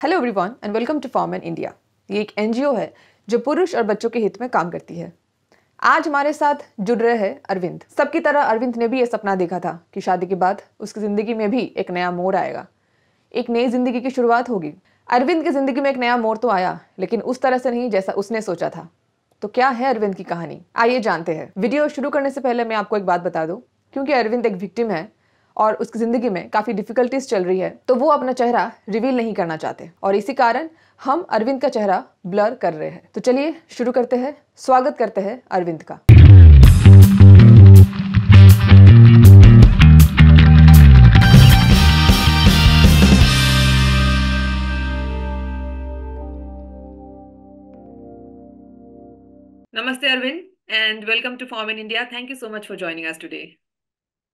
Hello everyone and welcome to form in India. ये एक NGO है जो पुरुष और बच्चों के हित में काम करती है। आज हमारे साथ जुड़ रहे हैं अरविंद। सबकी तरह अरविंद ने भी ये सपना देखा था कि शादी के बाद उसकी जिंदगी में भी एक नया मोड़ आएगा, एक नई जिंदगी की शुरुआत होगी। अरविंद की जिंदगी में एक नया मोड़ तो आया, लेकिन उस तरह से नहीं जैसा उसने सोचा था। तो क्या है अरविंद की कहानी, आइए जानते हैं। वीडियो शुरू करने से पहले मैं आपको एक बात बता दूं, क्योंकि अरविंद एक विक्टिम है और उसकी जिंदगी में काफी डिफिकल्टीज चल रही है, तो वो अपना चेहरा रिवील नहीं करना चाहते और इसी कारण हम अरविंद का चेहरा ब्लर कर रहे हैं। तो चलिए शुरू करते हैं। स्वागत करते हैं अरविंद का। Namaste Arvind and welcome to Form in India. Thank you so much for joining us today.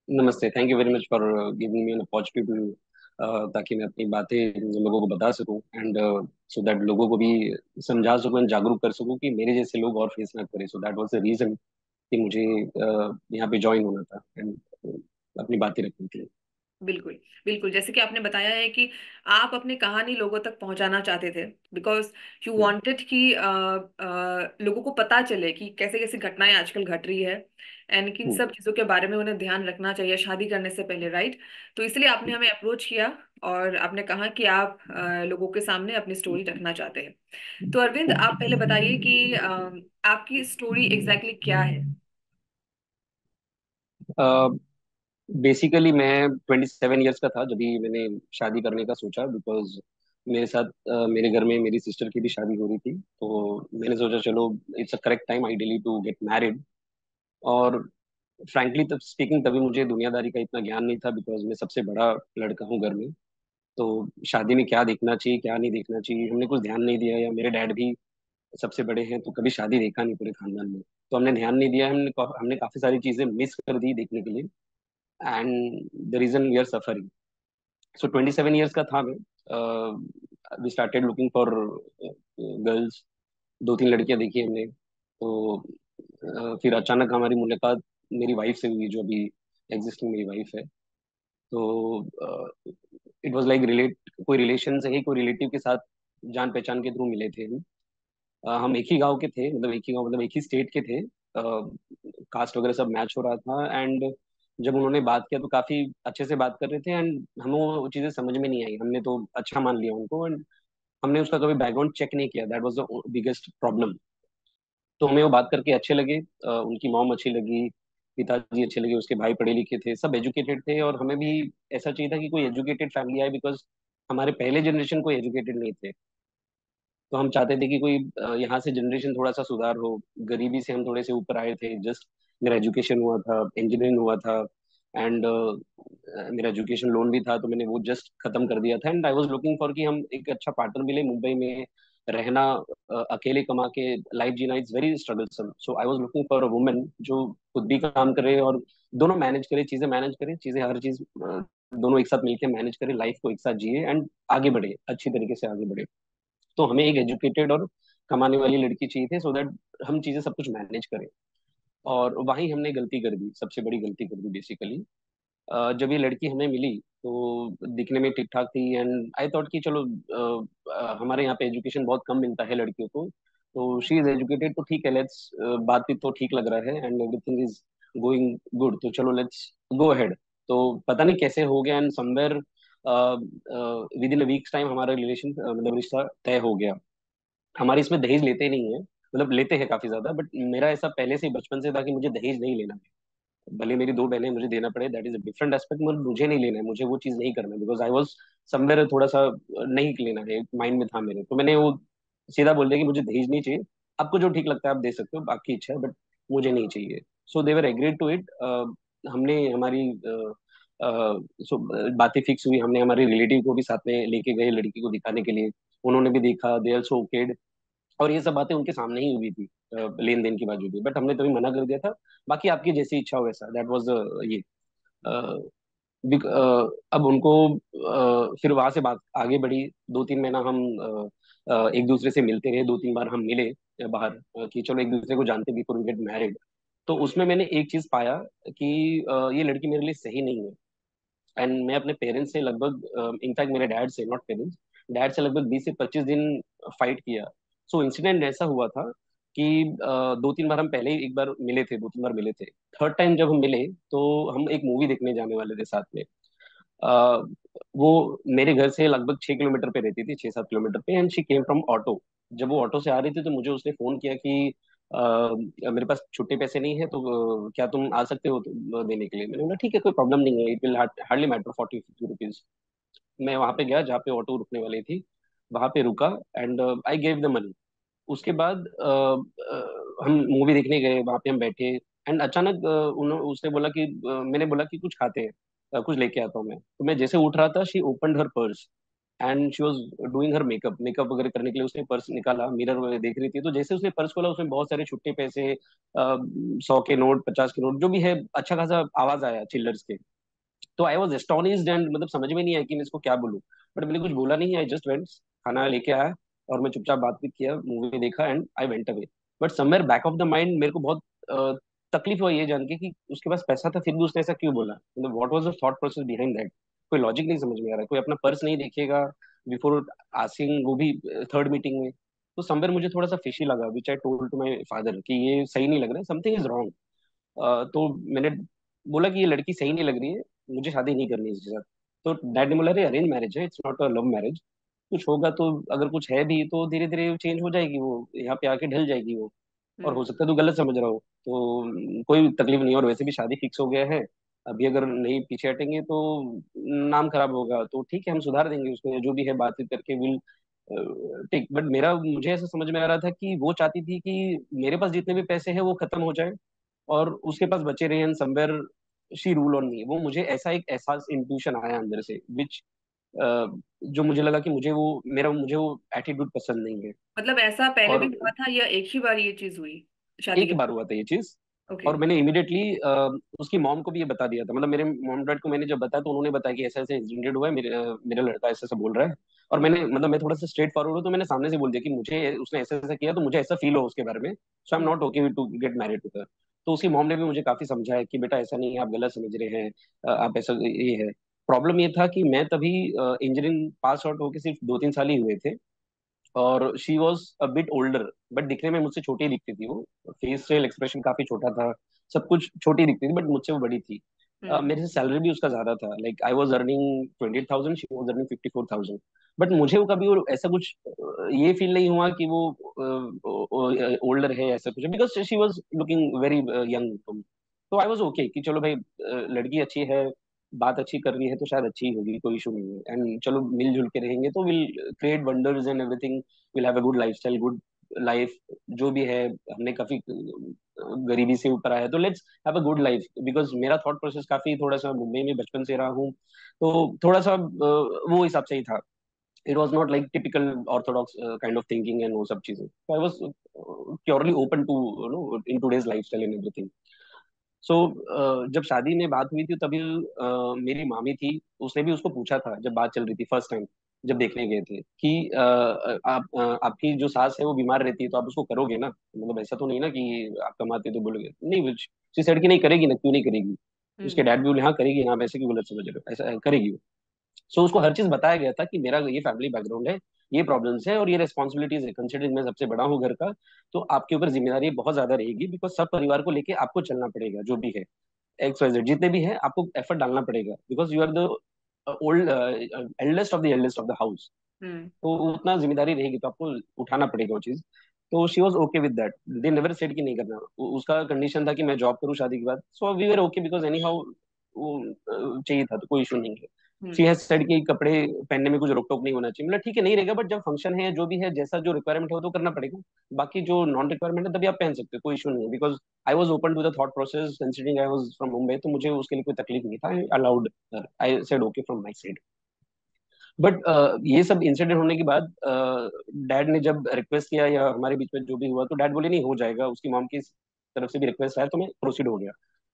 नमस्ते। Thank you very much for giving me an opportunity to ताकि मैं अपनी बातें लोगों को बता सकूं एंड सो दैट लोगों को भी समझा सकूं एंड जागरूक कर सकूं कि मेरे जैसे लोग और फेस ना करें। So that was the reason कि मुझे यहाँ पे ज्वाइन होना था एंड अपनी बातें रखनी थी। बिल्कुल बिल्कुल, जैसे कि आपने बताया है कि आप अपनी कहानी लोगों तक पहुंचाना चाहते थे, बिकॉज यू वांटेड कि लोगों को पता चले कि कैसे कैसे घटनाएं आजकल घट रही है एंड किन सब चीजों के बारे में उन्हें ध्यान रखना चाहिए शादी करने से पहले, राइट। तो इसलिए आपने हमें अप्रोच किया और आपने कहा कि आप लोगों के सामने अपनी स्टोरी रखना चाहते हैं। तो अरविंद, आप पहले बताइए कि आपकी स्टोरी एग्जैक्टली क्या है। बेसिकली मैं 27 ईयर्स का था जब भी मैंने शादी करने का सोचा, बिकॉज मेरे साथ मेरे घर में मेरी सिस्टर की भी शादी हो रही थी। तो मैंने सोचा चलो it's a correct time ideally to get married. और फ्रैंकली तब स्पीकिंग तभी मुझे दुनियादारी का इतना ज्ञान नहीं था, बिकॉज मैं सबसे बड़ा लड़का हूँ घर में। तो शादी में क्या देखना चाहिए क्या नहीं देखना चाहिए हमने कुछ ध्यान नहीं दिया, या मेरे डैड भी सबसे बड़े हैं तो कभी शादी देखा नहीं पूरे खानदान में, तो हमने ध्यान नहीं दिया। हमने काफी सारी चीजें मिस कर दी देखने के लिए, and the reason we are suffering. So 27 years का था मैं। We started looking for girls. दो तीन लड़कियां देखी हमने। तो फिर अचानक हमारी मुलाकात मेरी वाइफ से हुई, जो अभी एग्जिस्टिंग मेरी वाइफ है। तो इट वाज लाइक रिलेट कोई रिलेशन से ही कोई रिलेटिव के साथ जान पहचान के थ्रू मिले थे हम। हम एक ही गांव के थे, मतलब एक ही गांव मतलब एक ही स्टेट के थे। कास्ट वगैरह सब मैच हो रहा था, एंड जब उन्होंने बात किया तो काफी अच्छे से बात कर रहे थे, एंड हमें वो चीजें समझ में नहीं आई। हमने तो अच्छा मान लिया उनको, एंड हमने उसका कभी बैकग्राउंड चेक नहीं किया। That was the biggest problem. तो हमें वो बात करके अच्छे लगे। उनकी मॉम अच्छी लगी, पिताजी अच्छे लगे, उसके भाई पढ़े लिखे थे, सब एजुकेटेड थे, और हमें भी ऐसा चाहिए था कि कोई एजुकेटेड फैमिली आए, बिकॉज हमारे पहले जनरेशन कोई एजुकेटेड नहीं थे। तो हम चाहते थे कि कोई यहाँ से जनरेशन थोड़ा सा सुधार हो। गरीबी से हम थोड़े से ऊपर आए थे। जस्ट मेरा एजुकेशन हुआ था, इंजीनियरिंग हुआ था, एंड मेरा एजुकेशन लोन भी था, तो मैंने वो जस्ट खत्म कर दिया था। And I was looking for कि हम एक अच्छा पार्टनर मिले। मुंबई में रहना, अकेले कमा के लाइफ जीना is very strugglesome. So I was looking for a woman जो खुद भी काम करे और दोनों मैनेज करे चीजें, हर चीज दोनों एक साथ मिलकर मैनेज करे, लाइफ को एक साथ जिए एंड आगे बढ़े, अच्छी तरीके से आगे बढ़े। तो हमें एक एजुकेटेड और कमाने वाली लड़की चाहिए थी, सो दैट हम चीजें सब कुछ मैनेज करें। और वहीं हमने गलती कर दी, सबसे बड़ी गलती कर दी बेसिकली। जब ये लड़की हमें मिली तो दिखने में ठीक ठाक थी, एंड आई थॉट कि चलो हमारे यहाँ पे एजुकेशन बहुत कम मिलता है लड़कियों को, तो शी इज एजुकेटेड तो ठीक है, लेट्स बात भी तो ठीक लग रहा है and everything is going good, तो चलो लेट्स गो अहेड। तो पता नहीं कैसे हो गया, and somewhere with in a weeks time हमारा रिलेशन मतलब रिश्ता तय हो गया। हमारे इसमें दहेज लेते नहीं है, मतलब लेते हैं काफी ज्यादा, बट मेरा ऐसा पहले से ही बचपन से था कि मुझे दहेज नहीं लेना है। भले मेरी दो बहनें मुझे देना पड़े, that is a different aspect, मगर मुझे नहीं लेना है, मुझे वो चीज नहीं करना है, बिकॉज आई वॉज समवेयर थोड़ा सा नहीं लेना है माइंड में था मेरे। तो मैंने वो सीधा बोल दिया कि मुझे दहेज नहीं चाहिए। आपको जो ठीक लगता है आप दे सकते हो, आपकी इच्छा है, बट मुझे नहीं चाहिए। सो देवर एग्रीड टू इट। हमने हमारी सो बातें फिक्स हुई। हमने हमारे रिलेटिव को भी साथ में लेके गए लड़की को दिखाने के लिए। उन्होंने भी देखा, दे आल्सो ओकेड। और ये सब बातें उनके सामने ही हुई थी, लेन देन की बात हुई थी, बट हमने तभी मना कर दिया था। बाकी आपकी जैसी इच्छा हो वैसा, दैट वाज ये अब उनको फिर वहां से बात आगे बढ़ी। 2-3 महीना हम एक दूसरे से मिलते रहे, 2-3 बार हम मिले बाहर, कि चलो एक दूसरे को जानते बिफोर वी गेट मैरिड। तो उसमें मैंने एक चीज पाया कि ये लड़की मेरे लिए सही नहीं है। एंड मैं अपने पेरेंट्स से लगभग, इनफैक्ट मेरे डैड से, नॉट पेरेंट्स, डैड से लगभग 20 से 25 दिन फाइट किया। सो इंसिडेंट ऐसा हुआ था कि 2-3 बार हम पहले ही एक बार मिले थे, 2-3 बार मिले थे। थर्ड टाइम जब हम मिले तो हम एक मूवी देखने जाने वाले थे साथ में। अ, वो मेरे घर से लगभग 6 किलोमीटर पे रहती थी, 6-7 किलोमीटर पे, and she came from auto. जब वो ऑटो से आ रही थी तो मुझे उसने फोन किया कि मेरे पास छुट्टे पैसे नहीं है, तो क्या तुम आ सकते हो तो, देने के लिए। मैंने बोला ठीक है, कोई प्रॉब्लम नहीं है, it will hardly matter 40-50 rupees. मैं वहां पे गया जहाँ पे ऑटो रुकने वाली थी, वहां पे रुका, and I gave the money. उसके बाद हम मूवी देखने गए, वहां पे हम बैठे, एंड अचानक उसने बोला कि मैंने बोला कि कुछ खाते हैं, कुछ लेके आता हूँ मैं। तो मैं जैसे उठ रहा था, she opened her purse and she was doing her makeup. Makeup वगैरह करने के लिए उसने पर्स निकाला, मिरर वगैरह देख रही थी। तो जैसे उसने पर्स खोला, उसमें बहुत सारे छुट्टे पैसे, 100 के नोट, 50 के नोट, जो भी है, अच्छा खासा आवाज आया चिल्लर्स के। तो आई वॉज एस्टोनिस्ड, एंड मतलब समझ में नहीं आया कि मैं इसको क्या बोलूं। बट मैंने कुछ बोला नहीं, आई जस्ट वेंट, खाना लेके आया, और मैं चुपचाप बात भी किया, मूवी देखा, and I went away. But somewhere back of the mind मेरे को बहुत तकलीफ हुआ ये जान के कि उसके पास पैसा था, फिर भी उसने ऐसा क्यों बोला। मतलब what was the thought process behind that. कोई लॉजिक नहीं समझ में आ रहा है। कोई अपना पर्स नहीं देखेगा बिफोर आस्किंग, वो भी थर्ड मीटिंग में। तो समवेयर मुझे थोड़ा सा फिशी लगा, which I told to my father कि ये सही नहीं लग रहा है, समथिंग इज रॉन्ग। तो मैंने बोला कि ये लड़की सही नहीं लग रही है, मुझे शादी नहीं करनी इसके साथ। तो डैड ने बोला, अरे अरेंज मैरिज है, it's not a love marriage. कुछ होगा तो, अगर कुछ है भी तो धीरे धीरे चेंज हो जाएगी, वो यहाँ पे आके ढल जाएगी वो। और हम्म। हो सकता है तो गलत समझ रहा हो, तो कोई तकलीफ नहीं है, और वैसे भी शादी फिक्स हो गया है। अभी अगर नहीं पीछे हटेंगे तो नाम खराब होगा, तो ठीक है, हम सुधार देंगे उसको, जो भी है बातचीत करके विल ठीक। बट मेरा, मुझे ऐसा समझ में आ रहा था कि वो चाहती थी कि मेरे पास जितने भी पैसे हैं वो खत्म हो जाए, और उसके पास बचे रहे, and somewhere she rule on me. वो मुझे ऐसा एक एहसास, इंट्यूशन आया अंदर से, विच जो मुझे लगा कि मुझे वो एटीट्यूड पसंद नहीं है। मतलब ऐसा पहले भी और हुआ था या एक ही बार ये चीज हुई शादी एक के ही बार बाद? हुआ था ये चीज। ओके। और मैंने इमिडिएटली उसकी मॉम को भी ये बता दिया था। मतलब मेरे मॉम डैड को मैंने जब बताया तो उन्होंने बताया कि ऐसा ऐसा इंसिडेंट हुआ है, मेरा लड़का ऐसा ऐसा बोल रहा है। और मैंने, मतलब मैं थोड़ा सा स्ट्रेट फॉरवर्ड हूँ, तो मैंने सामने से बोल दिया कि मुझे उसने ऐसा ऐसा किया, तो मुझे ऐसा फील हो उसके बारे में, so I am hmm. Not okay to get married to her. तो उसकी मॉम ने भी मुझे काफी समझाया कि बेटा ऐसा नहीं है, आप गलत समझ रहे हैं, आप ऐसा ये है। प्रॉब्लम ये था कि मैं तभी इंजीनियरिंग पास आउट होकर सिर्फ 2-3 साल ही हुए थे, और she was a bit older, but दिखने में मुझसे छोटी दिखती थी वो। फेशियल एक्सप्रेशन काफी छोटा था, सब कुछ छोटी दिखती थी, बट मुझसे वो बड़ी थी। हम्म। मेरे से सैलरी भी उसका ज्यादा था, like I was earning 20,000, she was earning 54,000। But मुझे वो कभी ऐसा कुछ ये फील नहीं हुआ कि वो ओल्डर है, ऐसा कुछ, because she was looking very young. तो आई वॉज ओके कि चलो भाई, लड़की अच्छी है, बात अच्छी कर रही है, तो शायद अच्छी ही होगी, कोई इशू नहीं है, एंड चलो मिलजुल के रहेंगे तो will create wonders and everything, will have a good life style, good life. जो भी है, हमने काफी गरीबी से ऊपर आया है, तो let's have a good life. Because मेरा थॉट प्रोसेस काफी थोड़ा सा, मुंबई में बचपन से रहा हूँ, तो थोड़ा सा वो हिसाब से ही था। It was not like typical orthodox kind of thinking and वो सब चीजें। I was purely open to know in today's life style and everything. So जब शादी में बात हुई थी तभी मेरी मामी थी, उसने भी उसको पूछा था जब बात चल रही थी फर्स्ट टाइम, जब देखने गए थे, कि आपकी जो सास है वो बीमार रहती है, तो आप उसको करोगे ना, मतलब ऐसा तो नहीं ना कि आप कमाते तो बोलोगे नहीं। शी सेड कि नहीं करेगी ना, क्यों नहीं करेगी। उसके हम्म। डैड भी बोले हाँ करेगी ना, आप ऐसे क्यों गलत समझ रहे हो, ऐसा करेगी। सो उसको हर चीज बताया गया था कि मेरा ये फैमिली बैकग्राउंड है, ये प्रॉब्लम्स है, और ये रिस्पॉन्सिबिलिटीज है, कंसिडरिंग मैं सबसे बड़ा हूँ घर का, तो आपके ऊपर जिम्मेदारी बहुत ज्यादा रहेगी, बिकॉज सब परिवार को लेके आपको चलना पड़ेगा, जो भी है, एक्स वाई जेड जितने भी हैं, आपको एफर्ट डालना पड़ेगा, because you are the old eldest of the eldest of the house. Hmm. तो उतना जिम्मेदारी रहेगी, तो आपको उठाना पड़ेगा वो चीज। तो she was okay with that, they never said कि नहीं करना। उसका कंडीशन था कि मैं जॉब करूँ शादी के बाद, so we were okay, because anyhow वो चाहिए था, तो कोई इशू नहीं है। She hmm. हैज सेड कि कपड़े पहनने में कुछ रोक टोक नहीं होना चाहिए। मतलब ठीक है, नहीं रहेगा, बट जब फंक्शन है, जो भी है, जैसा जो रिक्वायरमेंट है वो तो करना पड़ेगा। बाकी जो नॉन रिक्वायरमेंट है तभी आप पहन सकते हो, कोई इशू नहीं है, because I was open to the thought process, considering I was from Mumbai, तो मुझे उसके लिए कोई तकलीफ नहीं था, I allowed, I said okay from my side. But ये सब इंसिडेंट होने के बाद डैड ने जब रिक्वेस्ट किया, या हमारे बीच में जो भी हुआ, तो डैड बोले नहीं हो जाएगा, उसकी मॉम की तरफ से भी रिक्वेस्ट आया, तो मैं प्रोसीड हो गया।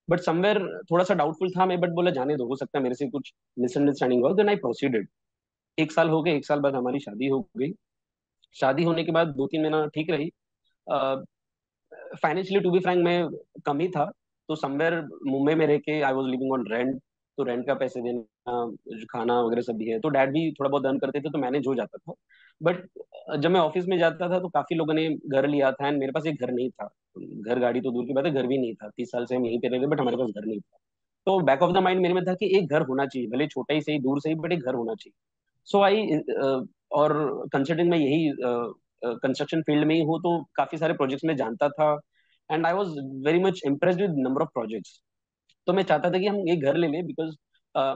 बट समवेयर थोड़ा सा डाउटफुल था मैं, बट बोला जाने दो, हो सकता है मेरे से कुछ मिसअंडरस्टैंडिंग हो, देन आई प्रोसीडेड। 1 साल हो गए, 1 साल बाद हमारी शादी हो गई। शादी होने के बाद 2-3 महीना ठीक रही। फाइनेंशियली टू बी फ्रैंक मैं कम ही था, तो समवेयर मुंबई में रह के I was living on rent, तो रेंट का पैसे देना, जो खाना वगैरह सब भी है, तो डैड भी थोड़ा बहुत अर्न करते थे तो मैनेज हो जाता था। बट जब मैं ऑफिस में जाता था तो काफी लोगों ने घर लिया था एंड मेरे पास एक घर नहीं था। घर गाड़ी तो दूर की बात है, घर भी नहीं था। 30 साल से हम यहीं पे रह रहे, बट हमारे पास घर नहीं था। तो बैक ऑफ द माइंड मेरे में था कि एक घर होना चाहिए, भले छोटा ही सही, दूर सही, बट एक घर होना चाहिए। सो आई और कंसिडरिंग मैं यही कंस्ट्रक्शन फील्ड में ही हूँ, तो काफी सारे प्रोजेक्ट्स में जानता था and I was very much impressed with number of projects. तो मैं चाहता था कि हम एक घर ले लें, बिकॉज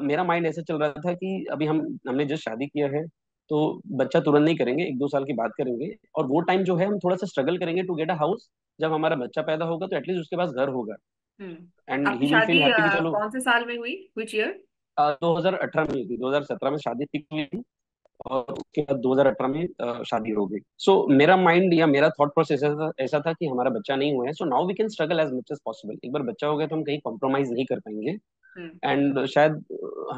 मेरा माइंड ऐसा चल रहा था कि अभी हमने जस्ट शादी किया है, तो बच्चा तुरंत नहीं करेंगे, 1-2 साल की बात करेंगे, और वो टाइम जो है हम थोड़ा सा स्ट्रगल करेंगे टू गेट अ हाउस। जब हमारा बच्चा पैदा होगा तो एटलीस्ट उसके पास घर होगा एंड आपकी ही विल फील शादी हैप्पी कि चलो। कौन से साल में हुई, विच ईयर? 2018 में हुई थी, 2017 में शादी फिक्स हुई थी और उसके बाद 2018 में शादी हो गई। सो मेरा माइंड या मेरा थॉट प्रोसेस ऐसा था कि हमारा बच्चा नहीं हुआ है, so now we can struggle as much as possible. एक बार बच्चा हो गया तो हम कहीं कॉम्प्रोमाइज नहीं कर पाएंगे हम्म। एंड शायद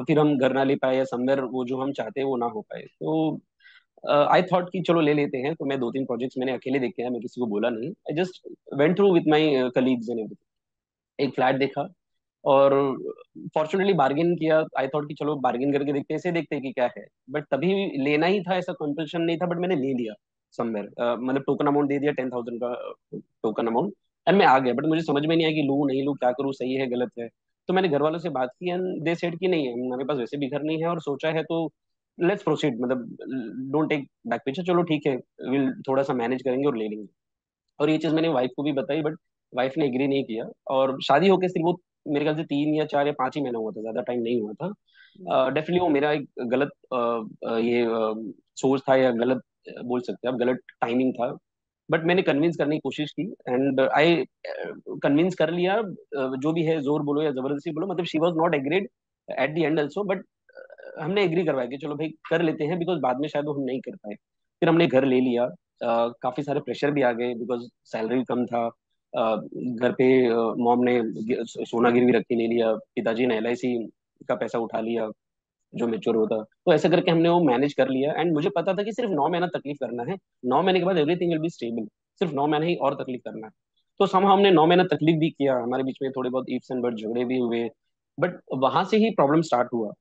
फिर हम घर ना ले पाए या समवेयर वो जो हम चाहते हैं वो ना हो पाए। तो आई थॉट कि चलो ले लेते हैं। तो मैं 2-3 प्रोजेक्ट्स मैंने अकेले देखे हैं, मैं किसी को बोला नहीं, I just went through with my colleagues and everything. एक फ्लैट देखा और फॉर्चुनेटली बार्गेन किया। आई थॉट कि चलो बार्गेन करके देखते हैं, ऐसे देखते हैं कि क्या है। बट तभी लेना ही था, ऐसा कंपल्शन नहीं था, बट मैंने ले लिया समवेयर। मतलब टोकन अमाउंट दे दिया, 10,000 का टोकन अमाउंट, एंड मैं आ गया। बट मुझे समझ में नहीं आया कि लूँ नहीं लूँ, क्या करूँ, सही है गलत है। तो मैंने घर वालों से बात की एंड दे सेड कि नहीं है, हमारे पास वैसे भी घर नहीं है और सोचा है तो लेट्स प्रोसीड, मतलब डोंट टेक बैक पिक्चर, चलो ठीक है, विल थोड़ा सा मैनेज करेंगे और ले लेंगे। और ये चीज मैंने वाइफ को भी बताई, बट वाइफ ने एग्री नहीं किया। और शादी होके सिर्फ वो मेरे ख्याल से 3 या 4 या 5 ही महीना हुआ था, ज्यादा टाइम नहीं हुआ था। डेफिनेटली वो मेरा एक गलत ये सोच था, या गलत बोल सकते हैं आप, गलत टाइमिंग था। बट मैंने कन्विंस करने की कोशिश की एंड आई कन्विंस कर लिया। जो भी है, जोर बोलो या जबरदस्ती बोलो, मतलब she was not agreed at the end also, but हमने एग्री करवाया कि चलो भाई कर लेते हैं, बिकॉज बाद में शायद वो हम नहीं कर पाए। फिर हमने घर ले लिया। काफी सारे प्रेशर भी आ गए बिकॉज सैलरी कम था। घर पे मॉम ने सोना गिरवी रख के ले लिया, पिताजी ने LIC का पैसा उठा लिया जो मेच्योर होता। तो ऐसा करके हमने वो मैनेज कर लिया एंड मुझे पता था कि सिर्फ 9 महीना तकलीफ करना है। 9 महीने के बाद एवरीथिंग विल बी स्टेबल। सिर्फ 9 महीने ही और तकलीफ करना है। तो सम हमने 9 महीना तकलीफ भी किया, हमारे बीच में थोड़े बहुत इफ्स एंड बट झगड़े भी हुए। बट वहां से ही प्रॉब्लम स्टार्ट हुआ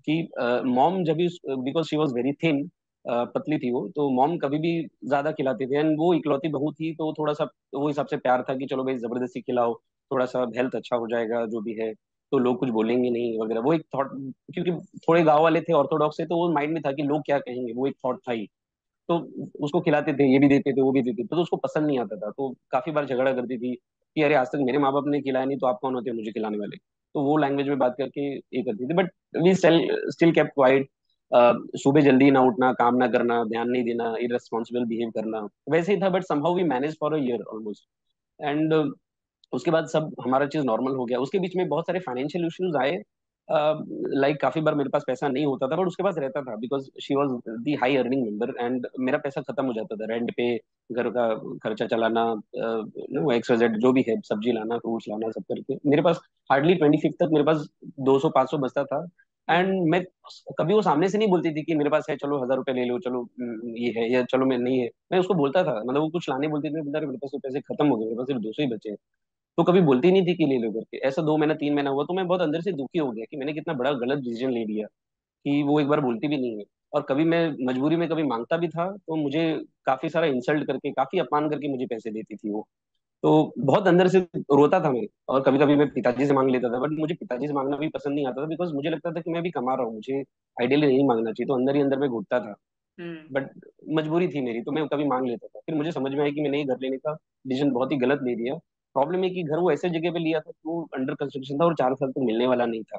कि मॉम जब भी, because she was very thin, पतली थी वो, तो मॉम कभी भी ज्यादा खिलाती थी एंड वो इकलौती बहू थी, तो थोड़ा सा वो हिसाब से प्यार था कि चलो भाई जबरदस्ती खिलाओ, थोड़ा सा हेल्थ अच्छा हो जाएगा जो भी है, तो लोग कुछ बोलेंगे नहीं वगैरह, वो एक थॉट। क्योंकि थोड़े गांव वाले थे, ऑर्थोडॉक्स थे, तो वो माइंड में था कि लोग क्या कहेंगे, वो एक थॉट था ही। तो उसको खिलाते थे, ये भी देते थे वो भी देते थे, तो उसको पसंद नहीं आता था। तो काफी बार झगड़ा करती थी कि अरे आज तक मेरे माँ बाप ने खिलाया नहीं, तो आप कौन होते हैं मुझे खिलाने वाले। तो वो लैंग्वेज में बात करके ये करती थी, but we still kept quiet. सुबह जल्दी ना उठना, काम ना करना, ध्यान नहीं देना, इररेस्पॉन्सिबल बिहेव करना, वैसे ही था। But somehow we manage for a year almost and उसके बाद सब हमारा चीज नॉर्मल हो गया। उसके बीच में बहुत सारे फाइनेंशियल इश्यूज आए। लाइक काफी बार मेरे पास पैसा नहीं होता था, बट उसके पास रहता था because she was the high earning member and मेरा पैसा खत्म हो जाता था रेंट पे, घर का खर्चा चलाना, नो XYZ जो भी है, सब्जी लाना, फ्रूट्स लाना, सब करके मेरे पास हार्डली 25 तक मेरे पास 200-500 बचता था। हम्म। एंड मैं कभी वो सामने से नहीं बोलती थी कि मेरे पास है, चलो 1,000 रुपये ले लो, चलो ये है, या चलो मैं नहीं है। मैं उसको बोलता था, मतलब वो कुछ लाने बोलती थी, मैं बोलता मेरे पास तो पैसे खत्म हो गए, मेरे पास सिर्फ 200 ही बचे हैं। तो कभी बोलती नहीं थी कि ले लो करके। ऐसा 2 महीना 3 महीना हुआ तो मैं बहुत अंदर से दुखी हो गया कि मैंने कितना बड़ा गलत डिसीजन ले लिया कि वो एक बार बोलती भी नहीं है। और कभी मैं मजबूरी में कभी मांगता भी था तो मुझे काफी सारा इंसल्ट करके, काफी अपमान करके मुझे पैसे देती थी वो। तो बहुत अंदर से रोता था मैं। और कभी कभी मैं पिताजी से मांग लेता था, बट मुझे पिताजी से मांगना भी पसंद नहीं आता था बिकॉज मुझे लगता था कि मैं भी कमा रहा हूँ, मुझे आइडियली नहीं मांगना चाहिए। तो अंदर ही अंदर में घुटता था, हम्म। बट मजबूरी थी मेरी, तो मैं कभी मांग लेता था। फिर मुझे समझ में आया कि मैंने ये घर लेने का डिसीजन बहुत ही गलत ले लिया। प्रॉब्लम है कि घर वो ऐसे जगह पे लिया था कि वो अंडर कंस्ट्रक्शन था और 4 साल तक मिलने वाला नहीं था।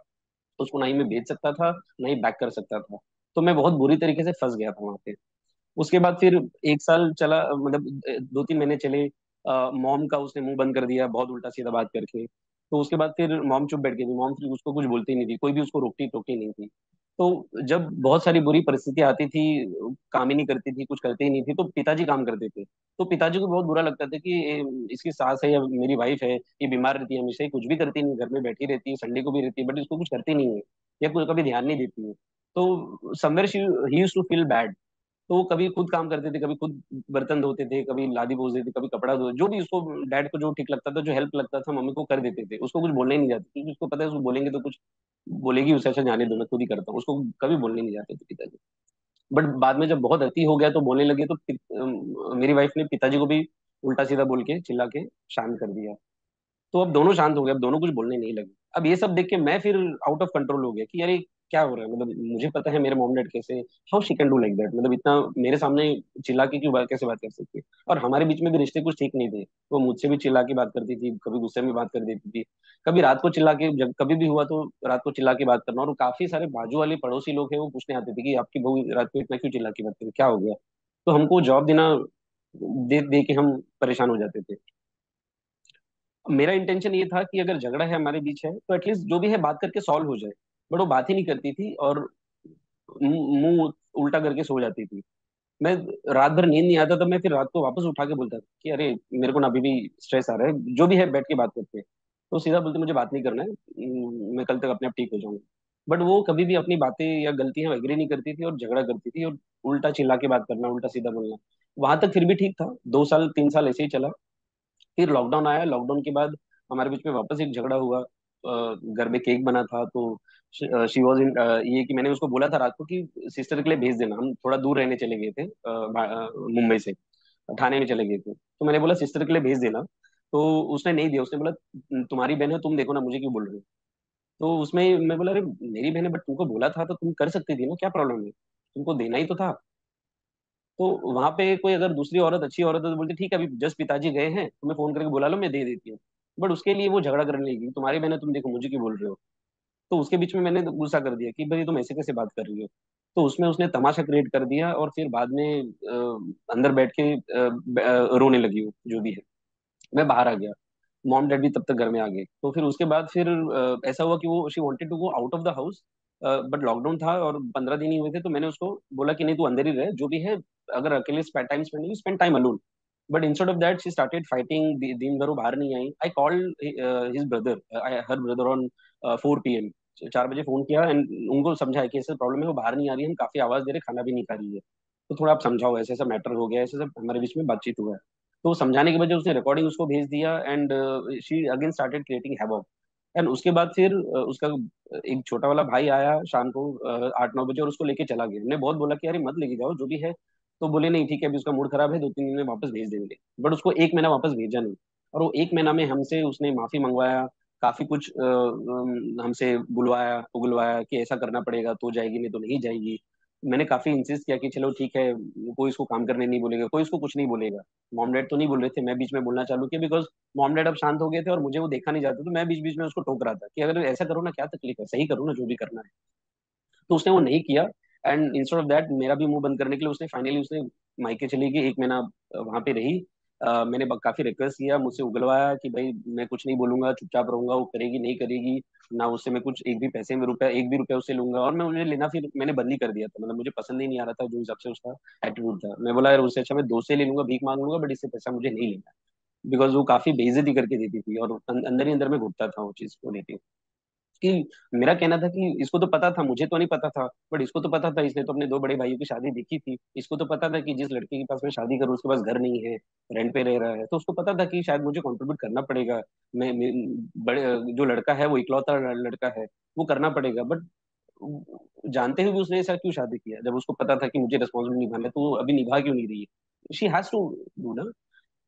तो उसको ना ही मैं बेच सकता था, ना ही बैक कर सकता था। तो मैं बहुत बुरी तरीके से फंस गया था वहां पे। उसके बाद फिर 1 साल चला, मतलब 2-3 महीने चले। मॉम का उसने मुंह बंद कर दिया बहुत उल्टा सीधा बात करके। तो उसके बाद फिर मॉम चुप बैठ गई थी, मॉम फिर उसको कुछ बोलती नहीं थी, कोई भी उसको रोकती टोकती नहीं थी। तो जब बहुत सारी बुरी परिस्थितियां आती थी, काम ही नहीं करती थी, कुछ करते ही नहीं थी, तो पिताजी काम करते थे। तो पिताजी को बहुत बुरा लगता था कि इसकी सास है या मेरी वाइफ है, ये बीमार रहती है हमेशा, ही कुछ भी करती नहीं, घर में बैठी रहती है, संडे को भी रहती है, बट इसको कुछ करती नहीं है या कुछ कभी ध्यान नहीं देती है। तो समवेयर ही यूज्ड टू फील बैड। तो वो कभी खुद काम करते थे, कभी खुद बर्तन धोते थे, कभी लादी पोंछते थे, कभी कपड़ा धो, जो भी उसको डैड को जो ठीक लगता था, जो हेल्प लगता था मम्मी को कर देते थे। उसको कुछ बोलने ही नहीं जाते, क्योंकि उसको पता है उसको बोलेंगे तो कुछ बोलेगी, उससे अच्छा जाने दो, मैं खुद ही करता हूँ। उसको कभी बोलने नहीं जाते थे पिताजी। बट बाद में जब बहुत अति हो गया तो बोलने लगे, तो मेरी वाइफ ने पिताजी को भी उल्टा सीधा बोल के चिल्ला के शांत कर दिया। तो अब दोनों शांत हो गए, अब दोनों कुछ बोलने नहीं लगे। अब ये सब देख के मैं फिर आउट ऑफ कंट्रोल हो गया कि यार ये क्या हो रहा है। मतलब मुझे पता है मेरे मॉम डैड कैसे, how she can do like that, मतलब इतना मेरे सामने चिल्ला के क्यों कैसे बात कर सकती है। और हमारे बीच में भी रिश्ते कुछ ठीक नहीं थे। वो मुझसे भी चिल्ला के बात करती थी, कभी गुस्से में बात कर देती थी, कभी रात को चिल्ला के, जब कभी भी हुआ तो रात को चिल्ला के बात करना। और काफी सारे बाजू वाले पड़ोसी लोग हैं, वो पूछने आते थे कि आपकी बहू रात को इतना क्यों चिल्ला के बात करी, क्या हो गया। तो हमको जवाब देना दे दे के हम परेशान हो जाते थे। मेरा इंटेंशन ये था कि अगर झगड़ा है हमारे बीच है तो एटलीस्ट जो भी है बात करके सॉल्व हो जाए। बट वो बात ही नहीं करती थी, और मुंह उल्टा करके सो जाती थी। मैं रात भर नींद नहीं आता, तो मैं फिर रात को वापस उठा के बोलता था कि अरे मेरे को ना अभी भी स्ट्रेस आ रहा है, जो भी है बैठ के बात करते हैं। तो सीधा बोलते मुझे बात नहीं करना है, मैं कल तक अपने आप ठीक हो जाऊंगा। बट वो कभी भी अपनी बातें या गलतियां एग्री नहीं करती थी, और झगड़ा करती थी, और उल्टा चिल्ला के बात करना, उल्टा सीधा बोलना। वहां तक फिर भी ठीक था, 2 साल 3 साल ऐसे ही चला। फिर लॉकडाउन आया, लॉकडाउन के बाद हमारे बीच में वापस एक झगड़ा हुआ। घर में केक बना था, तो शी वॉज इन, ये कि मैंने उसको बोला था रात को कि सिस्टर के लिए भेज देना। हम थोड़ा दूर रहने चले गए थे, मुंबई से ठाणे में चले गए थे, तो मैंने बोला सिस्टर के लिए भेज देना। तो उसने नहीं दिया, उसने बोला तुम्हारी बहन है, तुम देखो ना, मुझे क्यों बोल रहे हो। तो उसमें मैं बोला अरे मेरी बहन है, बट तुमको बोला था तो तुम कर सकती थी ना, क्या प्रॉब्लम है, तुमको देना ही तो था। तो वहां पे कोई अगर दूसरी औरत, अच्छी औरत है, तो बोलती ठीक है अभी जस्ट पिताजी गए हैं, तुम्हें फोन करके बुला लो, मैं दे देती हूँ। बट उसके लिए वो झगड़ा करने लगी, तुम्हारी बहन है, तुम देखो मुझे क्यों बोल रहे हो। तो उसके बीच में मैंने तो गुस्सा कर दिया कि भाई तुम ऐसे कैसे बात कर रही हो। तो उसमें उसने तमाशा क्रिएट कर दिया, और फिर बाद में अंदर बैठ के रोने लगी वो, जो भी है। मैं बाहर आ गया, मॉम डैड भी तब तक घर में आ गए। तो फिर उसके बाद फिर ऐसा हुआ कि वो she wanted to go out of the house, but lockdown था और 15 दिन ही हुए थे। तो मैंने उसको बोला कि नहीं तू अंदर ही रह, जो भी है, अगर अकेले time spend spend time alone. But instead of that she started fighting, दिन भर वो बाहर नहीं आई। I called his brother, her brother on 4 PM, 4 बजे फोन किया, एंड उनको समझाया कि ऐसा प्रॉब्लम है, वो बाहर नहीं आ रही है, हम काफी आवाज दे रहे, खाना भी नहीं खा रही है, तो थोड़ा आप समझाओ, ऐसा ऐसा मैटर हो गया, ऐसे सब हमारे बीच में बातचीत हुआ है। तो समझाने के बजाय उसने रिकॉर्डिंग उसको भेज दिया, and she again started creating havoc. And उसके बाद फिर उसका एक छोटा वाला भाई आया शाम को 8-9 बजे, और उसको लेके चला गया। मैंने बहुत बोला कि अरे मत लेके जाओ, जो भी है। तो बोले नहीं ठीक है, अभी उसका मूड खराब है, 2-3 दिन में वापस भेज देंगे। बट उसको 1 महीना वापस भेजा नहीं। और वो 1 महीना में हमसे उसने माफी मंगवाया, काफी कुछ हमसे बुलवाया उगलवाया कि ऐसा करना पड़ेगा तो जाएगी, नहीं तो नहीं जाएगी। मैंने काफी इंसिस्ट किया कि चलो ठीक है, कोई इसको काम करने नहीं बोलेगा, कोई इसको कुछ नहीं बोलेगा। मॉम डैड तो नहीं बोल रहे थे, मैं बीच में बोलना चालू किया, बिकॉज मॉम डैड अब शांत हो गए थे और मुझे वो देखा नहीं जाता, तो मैं बीच बीच में उसको टोक रहा था कि अगर ऐसा करो ना, क्या तकलीफ है, सही करो ना जो भी करना है। तो उसने वो नहीं किया। एंड इंस्टेड ऑफ दैट मेरा भी मुंह बंद करने के लिए उसने फाइनली उसने मायके चली गई, 1 महीना वहां पे रही। मैंने काफी रिक्वेस्ट किया, मुझसे उगलवाया कि भाई मैं कुछ नहीं बोलूंगा, चुपचाप रहूंगा, वो करेगी नहीं करेगी ना, उससे मैं कुछ एक भी पैसे में रुपया, एक भी रुपया उससे लूंगा। और मैं मुझे लेना फिर मैंने बंद ही कर दिया था, मतलब मुझे पसंद ही नहीं आ रहा था जो हिसाब से उसका एटीट्यूड था। मैं बोला यार उससे अच्छा मैं दोस्त से ले लूंगा, भीख मांग लूंगा, बट इससे पैसा मुझे नहीं लेना। बिकॉज वो काफी बेइज्जती करके देती थी, और अंदर ही अंदर में घुटता था वो चीज को लेके। कि मेरा कहना था कि इसको तो पता था, मुझे तो नहीं पता था, बट इसको तो पता था, इसने तो अपने 2 बड़े भाइयों की शादी देखी थी, इसको तो पता था कि जिस लड़के के पास मैं शादी करूँ उसके पास घर नहीं है, रेंट पे रह रहा है, तो उसको पता था कि शायद मुझे कंट्रीब्यूट करना पड़ेगा। मैं बड़े जो लड़का है वो इकलौता लड़का है, वो करना पड़ेगा। बट जानते हुए भी उसने ऐसा क्यों शादी किया, जब उसको पता था कि मुझे रिस्पॉन्सिबिलिटी निभाना है, तो वो अभी निभा क्यों नहीं रही है, शी हैज टू डू ना।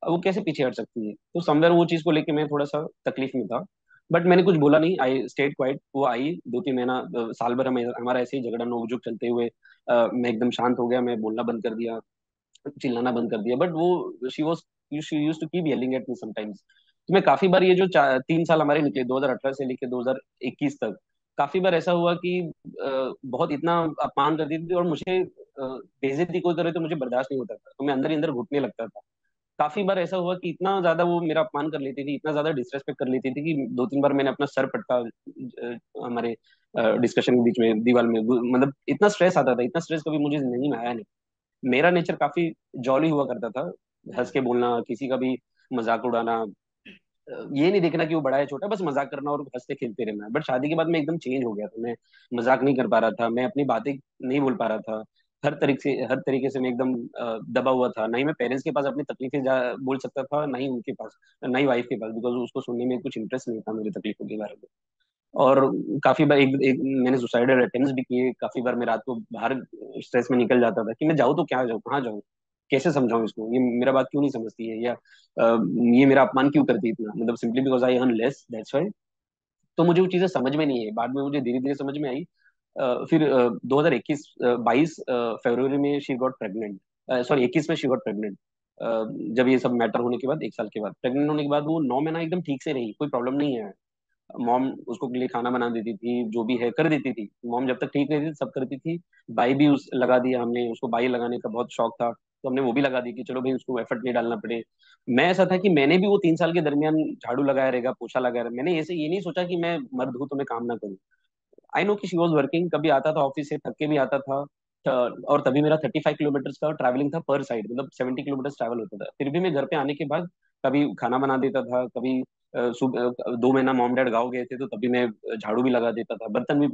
अब वो कैसे पीछे हट सकती है। तो समवेयर वो चीज को लेके मैं थोड़ा सा तकलीफ में था। बट मैंने कुछ बोला नहीं, आई स्टेट क्वाइट। वो आई 2-3 महीना, साल भर हमारा ऐसे ही झगड़ा नोकझोंक चलते हुए मैं एकदम शांत हो गया, मैं बोलना बंद कर दिया, चिल्लाना बंद कर दिया। बट वो she used to keep yelling at me sometimes. तो मैं काफी बार, ये जो 3 साल हमारे निकले 2018 से लेके 2021 तक, काफी बार ऐसा हुआ कि बहुत इतना अपमान कर देती थी, और मुझे बेइज्जती कोई करे तो मुझे बर्दाश्त नहीं होता था, तो मैं अंदर ही अंदर घुटने लगता था। काफी बार ऐसा हुआ कि इतना ज्यादा वो मेरा अपमान कर लेती थी, इतना ज्यादा डिसरेस्पेक्ट कर लेती थी कि 2-3 बार मैंने अपना सर पटका हमारे डिस्कशन के बीच में दीवार में। मतलब इतना स्ट्रेस आता था, इतना स्ट्रेस कभी मुझे जिंदगी में आया नहीं। मेरा नेचर काफी जॉली हुआ करता था, हंस के बोलना, किसी का भी मजाक उड़ाना, ये नहीं देखना कि वो बड़ा है छोटा, बस मजाक करना और हंसते खेलते रहना। बट शादी के बाद मैं एकदम चेंज हो गया था, मैं मजाक नहीं कर पा रहा था, मैं अपनी बातें नहीं बोल पा रहा था। हर तरीके से मैं एकदम दबा हुआ था। ना ही मैं पेरेंट्स के पास अपनी तकलीफें बोल सकता था, ना ही उनके पास, ना ही वाइफ के पास, बिकॉज उसको सुनने में कुछ इंटरेस्ट नहीं था मेरी तकलीफों के बारे में। और काफी बार मैंने सुसाइडल अटेम्प्ट्स भी किए। काफी बार मैं रात को बाहर स्ट्रेस में निकल जाता था कि मैं जाऊँ तो क्या जाऊँ, कहाँ जाऊँ, कैसे समझाऊं इसको, ये मेरा बात क्यों नहीं समझती है, या ये मेरा अपमान क्यों करती है इतना, मतलब simply because I earn less, that's why. तो मुझे वो चीजें समझ में नहीं है, बाद में मुझे धीरे धीरे समझ में आई। फिर 2021 22 फरवरी में शी गॉट प्रेग्नेंट, सॉरी 21 में शी गॉट प्रेग्नेंट। जब ये सब मैटर होने के बाद, 1 साल के बाद प्रेग्नेंट होने के बाद, वो 9 महीना एकदम ठीक से रही, कोई प्रॉब्लम नहीं है। मॉम उसको के लिए खाना बना देती थी, जो भी है कर देती थी मॉम, जब तक ठीक नहीं थी सब करती थी। बाई भी उस लगा दिया हमने, उसको बाई लगाने का बहुत शौक था, तो हमने वो भी लगा दी कि चलो भाई उसको एफर्ट नहीं डालना पड़े। मैं ऐसा था कि मैंने भी वो 3 साल के दरमियान झाड़ू लगाया रहेगा, पोछा लगाया रहेगा, मैंने ऐसे ये नहीं सोचा कि मैं मर्द हूं तो मैं काम ना करूं। आई नो कि शी वॉज वर्किंग, कभी आता था ऑफिस से थक के भी आता था। और तभी मेरा 35 किलोमीटर का ट्रैवलिंग था पर साइड, मतलब 70 किलोमीटर ट्रैवल होता था। फिर भी मैं घर पे आने के बाद कभी खाना बना देता था, कभी सुबह 2 महीना मॉम डैड गाँव गए थे तो तभी मैं झाड़ू भी लगा देता था, बर्तन भी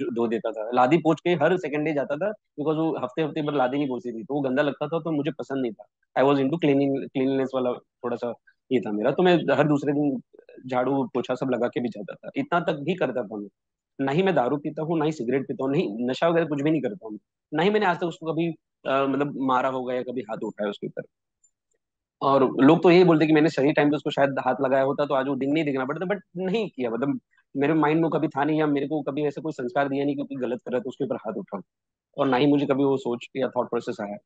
धो देता था, लादी पोंछ के हर सेकंड डे जाता था, बिकॉज वो हफ्ते हफ्ते भर लादी नहीं पोंछती थी तो वो गंदा लगता था, तो मुझे पसंद नहीं था। आई वॉज इंटू क्लीनिंगनेस वाला थोड़ा सा ये था मेरा, तो मैं हर दूसरे दिन झाड़ू पोछा सब लगा के भी जाता था, इतना तक भी करता था मैं। ना ही मैं दारू पीता हूँ, ना ही सिगरेट पीता हूँ, नहीं नशा वगैरह कुछ भी नहीं करता हूँ। ना ही मैंने आज तक उसको कभी मतलब मारा होगा या कभी हाथ उठाया उसके ऊपर। और लोग तो यही बोलते कि मैंने सही टाइम पे उसको शायद हाथ लगाया होता तो आज वो दिन नहीं दिखना पड़ता, बट नहीं किया, मतलब मेरे माइंड में कभी था नहीं, या मेरे को कभी ऐसा कोई संस्कार दिया नहीं कि कोई गलत कर रहा है तो उसके ऊपर हाथ उठाऊं। और ना ही मुझे कभी वो सोच या थॉट प्रोसेस आया।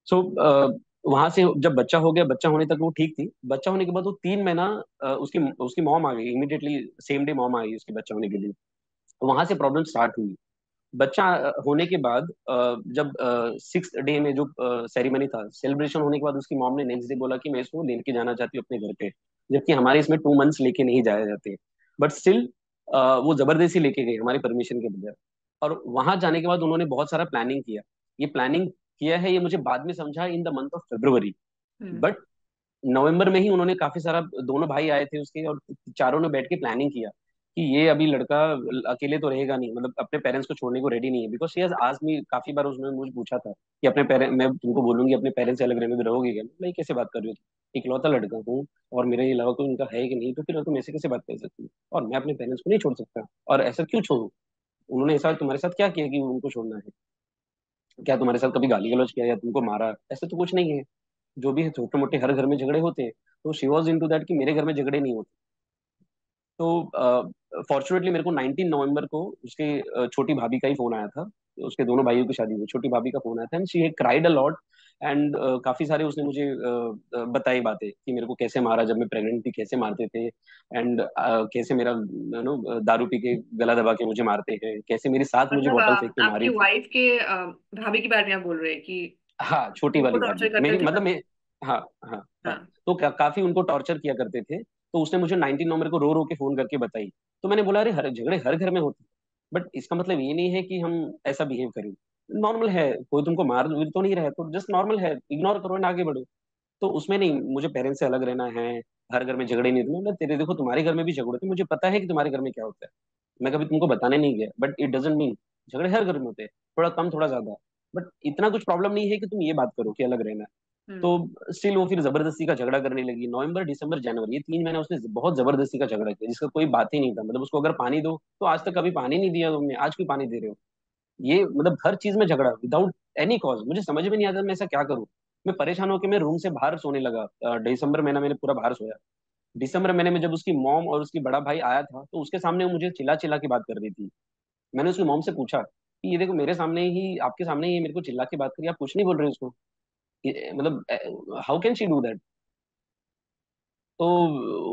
सो वहां से जब बच्चा हो गया, बच्चा होने तक वो ठीक थी। बच्चा होने के बाद वो 3 महीना उसकी उसकी मॉम आ गई इमीडिएटली, सेम डे मॉम आ गई उसके बच्चा होने के लिए। वहां से प्रॉब्लम स्टार्ट हुई। बच्चा होने के बाद जब 6th डे में जो सेरेमनी था, सेलिब्रेशन होने के बाद उसकी मॉम ने नेक्स्ट डे बोला कि मैं इसको लेके जाना चाहती हूँ अपने घर पे, जबकि हमारे इसमें 2 मंथ्स लेके नहीं जाए जाते। बट स्टिल वो जबरदस्ती लेके गई हमारी परमिशन के बगैर। और वहां जाने के बाद उन्होंने बहुत सारा प्लानिंग किया। ये प्लानिंग किया है ये मुझे बाद में समझा in the month of February. Hmm. But नवंबर में ही उन्होंने काफी सारा, दोनों भाई आए थे उसके, और चारों ने बैठ के प्लानिंग किया कि ये अभी लड़का अकेले तो रहेगा नहीं, मतलब अपने पेरेंट्स को छोड़ने को रेडी नहीं है, because she has asked me काफी बार, उसने मुझे पूछा था कि अपने पेरेंट, मैं तुमको बोलूंगी अपने पेरेंट्स से अलग रहने में रहोगे क्या, मैं कैसे बात कर रही हो, इकलौता लड़का हूँ और मेरे अलावा कोई उनका है कि नहीं, तो फिर तुम ऐसे कैसे बात कर सकती हो, और मैं अपने पेरेंट्स को नहीं छोड़ सकता, और ऐसा क्यों छोड़ू, उन्होंने ऐसा तुम्हारे साथ क्या किया कि उनको छोड़ना है, क्या तुम्हारे साथ कभी गाली गलौज किया या तुमको मारा, ऐसा तो कुछ नहीं है। जो भी है छोटे मोटे हर घर में झगड़े होते हैं, तो she was in to that कि मेरे घर में झगड़े नहीं होते। तो फॉर्चुनेटली मेरे को 19 नवंबर को उसके छोटी भाभी का ही फोन आया था। उसके दोनों भाइयों की शादी हुई, छोटी भाभी का फोन आया था, and she had cried a lot. And काफी सारे उसने मुझे बताई बातें कि मेरे को कैसे मारा जब मैं प्रेग्नेंट थी, कैसे मारते थे, एंड कैसे मेरा दारू पी के गला दबा के मुझे मारते हैं, कैसे मेरे साथ मुझे मतलब बॉटल फेंक के आपकी मारी थी। वाइफ के भाभी के बारे में आप बोल रहे हैं कि हाँ, छोटी उनको वाली टॉर्चर भाभी करते मेरी, थे मतलब तब? मैं, हाँ हाँ हाँ। हाँ। तो काफी उनको टॉर्चर किया करते थे, तो उसने मुझे 19 नवंबर को रो रो के फोन करके बताई। तो मैंने बोला अरे हर झगड़े हर घर में होते हैं, बट इसका मतलब ये नहीं है कि हम ऐसा बिहेव करें। नॉर्मल है, कोई तुमको मार तो नहीं रहा है, तो जस्ट नॉर्मल है, इग्नोर करो एंड आगे बढ़ो। तो उसमें नहीं, मुझे पेरेंट्स से अलग रहना है, हर घर में झगड़े नहीं थे, मैं तेरे देखो तुम्हारे घर में भी झगड़े थे, मुझे पता है कि तुम्हारे घर में क्या होता है, मैं कभी तुमको बताने नहीं गया, बट इट डजेंट मीन झगड़े हर घर में होते हैं, थोड़ा कम थोड़ा ज्यादा, बट इतना कुछ प्रॉब्लम नहीं है कि तुम ये बात करो कि अलग रहना है। हम्म। तो स्टिल वो फिर जबरदस्ती का झगड़ा करने लगी। नवंबर दिसंबर जनवरी ये 3 महीना उसने बहुत जबरदस्ती का झगड़ा किया, जिसका कोई बात ही नहीं था, मतलब उसको अगर पानी दो तो आज तक कभी पानी नहीं दिया तुमने, आज क्यों पानी दे रहे हो, ये मतलब हर चीज में झगड़ा विदाउट एनी कॉज। मुझे समझ में नहीं आता मैं ऐसा क्या करूं। मैं परेशान होकर मैं रूम से बाहर सोने लगा। दिसंबर महीना मैंने पूरा बाहर सोया। दिसंबर महीने में जब उसकी मॉम और उसकी बड़ा भाई आया था, तो उसके सामने वो मुझे चिल्ला चिल्ला के बात कर रही थी। मैंने उसकी मॉम से पूछा कि ये देखो मेरे सामने ही, आपके सामने ही ये मेरे को चिल्ला के बात करी, आप कुछ नहीं बोल रहे उसको, मतलब how can she do that. तो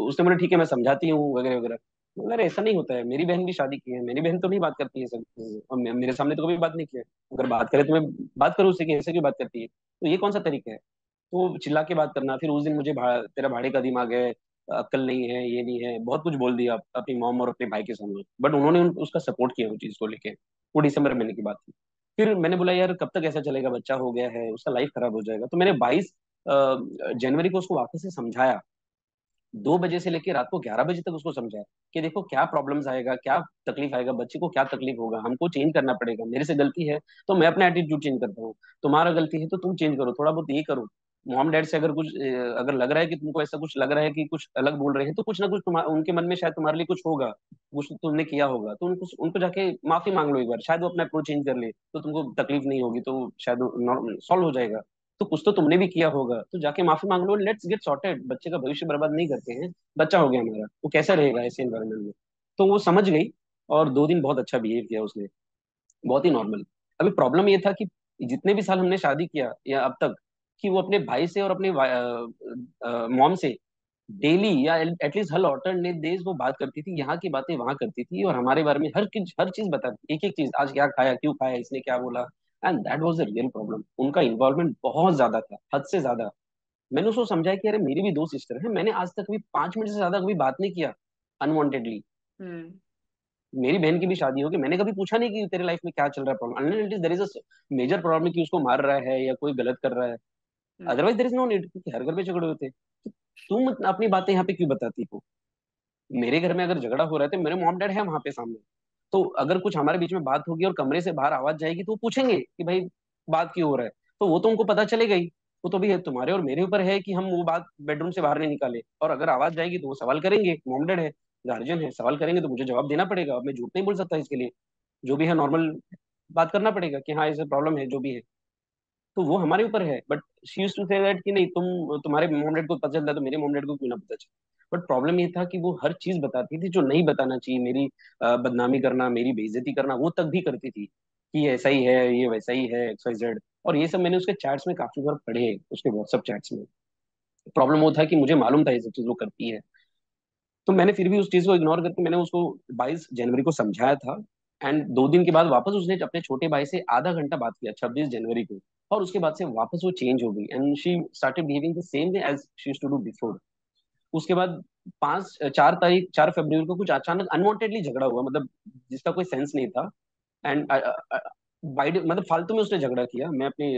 उसने बोला ठीक है मैं समझाती हूँ वगैरह वगैरह। मगर ऐसा नहीं होता है, मेरी बहन भी शादी की है, मेरी बहन तो नहीं बात करती है सब, और मेरे सामने तो कभी बात नहीं किया। अगर बात करे तो मैं बात करूँ उससे कि ऐसे क्यों बात करती है, तो ये कौन सा तरीका है। तो चिल्ला के बात करना, फिर उस दिन मुझे तेरा भाड़े का दिमाग है, अक्ल नहीं है, ये नहीं है, बहुत कुछ बोल दिया अपनी मॉम और अपने भाई के सामने, बट उन्होंने उसका सपोर्ट किया उस चीज को लेके। वो दिसंबर महीने की बात थी। फिर मैंने बोला यार कब तक ऐसा चलेगा, बच्चा हो गया है, उसका लाइफ खराब हो जाएगा, तो मैंने 22 जनवरी को उसको वापस से समझाया 2 बजे से लेकर रात को 11 बजे तक उसको समझाया कि देखो क्या प्रॉब्लम्स आएगा, क्या तकलीफ आएगा, बच्चे को क्या तकलीफ होगा, हमको चेंज करना पड़ेगा। मेरे से गलती है तो मैं अपना एटीट्यूड चेंज करता हूँ, तुम्हारा गलती है तो तुम चेंज करो, थोड़ा बहुत ये करो। मॉम डैड से अगर कुछ अगर लग रहा है कि तुमको ऐसा कुछ लग रहा है कि कुछ अलग बोल रहे हैं, तो कुछ ना कुछ उनके मन में शायद तुम्हारे लिए कुछ होगा, कुछ तुमने किया होगा, तो उनको उनको जाके माफी मांग लो एक बार, शायद वो अपना अप्रोच चेंज कर ले, तो तुमको तकलीफ नहीं होगी, तो शायद सॉल्व हो जाएगा। तो कुछ तो तुमने भी किया होगा, तो जाके माफी मांग लो, लेट्स गेट सॉर्टेड। बच्चे का भविष्य बर्बाद नहीं करते हैं। बच्चा हो गया हमारा, वो कैसा रहेगा ऐसे एनवायरमेंट में। तो वो समझ गई, और 2 दिन बहुत अच्छा बिहेव किया उसने, बहुत ही नॉर्मल। अभी प्रॉब्लम ये था कि जितने भी साल हमने शादी किया या अब तक, कि वो अपने भाई से और अपने मॉम से डेली या एटलीस्ट हर ऑल्टरनेट डेज वो बात करती थी, यहाँ की बातें वहां करती थी, और हमारे बारे में हर चीज बताती, एक एक चीज, आज क्या खाया, क्यों खाया, इसने क्या बोला। And that was the real problem. उनका इन्वॉल्वमेंट बहुत ज्यादा था, हद से ज्यादा। मैंने उसको समझाया कि अरे मेरी भी 2 सिस्टर है, मैंने आज तक कभी 5 मिनट से ज्यादा कभी बात नहीं किया अनवांटेडली। हम्म। मेरी बहन की भी शादी होगी, मैंने कभी पूछा नहीं कि तेरे लाइफ में क्या चल रहा है, problem unless there is a major problem कि उसको मार रहा है या कोई गलत कर रहा है। Hmm. Otherwise there is no need, क्योंकि हर घर पे झगड़े होते हैं। तो तुम अपनी बातें यहाँ पे क्यों बताती हो। मेरे घर में अगर झगड़ा हो रहा है तो मेरे मॉम डैड है वहां पे सामने, तो अगर कुछ हमारे बीच में बात होगी और कमरे से बाहर आवाज जाएगी, तो वो पूछेंगे कि भाई बात क्यों हो रहा है। तो वो तो उनको पता चलेगा ही। वो तो भी है, तुम्हारे और मेरे ऊपर है कि हम वो बात बेडरूम से बाहर नहीं निकाले, और अगर आवाज जाएगी तो वो सवाल करेंगे, मॉम डैड है, गार्जियन है, सवाल करेंगे, तो मुझे जवाब देना पड़ेगा। अब मैं झूठ नहीं बोल सकता इसके लिए, जो भी है नॉर्मल बात करना पड़ेगा कि हाँ ऐसे प्रॉब्लम है, जो भी है। तो वो हमारे ऊपर है, but she used to say that कि नहीं, तुम्हारे मॉम डैड को पता चलता है तो मेरे मॉम डैड को क्यों ना पता चले। बट प्रॉब्लम ये था कि वो हर चीज बताती थी जो नहीं बताना चाहिए, मेरी बदनामी करना, मेरी बेइज्जती करना, वो तक भी करती थी कि ऐसा ही है, ये वैसा ही है, एक्स वाई जेड। और ये सब मैंने उसके चैट्स में काफी बार पढ़े, उसके व्हाट्सएप चैट्स में। प्रॉब्लम वो था कि मुझे मालूम था ये सब चीज वो करती है, तो मैंने फिर भी उस चीज को इग्नोर करके मैंने उसको 22 जनवरी को समझाया था। एंड 2 दिन के बाद वापस उसने अपने छोटे भाई से आधा घंटा बात किया, 26 जनवरी को। और उसके बाद से वापस वो चेंज हो गई, and she started behaving the same way as she used to do before. उसके बाद 4 फरवरी को कुछ अचानक अनवांटेडली झगड़ा हुआ, मतलब जिसका कोई सेंस नहीं था। एंड बाइड मतलब फालतू में उसने झगड़ा किया। मैं अपने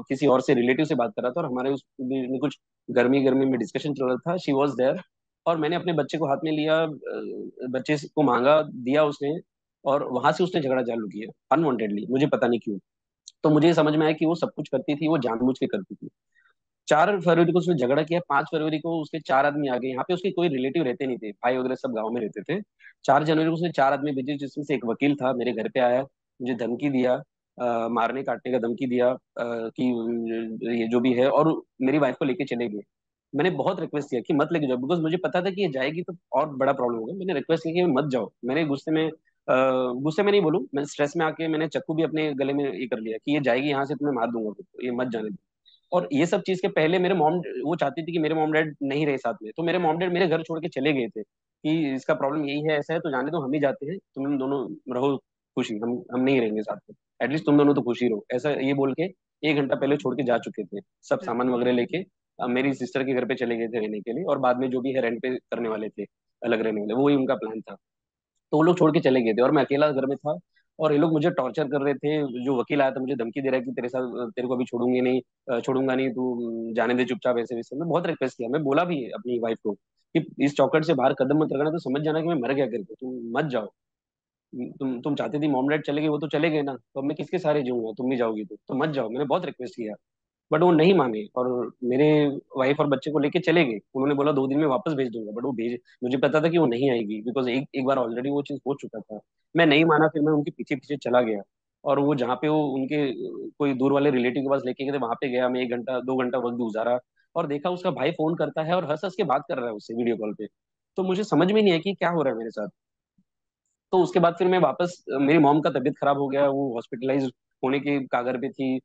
किसी और से रिलेटिव से बात कर रहा था, और हमारे उस में कुछ गर्मी गर्मी में डिस्कशन चल रहा था, शी वॉज देयर। और मैंने अपने बच्चे को हाथ में लिया, बच्चे को मांगा, दिया उसने, और वहां से उसने झगड़ा चालू किया अनवांटेडली, मुझे पता नहीं क्यों। तो मुझे ये समझ में आया कि वो सब कुछ करती थी, वो जानबूझ के करती थी। 4 फरवरी को उसने झगड़ा किया, 5 फरवरी को उसके 4 आदमी आ गए। यहाँ पे उसके कोई रिलेटिव रहते नहीं थे, भाई वगैरह सब गाँव में रहते थे। 4 जनवरी को उसने 4 आदमी भेजे, जिसमें से एक वकील था, मेरे घर पे आया, मुझे धमकी दिया, मारने काटने का धमकी दिया, कि ये जो भी है, और मेरी वाइफ को लेके चले गए। मैंने बहुत रिक्वेस्ट किया कि मत लेके जाओ, बिकॉज मुझे पता था कि ये जाएगी तो और बड़ा प्रॉब्लम होगा। मैंने रिक्वेस्ट की कि मत जाओ। मैंने गुस्से में नहीं बोलूं, मैं स्ट्रेस में आके मैंने चाकू भी अपने गले में ये कर लिया कि ये जाएगी यहाँ से, तुम्हें मार दूंगा, ये मत जाने दो। और ये सब चीज के पहले मेरे मॉम, वो चाहती थी कि मेरे मॉम डैड नहीं रहे साथ में, तो मेरे मॉम डैड मेरे घर छोड़ के चले गए थे कि इसका प्रॉब्लम यही है, ऐसा है, तो जाने दो, हम ही जाते हैं, तुम दोनों रहो खुशी, हम नहीं रहेंगे साथ में, एटलीस्ट तुम दोनों तो खुशी रहो, ऐसा ये बोल के 1 घंटा पहले छोड़ के जा चुके थे, सब सामान हम्म। वगैरह लेके। मेरी सिस्टर के घर पे चले गए थे रहने के लिए, और बाद में जो भी है रेंट पे करने वाले थे, अलग रहने वाले, वो ही उनका प्लान था। तो वो लोग छोड़ के चले गए थे, और मैं अकेला घर में था। और ये लोग मुझे टॉर्चर कर रहे थे, जो वकील आया था मुझे धमकी दे रहा है कि तेरे साथ, तेरे को अभी छोड़ूंगे नहीं, छोड़ूंगा नहीं, तू जाने दे चुपचाप, ऐसे वैसे। मैं बहुत रिक्वेस्ट किया, मैं बोला भी अपनी वाइफ को कि इस चौकट से बाहर कदम मत रखना, तो समझ जाना कि मैं मर गया करके, तुम मत जाओ। तुम चाहती थी, मॉम डैड चले गए, वो तो चले गए ना, तो अब मैं किसके सहारे जाऊंगा, तुम भी जाओगी तो मत जाओ। मैंने बहुत रिक्वेस्ट किया, बट वो नहीं माने, और मेरे वाइफ और बच्चे को लेके चले गए। उन्होंने बोला 2 दिन में वापस भेज दूंगा, बट वो भेज, मुझे पता था कि वो नहीं आएगी, बिकॉज एक एक बार ऑलरेडी वो चीज हो चुका था। मैं नहीं माना, फिर मैं उनके पीछे पीछे चला गया, और वो जहाँ पे वो उनके कोई दूर वाले रिलेटिव के पास लेके गए थे, वहां पे गया मैं, 1 घंटा 2 घंटा वक्त गुजारा। और देखा उसका भाई फोन करता है और हंस हंस के बात कर रहा है उससे वीडियो कॉल पे। तो मुझे समझ में नहीं आया कि क्या हो रहा है मेरे साथ। तो उसके बाद फिर मैं वापस, मेरी मॉम का तबीयत खराब हो गया, वो हॉस्पिटलाइज होने के कागर पे थी।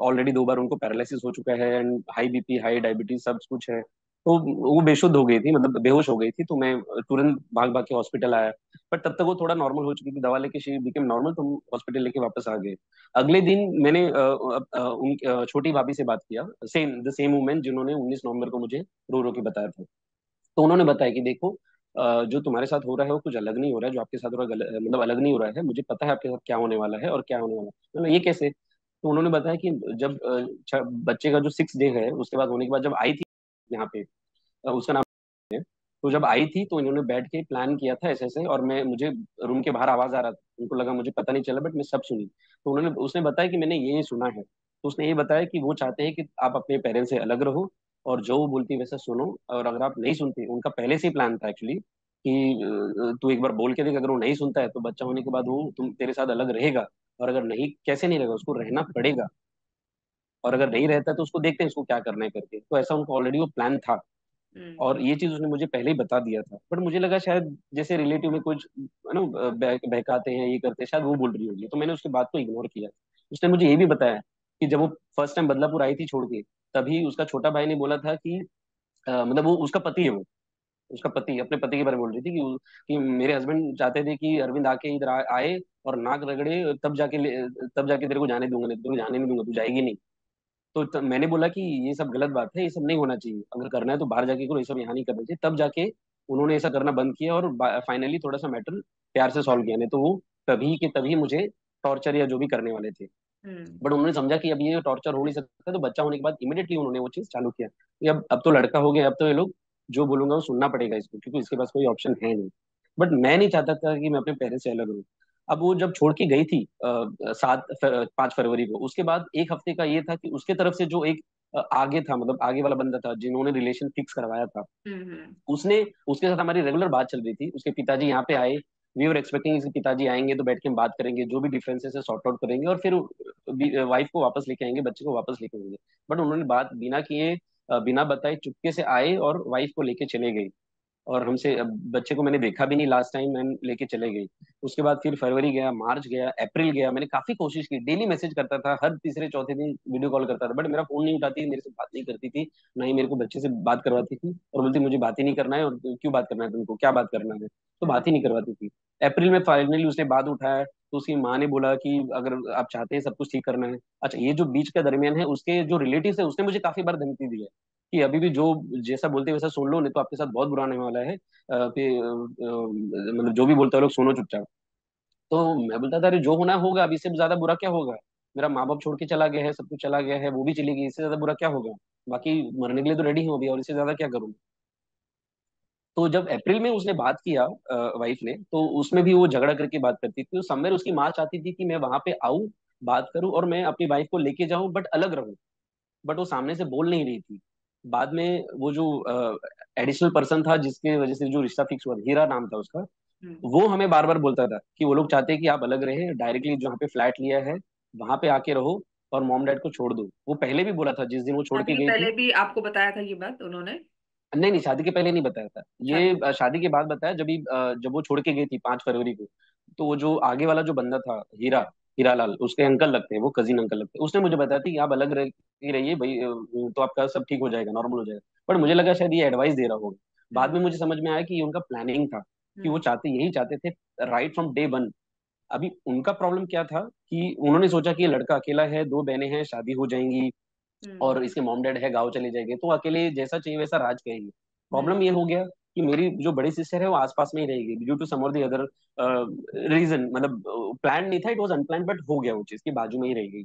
ऑलरेडी 2 बार उनको पैरालिसिस हो चुका है, and high BP, high diabetes, सब कुछ है। तो वो बेशुद्ध हो गई थी, मतलब बेहोश हो गई थी, तो मैं तुरंत भाग भाग के हॉस्पिटल आया। पर तब तक वो थोड़ा नॉर्मल हो चुकी थी, दवा लेके शी बिकेम नॉर्मल, तो हम हॉस्पिटल लेके वापस आ गए। अगले दिन मैंने उन छोटी भाभी से बात किया, द सेम वुमेन जिन्होंने 19 नवंबर को मुझे रो रो के बताया था। तो उन्होंने बताया कि देखो, जो तुम्हारे साथ हो रहा है वो कुछ अलग नहीं हो रहा है, जो आपके साथ हो रहा है मतलब अलग नहीं हो रहा है, मुझे पता है आपके साथ क्या होने वाला है और क्या होने वाला है। मतलब ये कैसे। तो उन्होंने बताया कि जब बच्चे का जो 6 डे है, उसके बाद होने के बाद जब आई थी यहाँ पे, उसका नाम है, तो जब आई थी तो इन्होंने बैठ के प्लान किया था ऐसे ऐसे, और मैं मुझे रूम के बाहर आवाज आ रहा था, उनको लगा मुझे पता नहीं चला, बट मैं सब सुनी। तो उन्होंने उसने बताया कि मैंने ये सुना है, तो उसने ये बताया कि वो चाहते हैं कि आप अपने पेरेंट्स से अलग रहो, और जो वो बोलती है वैसा सुनो, और अगर आप नहीं सुनते, उनका पहले से ही प्लान था एक्चुअली कि तू एक बार बोल के देख, अगर वो नहीं सुनता है तो बच्चा होने के बाद वो तुम तेरे साथ अलग रहेगा, और अगर नहीं, कैसे नहीं रहेगा, उसको रहना पड़ेगा, और अगर नहीं रहता तो उसको देखते हैं उसको क्या करना है करके। तो ऐसा उनका ऑलरेडी वो प्लान था, हम्म। और ये चीज उसने मुझे पहले ही बता दिया था, बट मुझे लगा शायद जैसे रिलेटिव में कुछ है ना, बहकाते हैं, ये करते हैं, शायद वो बोल रही होगी, तो मैंने उसके बात को इग्नोर किया। उसने मुझे ये भी बताया कि जब वो फर्स्ट टाइम बदलापुर आई थी छोड़ के, तभी उसका छोटा भाई ने बोला था कि मतलब वो उसका पति है, वो उसका पति अपने पति के बारे में बोल रही थी कि मेरे हस्बैंड चाहते थे कि अरविंद आके इधर आए और नाक रगड़े, तब जाके तेरे को जाने दूंगा, नहीं तो तेरे को जाने नहीं दूंगा, तू जाएगी नहीं। तो मैंने बोला कि ये सब गलत बात है, ये सब नहीं होना चाहिए, अगर करना है तो बाहर जाके करो, ये सब यहाँ नहीं करना चाहिए। तब जाके उन्होंने ऐसा करना बंद किया, और फाइनली थोड़ा सा मैटर प्यार से सॉल्व किया, नहीं तो वो तभी के तभी मुझे टॉर्चर या जो भी करने वाले थे। हम्म। बट उन्होंने समझा कि अब ये टॉर्चर हो नहीं सकता, तो बच्चा होने के बाद इमिडिएटली उन्होंने वो चीज चालू किया कि अब तो लड़का हो गया, अब तो ये लोग जो बोलूंगा वो सुनना पड़ेगा इसको, क्योंकि इसके पास कोई ऑप्शन है नहीं। बट मैं नहीं चाहता था कि मैं अपने पेरेंट्स से अलग रहूं। अब वो जब छोड़ के गई थी 5 फरवरी को, उसके बाद एक हफ्ते का ये था कि उसके तरफ से जो एक आगे था, मतलब आगे वाला बंदा था जिन्होंने रिलेशन फिक्स करवाया था, हम्म। उसने उसके साथ हमारी रेगुलर बात चल रही थी। उसके पिताजी यहाँ पे आए, वी वर एक्सपेक्टिंग इसके पिताजी आएंगे तो बैठ के हम बात करेंगे, जो भी डिफरेंसेस है सॉर्ट आउट करेंगे, और फिर वाइफ को वापस लेके आएंगे, बच्चे को वापस लेके आएंगे। बट उन्होंने बात बिना किए, बिना बताए चुपके से आए और वाइफ को लेके चले गए, और हमसे बच्चे को मैंने देखा भी नहीं, लास्ट टाइम मैंने लेके चले गई। उसके बाद फिर फरवरी गया, मार्च गया, अप्रैल गया, मैंने काफी कोशिश की, डेली मैसेज करता था, हर तीसरे चौथे दिन वीडियो कॉल करता था, बट मेरा फोन नहीं उठाती, मेरे से बात नहीं करती थी, ना ही मेरे को बच्चे से बात करवाती थी, और बोलती मुझे बात ही नहीं करना है, और क्यों बात करना है तुमको, क्या बात करना है, तो हम्म। बात ही नहीं करवाती थी। अप्रैल में फाइनली उसने बात उठाया, तो उसकी माँ ने बोला कि अगर आप चाहते हैं सब कुछ ठीक करना है। अच्छा, ये जो बीच का दरमियान है, उसके जो रिलेटिव है उसने मुझे काफी बार धमकी दी है कि अभी भी जो जैसा बोलते हैं वैसा सुन लो, नहीं तो आपके साथ बहुत बुरा होने वाला है, मतलब जो भी बोलते हैं लोग सुनो चुपचाप। तो मैं बोलता था अरे जो होना होगा, अब इससे ज्यादा बुरा क्या होगा, मेरा माँ बाप छोड़ के चला गया है, सब कुछ चला गया है, वो भी चली गई, इससे ज्यादा बुरा क्या होगा, बाकी मरने के लिए तो रेडी हूँ अभी, और इससे ज्यादा क्या करूँ। तो जब अप्रैल में उसने बात किया वाइफ ने, तो उसमें भी वो झगड़ा करके बात करती थी, तो समवेयर उसकी माँ चाहती थी कि मैं वहां पे आऊँ, बात करूं, और मैं अपनी वाइफ को लेके जाऊं, बट अलग रहूं, बट वो सामने से बोल नहीं रही थी। बाद में वो जो एडिशनल पर्सन था जिसके वजह से जो रिश्ता फिक्स हुआ, हीरा नाम था उसका, हम्म। वो हमें बार बार बोलता था कि वो लोग चाहते हैं कि आप अलग रहे, डायरेक्टली जहाँ पे फ्लैट लिया है वहां पे आके रहो, और मॉम डैड को छोड़ दो। वो पहले भी बोला था जिस दिन वो छोड़ के शादी के गई थी। पहले भी आपको बताया था ये बात उन्होंने? नहीं नहीं, शादी के पहले नहीं बताया था शादी ये, के। शादी के बाद बताया, जब वो छोड़ के गई थी 5 फरवरी को। तो वो जो आगे वाला जो बंदा था, हीरा लाल, उसके अंकल लगते हैं, वो कजिन अंकल लगते हैं, उसने मुझे बताया था कि आप अलग रह ही रहिए भाई, तो आपका सब ठीक हो जाएगा, नॉर्मल हो जाएगा। पर मुझे लगा शायद ये एडवाइस दे रहा होगा। बाद हम्म। में मुझे समझ में आया कि ये उनका प्लानिंग था, कि वो हम्म। यही चाहते थे राइट फ्रॉम डे वन। अभी उनका प्रॉब्लम क्या था कि उन्होंने सोचा कि ये लड़का अकेला है, 2 बहनें हैं, शादी हो जाएंगी, हम्म। और इसके मॉम डैड है, गाँव चले जाएंगे, तो अकेले जैसा चाहिए वैसा राज करेंगे। हम्म। प्रॉब्लम ये हो गया कि मेरी जो बड़ी सिस्टर है वो आसपास में ही रहेगी, ड्यू टू सम और दी अदर रीजन, मतलब प्लान नहीं था, इट वाज अनप्लान, बट हो गया वो चीज की बाजू में ही रह गई।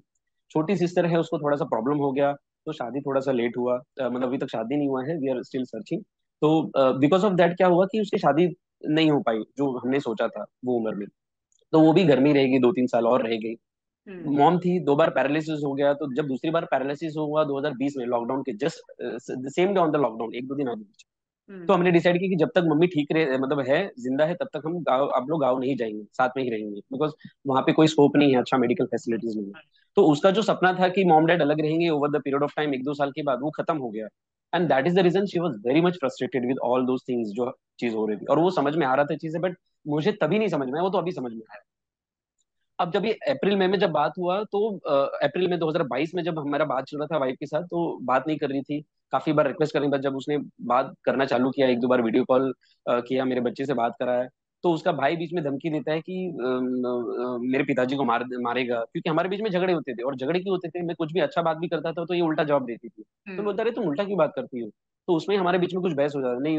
छोटी सिस्टर है, उसको थोड़ा सा प्रॉब्लम हो गया, तो शादी थोड़ा सा लेट हुआ, मतलब अभी तक शादी नहीं हुआ है, वी आर स्टिल सर्चिंग। तो बिकॉज ऑफ दैट क्या हुआ कि उसकी शादी नहीं हो पाई जो हमने सोचा था वो उम्र में। तो वो भी घर में ही रहेगी, 2-3 साल और रहेगी। हम्म। मॉम थी, 2 बार पैरालिसिस हो गया, तो जब दूसरी बार पैरालिसिस हुआ 2020 में, लॉकडाउन के just same day on the lockdown, 1-2 दिन आगे पीछे। तो हम्म। हमने डिसाइड किया कि जब तक मम्मी ठीक रहे, मतलब है, जिंदा है, तब तक हम गाँव, आप लोग गाँव नहीं जाएंगे, साथ में ही रहेंगे, बिकॉज वहाँ पे कोई स्कोप नहीं है, अच्छा मेडिकल फैसिलिटीज नहीं है। तो उसका जो सपना था कि मॉम डैड अलग रहेंगे over the period of time, 1-2 साल के बाद वो खत्म हो गया। And that is the reason she was very much frustrated with all those things जो चीज हो रही थी, और वो समझ में आ रहा था चीजें, बट मुझे तभी नहीं समझ में आया, वो तो अभी समझ में आया। अब जब ये अप्रैल मई में जब बात हुआ, तो अप्रैल में 2022 में जब हमारा बात चल रहा था वाइफ के साथ, तो बात नहीं कर रही थी, काफी बार रिक्वेस्ट करने के बाद जब उसने बात करना चालू किया, 1-2 बार वीडियो कॉल किया, मेरे बच्चे से बात कराया, तो उसका भाई बीच में धमकी देता है कि मेरे पिताजी को मारेगा, क्योंकि हमारे बीच में झगड़े होते थे, और झगड़े क्यों होते थे, मैं कुछ भी अच्छा बात भी करता था तो ये उल्टा जवाब देती थी, तो हम्म। बोलता रहे तुम उल्टा क्यों बात करती हो। तो उसमें हमारे बीच में कुछ बहस हो जाता, नहीं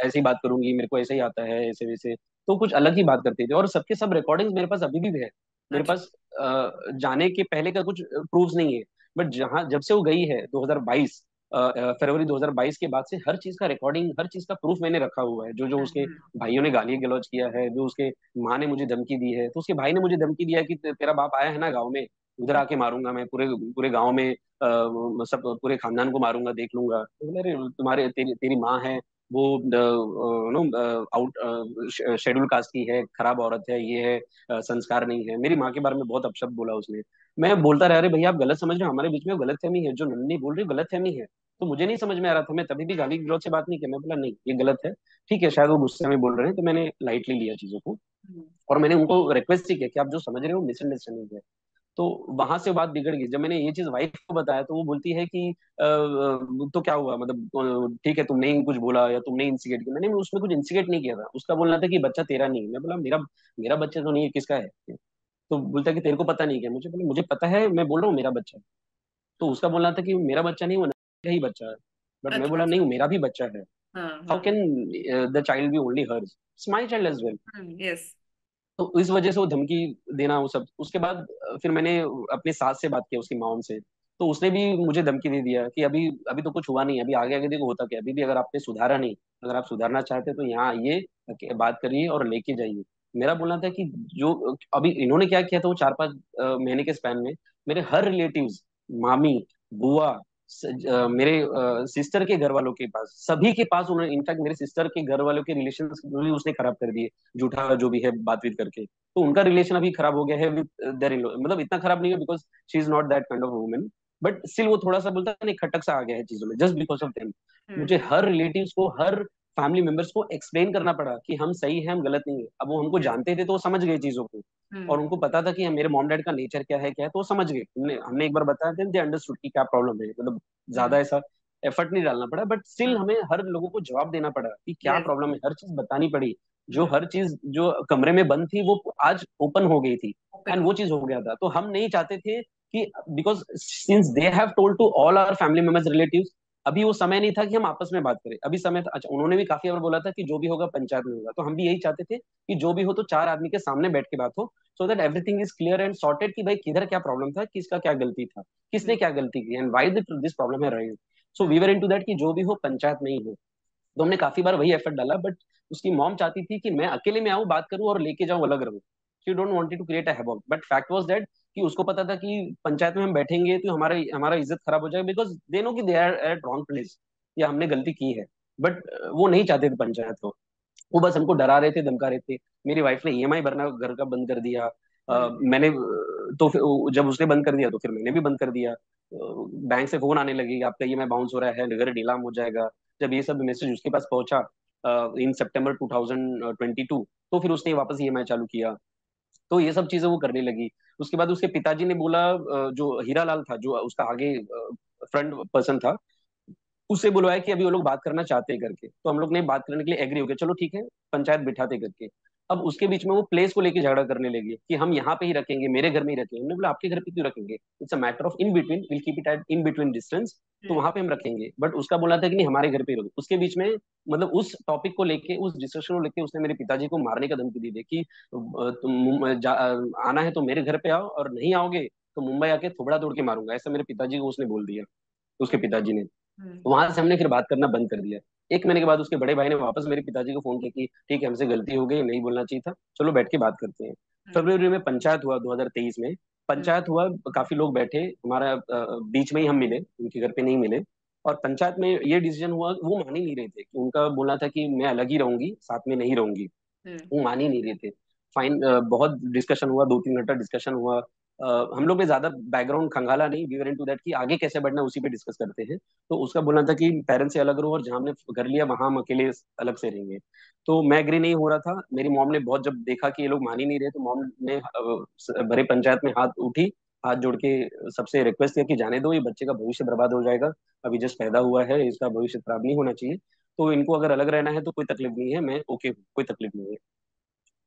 ऐसे ही बात करूंगी, मेरे को ऐसे ही आता है, ऐसे वैसे, तो कुछ अलग ही बात करते थे, और सबके सब रिकॉर्डिंग्स मेरे पास अभी भी है। मेरे अच्छा। पास जाने के पहले का कुछ प्रूफ्स नहीं है, बट जहां जब से वो गई है 2022, फरवरी 2022 के बाद से हर चीज का रिकॉर्डिंग, हर चीज का प्रूफ मैंने रखा हुआ है। जो जो उसके भाइयों ने गाली गलौज किया है, जो उसके माँ ने मुझे धमकी दी है, तो उसके भाई ने मुझे धमकी दिया कि तेरा बाप आया है ना गाँव में, उधर आके मारूंगा मैं, पूरे पूरे गाँव में सब पूरे खानदान को मारूंगा, देख लूंगा। तो बोला, अरे तुम्हारे तेरी तेरी माँ है वो नो आउट शेड्यूल कास्ट की है, खराब औरत है, ये है, संस्कार नहीं है। मेरी माँ के बारे में बहुत अपशब्द बोला उसने। मैं बोलता रहा, अरे भैया आप गलत समझ रहे हो, हमारे बीच में गलत फहमी है, जो नन्ही बोल रही है गलत फहमी है। तो मुझे नहीं समझ में आ रहा था, मैं तभी भी गाली गलौज से बात नहीं किया। मैं बोला नहीं ये गलत है, ठीक है शायद वो गुस्से में बोल रहे हैं, तो मैंने लाइटली लिया चीजों को। और मैंने उनको रिक्वेस्ट ही किया कि आप जो समझ रहे हो मिसअंडरस्टैंडिंग है। तो वहां से बात बिगड़ गई। जब मैंने ये चीज वाइफ को बताया तो वो बोलती है कि तो क्या हुआ, मतलब ठीक है तुमने ही कुछ बोला या तुमने इंसिगेट किया। मैंने उसमें कुछ इंसिगेट नहीं किया था। उसका बोलना था कि बच्चा तेरा नहीं है। मैं बोला मेरा मेरा बच्चा तो नहीं है, किसका है? तो बोलता है कि तेरे को पता नहीं क्या। मुझे बोला मुझे पता है, मैं बोल रहा हूँ मेरा बच्चा है। तो उसका बोलना था कि मेरा बच्चा नहीं, वो नन्हे का ही बच्चा है। बट मैं अच्छा बोला नहीं, अच्छा। वो मेरा भी बच्चा है। हाँ हाउ हाँ। Can the child be only hers, it's my child as well. Yes. तो इस वजह से वो धमकी देना वो सब। उसके बाद फिर मैंने अपनी सास से बात किया, उसकी मॉम से। तो उसने भी मुझे धमकी दे दिया कि अभी अभी तो कुछ हुआ नहीं, अभी आगे आगे देखो होता क्या। अभी भी अगर आपने सुधारा नहीं, अगर आप सुधारना चाहते हैं तो यहाँ आइए, बात करिए और लेके जाइए। मेरा बोलना था कि जो अभी इन्होंने क्या किया था, वो 4-5 महीने के स्पैन में मेरे हर रिलेटिव्स, मामी, बुआ, मेरे सिस्टर के घर वालों के पास, सभी के पास उन्होंने, इनफैक्ट मेरे सिस्टर के घर वालों के रिलेशन भी उसने खराब कर दिए, झूठा जो भी है बातचीत करके। तो उनका रिलेशन अभी खराब हो गया है विद देयर इन लॉ। मतलब इतना खराब नहीं है because she is not that kind of woman, but still वो थोड़ा सा बोलता है नहीं, खटक सा आ गया है चीजों में जस्ट बिकॉज ऑफ देम। मुझे हम्म। हर रिलेटिव्स को, हर फैमिली मेंबर्स को एक्सप्लेन करना पड़ा कि हम सही हैं, हम गलत नहीं है। अब वो हमको यस। जानते थे तो वो समझ गए चीजों को, और उनको पता था कि मेरे मॉम डैड का नेचर क्या है, तो वो समझ गए। हमने एक बार बताया, देन दे अंडरस्टूड कि क्या प्रॉब्लम है। मतलब ज्यादा ऐसा एफर्ट नहीं डालना पड़ा, बट स्टिल हमें हर लोगों को जवाब देना पड़ा कि क्या यस। प्रॉब्लम है, हर चीज बतानी पड़ी। जो हर चीज जो कमरे में बंद थी वो आज ओपन हो गई थी, ओपन एंड हो। वो चीज हो गया था। तो हम नहीं चाहते थे कि, because since they have told to all our family members, relatives, अभी वो समय नहीं था कि हम आपस में बात करें। अभी समय था, अच्छा उन्होंने भी काफी बार बोला था कि जो भी होगा पंचायत में होगा। तो हम भी यही चाहते थे कि जो भी हो तो 4 आदमी के सामने बैठ के बात हो, so that everything is clear and sorted, कि भाई किधर क्या प्रॉब्लम था, किसका क्या गलती था, किसने क्या गलती की, एंड व्हाई दिस प्रॉब्लम है rise. So we were into that कि जो भी हो पंचायत में ही हो। तो हमने काफी बार वही एफर्ट डाला, बट उसकी मॉम चाहती थी कि मैं अकेले में आऊं, बात करूं और लेके जाऊं, अलग रहूं। She don't wanted to create a havoc, but fact was that कि उसको पता था कि पंचायत में हम बैठेंगे तो हमारा हमारा इज्जत खराब हो जाएगा, बिकॉज दे नो कि they are at wrong place, या हमने गलती की है। बट वो नहीं चाहते थे पंचायत को, वो बस हमको डरा रहे थे, धमका रहे थे। मेरी वाइफ ने ईएमआई भरना घर का बंद कर दिया। मैंने तो फिर जब उसने बंद कर दिया तो फिर मैंने भी बंद कर दिया। बैंक से फोन आने लगे कि आपका ईएमआई बाउंस हो रहा है, घर नीलाम हो जाएगा। जब ये सब मैसेज उसके पास पहुंचा इन सितंबर 2022, तो फिर उसने वापस ईएमआई चालू किया। तो ये सब चीजें वो करने लगी। उसके बाद उसके पिताजी ने बोला, जो हीरा लाल था, जो उसका आगे फ्रंट पर्सन था, उससे बुलवाया कि अभी वो लोग बात करना चाहते हैं करके। तो हम लोग ने बात करने के लिए एग्री हो गया, चलो ठीक है पंचायत बिठाते करके। अब उसके बीच में वो प्लेस को लेके झगड़ा करने लगे कि हम यहाँ पे ही रखेंगे, मेरे घर में ही रखेंगे। हमने बोला आपके घर पे क्यों रखेंगे, it's a matter of in between, will keep it at in between distance, तो वहां पे हम रखेंगे। बट उसका बोला था कि नहीं हमारे घर पे ही रखो। उसके बीच में मतलब उस टॉपिक को लेके, उस डिस्कशन को लेके उसने मेरे पिताजी को मारने का धमकी दी थी कि आना है तो मेरे घर पे आओ, और नहीं आओगे तो मुंबई आके थोबड़ा तोड़ के मारूंगा, ऐसा मेरे पिताजी को उसने बोल दिया, उसके पिताजी ने। वहां से हमने फिर बात करना बंद कर दिया। 1 महीने के बाद उसके बड़े भाई ने वापस मेरे पिताजी को फोन किया कि ठीक है हमसे गलती हो गई, नहीं बोलना चाहिए था, चलो बैठ के बात करते हैं। फरवरी में पंचायत हुआ, 2023 में पंचायत हुआ। काफी लोग बैठे, हमारा बीच में ही हम मिले, उनके घर पे नहीं मिले। और पंचायत में ये डिसीजन हुआ, वो मान ही नहीं रहे थे कि उनका बोलना था कि मैं अलग ही रहूंगी, साथ में नहीं रहूंगी। वो मान ही नहीं रहे थे। फाइन, बहुत डिस्कशन हुआ, 2-3 घंटा डिस्कशन हुआ। हम लोग ने ज्यादा बैकग्राउंड खंगाला नहीं, वी वर इनटू दैट कि आगे कैसे बढ़ना है, उसी पे डिस्कस करते हैं। तो उसका बोलना था कि पेरेंट्स से अलग रहो, और जहाँ हमने घर लिया वहां हम अकेले अलग से रहेंगे। तो मैं एग्री नहीं हो रहा था। मेरी मॉम ने बहुत जब देखा कि ये लोग मान ही नहीं रहे, तो मॉम ने भरे पंचायत में हाथ उठी, हाथ जोड़ के सबसे रिक्वेस्ट किया कि जाने दो, ये बच्चे का भविष्य बर्बाद हो जाएगा, अभी जस्ट पैदा हुआ है, इसका भविष्य खराब नहीं होना चाहिए। तो इनको अगर अलग रहना है तो कोई तकलीफ नहीं है, मैं ओके हूँ, कोई तकलीफ नहीं है।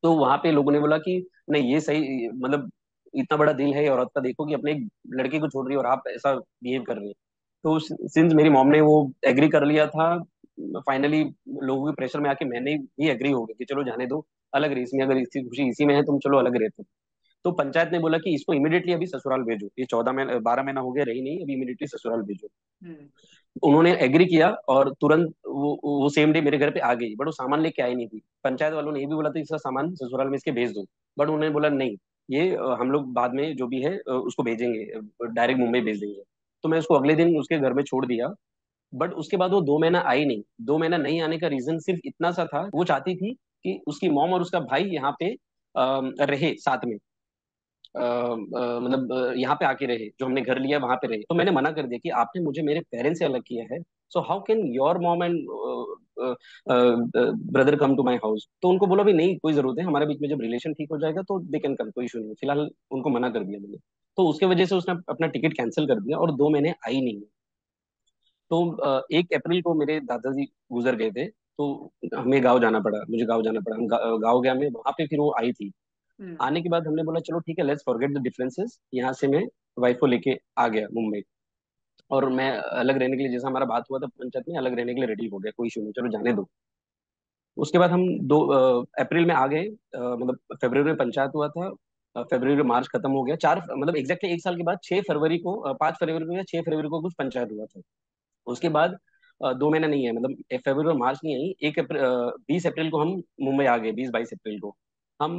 तो वहां पे लोगों ने बोला कि नहीं ये सही, मतलब इतना बड़ा दिल है ये औरत का, देखो कि अपने एक लड़के को छोड़ रही है और आप ऐसा बिहेव कर रहे हैं। तो सिंस मेरी मॉम ने वो एग्री कर लिया था, फाइनली लोगों के प्रेशर में आके मैंने भी एग्री हो गया कि चलो जाने दो, अलग रही, इसमें अगर इसी खुशी इसी में है तुम चलो अलग रहते हैं। तो पंचायत ने बोला कि इसको इमीडिएटली अभी ससुराल भेजो, ये 14 महीना 12 महीना हो गया रही नहीं, अभी इमीडिएटली ससुराल भेजो। हम्म उन्होंने एग्री किया और तुरंत वो सेम डे मेरे घर पे आ गई, बट वो सामान लेके आई नहीं थी। पंचायत वालों ने ये भी बोला था इसका सामान ससुराल में इसके भेज दो, बट उन्होंने बोला नहीं, ये हम लोग बाद में जो भी है उसको भेजेंगे, डायरेक्ट मुंबई भेज देंगे। तो मैं उसको अगले दिन उसके घर में छोड़ दिया। बट उसके बाद वो 2 महीना आई नहीं। 2 महीना नहीं आने का रीजन सिर्फ इतना सा था, वो चाहती थी कि उसकी मॉम और उसका भाई यहाँ पे रहे साथ में, मतलब यहाँ पे आके रहे, जो हमने घर लिया वहां पे रहे। तो मैंने मना कर दिया कि आपने मुझे मेरे पेरेंट्स से अलग किया है, so how can your mom and brother come to my house. तो उनको बोला भी नहीं कोई जरूरत है, हमारे बीच में जब रिलेशन ठीक हो जाएगा तो दे कैन कम, कोई इशू नहीं है। फिलहाल उनको मना कर दिया मैंने। तो उसके वजह से उसने अपना टिकट कैंसिल कर दिया और 2 महीने आई नहीं। तो 1 अप्रैल को मेरे दादाजी गुजर गए थे, तो हमें गाँव जाना पड़ा, मुझे गाँव जाना पड़ा। हम गाँव गया, मैं वहां पे, फिर वो आई थी। हम्म आने के बाद हमने बोला चलो ठीक है, लेट्स फॉरगेट द डिफरेंसेस। यहाँ से मैं वाइफ को लेके आ गया मुंबई, और मैं अलग रहने के लिए, जैसा हमारा बात हुआ था पंचायत में, अलग रहने के लिए रेडी हो गया, कोई इशू नहीं, चलो जाने दो। उसके बाद हम 2 अप्रैल में आ गए। मतलब फरवरी में पंचायत हुआ था, फरवरी में मार्च खत्म हो गया, 4 मतलब एग्जैक्टली 1 साल के बाद 6 फरवरी को, 5 फरवरी को या 6 फरवरी को कुछ पंचायत हुआ था। उसके बाद 2 महीना नहीं है, मतलब फरवरी और मार्च नहीं आई, 20 अप्रैल को हम मुंबई आ गए, 20-22 अप्रैल को। हम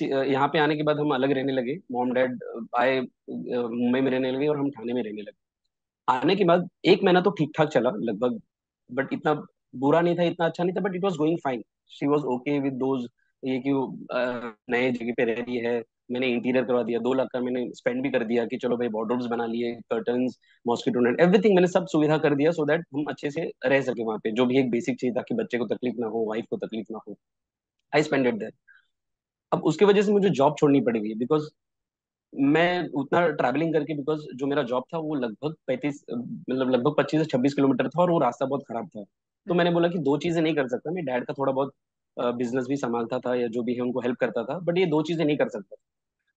यहाँ पे आने के बाद हम अलग रहने लगे, मॉम डैड आए, मुंबई में रहने लगे और हम ठाणे में रहने लगे। आने के बाद 1 महीना तो ठीक ठाक चला लगभग, बट इतना बुरा नहीं था, इतना अच्छा नहीं था, but it was going fine. She was okay with those, ये कि वो नए जगह पे रह रही है। मैंने इंटीरियर करवा दिया, 2 लाख का मैंने स्पेंड भी कर दिया कि चलो भाई वार्डरोब्स बना लिए, कर्टन्स, मॉस्किटो नेट, एवरीथिंग मैंने सब सुविधा कर दिया, सो दैट हम अच्छे से रह सके वहाँ पे, जो भी एक बेसिक चीज, ताकि बच्चे को तकलीफ ना हो, वाइफ को तकलीफ ना हो। आई स्पेंडेड दैट। अब उसकी वजह से मुझे जॉब छोड़नी पड़ गई, बिकॉज मैं उतना ट्रैवलिंग करके, बिकॉज जो मेरा जॉब था वो लगभग 35, मतलब लगभग 25 से 26 किलोमीटर था, और वो रास्ता बहुत खराब था। तो मैंने हम्म बोला कि दो चीजें नहीं कर सकता मैं, डैड का थोड़ा बहुत बिजनेस भी संभालता था या जो भी है उनको हेल्प करता था, बट ये दो चीजें नहीं कर सकता।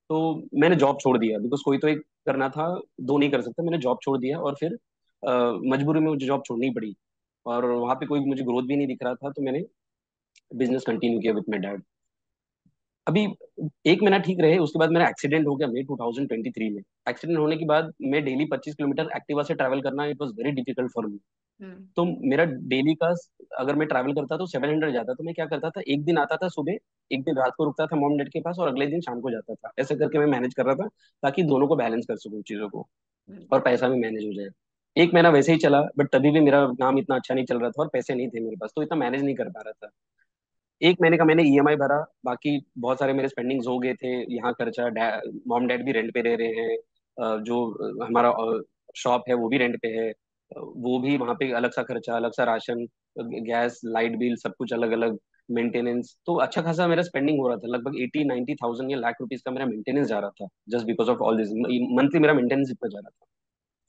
तो मैंने जॉब छोड़ दिया, बिकॉज कोई तो एक करना था, दो नहीं कर सकता। मैंने जॉब छोड़ दिया, और फिर मजबूरी में मुझे जॉब छोड़नी पड़ी, और वहां पे कोई मुझे ग्रोथ भी नहीं दिख रहा था, तो मैंने बिजनेस कंटिन्यू किया विद माई डैड। अभी 1 महीना ठीक रहे, उसके बाद मेरा एक्सीडेंट हो गया मई 2023 में। एक्सीडेंट होने के बाद मैं डेली 25 किलोमीटर एक्टिवा से ट्रैवल करना, it was very difficult for me. Hmm तो मेरा डेली का, अगर मैं ट्रैवल करता तो 700 जाता। तो मैं क्या करता था, एक दिन आता था सुबह, एक दिन रात को रुकता था मॉम डैड के पास, और अगले दिन शाम को जाता था। ऐसे करके मैं मैनेज कर रहा था, ताकि दोनों को बैलेंस कर सकूं चीजों को, हम्म और पैसा भी मैनेज हो जाए। 1 महीना वैसे ही चला, बट तभी भी मेरा नाम इतना अच्छा नहीं चल रहा था, और पैसे नहीं थे मेरे पास, तो इतना मैनेज नहीं कर पा रहा था। 1 महीने का मैंने ईएमआई भरा, बाकी बहुत सारे मेरे स्पेंडिंग्स हो गए थे। यहाँ खर्चा, मॉम डैड भी रेंट पे रह रहे हैं, जो हमारा शॉप है वो भी रेंट पे है, वो भी वहाँ पे अलग सा खर्चा, अलग सा राशन, गैस, लाइट बिल, सब कुछ अलग अलग, मेंटेनेंस। तो अच्छा खासा मेरा स्पेंडिंग हो रहा था, लगभग 80-90 थाउजेंड या लाख रुपीज का मेरा मेंटेनेंस जा रहा था, just because of all this. Monthly मेरा मेंटेनेंस इतना जा रहा था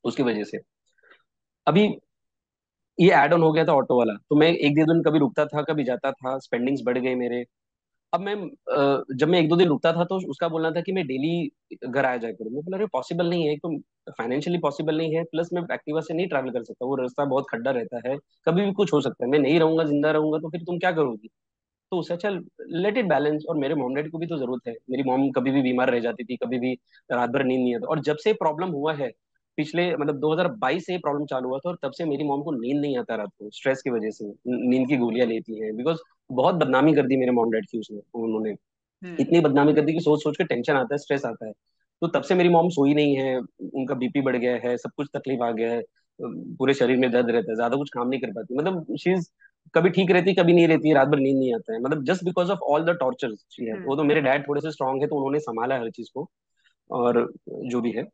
उसकी वजह से। अभी ये एड ऑन हो गया था ऑटो वाला, तो मैं एक दो दिन कभी रुकता था, कभी जाता था, स्पेंडिंग्स बढ़ गए मेरे। अब मैं जब मैं 1-2 दिन रुकता था, तो उसका बोलना था कि मैं डेली घर आया जाया करूँ। मैं बोला अरे पॉसिबल नहीं है, एक तो फाइनेंशियली पॉसिबल नहीं है, प्लस मैं एक्टिवा से नहीं ट्रैवल कर सकता, वो रास्ता बहुत खड्डा रहता है, कभी भी कुछ हो सकता है, मैं नहीं रहूंगा, जिंदा रहूंगा तो फिर तुम क्या करोगी। तो उससे अच्छा लेट इट बैलेंस। और मेरे मॉम डैड को भी तो जरूरत है, मेरी मॉम कभी भी बीमार रह जाती थी, कभी भी रात भर नींद नहीं आता। और जब से प्रॉब्लम हुआ है, पिछले मतलब 2022 से ये प्रॉब्लम चालू हुआ था, और तब से मेरी मॉम को नींद नहीं आता रात को, स्ट्रेस की वजह से नींद की गोलियां लेती हैं, बिकॉज बहुत बदनामी कर दी मेरे मॉम डैड की उसने, उन्होंने हम्म इतनी बदनामी कर दी कि सोच सोच के टेंशन आता है, स्ट्रेस आता है। तो तब से मेरी मॉम सोई नहीं है, उनका बीपी बढ़ गया है, सब कुछ तकलीफ आ गया है, पूरे शरीर में दर्द रहता है, ज्यादा कुछ काम नहीं कर पाती, मतलब शी इज कभी ठीक रहती, कभी नहीं रहती, रात भर नींद नहीं आता है, मतलब just because of all the torture she है। वो तो मेरे डैड थोड़े से स्ट्रांग है, तो उन्होंने संभाला हर चीज को, और जो भी है।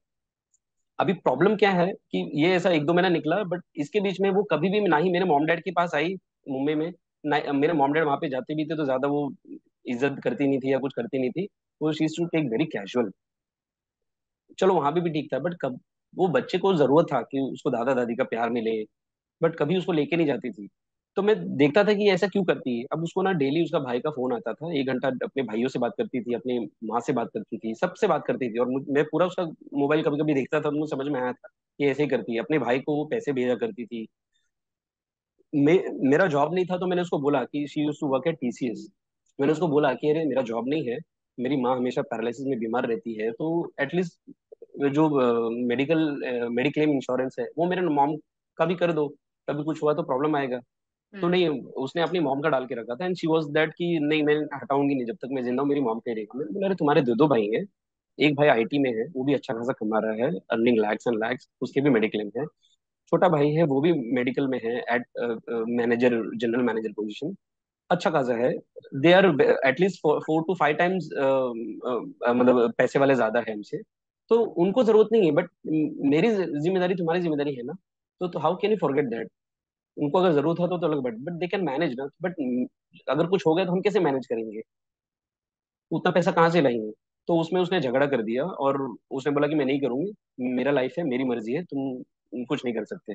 अभी प्रॉब्लम क्या है कि ये ऐसा 1-2 महीना निकला, बट इसके बीच में वो कभी भी ना ही मेरे मॉम डैड के पास आई मुंबई में, ना मेरे मॉम डैड वहां पे जाते भी थे तो ज्यादा वो इज्जत करती नहीं थी या कुछ करती नहीं थी, वो she to take very casual. चलो वहां पे भी ठीक था, बट कब वो बच्चे को जरूरत था कि उसको दादा दादी का प्यार मिले, बट कभी उसको लेके नहीं जाती थी। तो मैं देखता था कि ये ऐसा क्यों करती है। अब उसको ना डेली उसका भाई का फोन आता था, 1 घंटा अपने भाइयों से बात करती थी, अपनी माँ से बात करती थी, सबसे बात करती थी, और मैं पूरा उसका मोबाइल कभी कभी देखता था, तो मुझे समझ में आया था कि ऐसे ही करती है। अपने भाई को वो पैसे भेजा करती थी। मेरा जॉब नहीं था, तो मैंने उसको बोला कि she used to work at TCS. मैंने उसको बोला कि अरे मेरा जॉब नहीं है, मेरी माँ हमेशा पैरालिसिस में बीमार रहती है, तो एटलीस्ट जो मेडिक्लेम इंश्योरेंस है वो मेरे मॉम का भी कर दो, कभी कुछ हुआ तो प्रॉब्लम आएगा। तो नहीं, उसने अपनी मॉम का डाल के रखा था, एंड शी वाज दैट कि नहीं मैं हटाऊंगी नहीं, जब तक मैं जिंदा हूँ मेरी मॉम का ही रहेगा। मैंने बोला अरे तुम्हारे दो दो भाई हैं, एक भाई आईटी में है, वो भी अच्छा खासा कमा रहा है, अर्निंग लैक्स एंड लैक्स, उसके भी मेडिक्लेम है। छोटा भाई है, वो भी मेडिकल में है, at manager, general manager position, अच्छा खासा है। They are at least 4 to 5 times मतलब पैसे वाले ज्यादा है हमसे। तो उनको जरूरत नहीं है, बट मेरी जिम्मेदारी तुम्हारी जिम्मेदारी है ना। तो how can you forget that? उनको अगर जरूरत हो तो अलग, बट दे कैन मैनेज ना, बट अगर कुछ हो गया तो हम कैसे मैनेज करेंगे? उतना पैसा कहाँ से लाएंगे? तो उसमें उसने झगड़ा कर दिया, और उसने बोला कि मैं नहीं करूंगी, मेरा लाइफ है, मेरी मर्जी है, तुम कुछ नहीं कर सकते।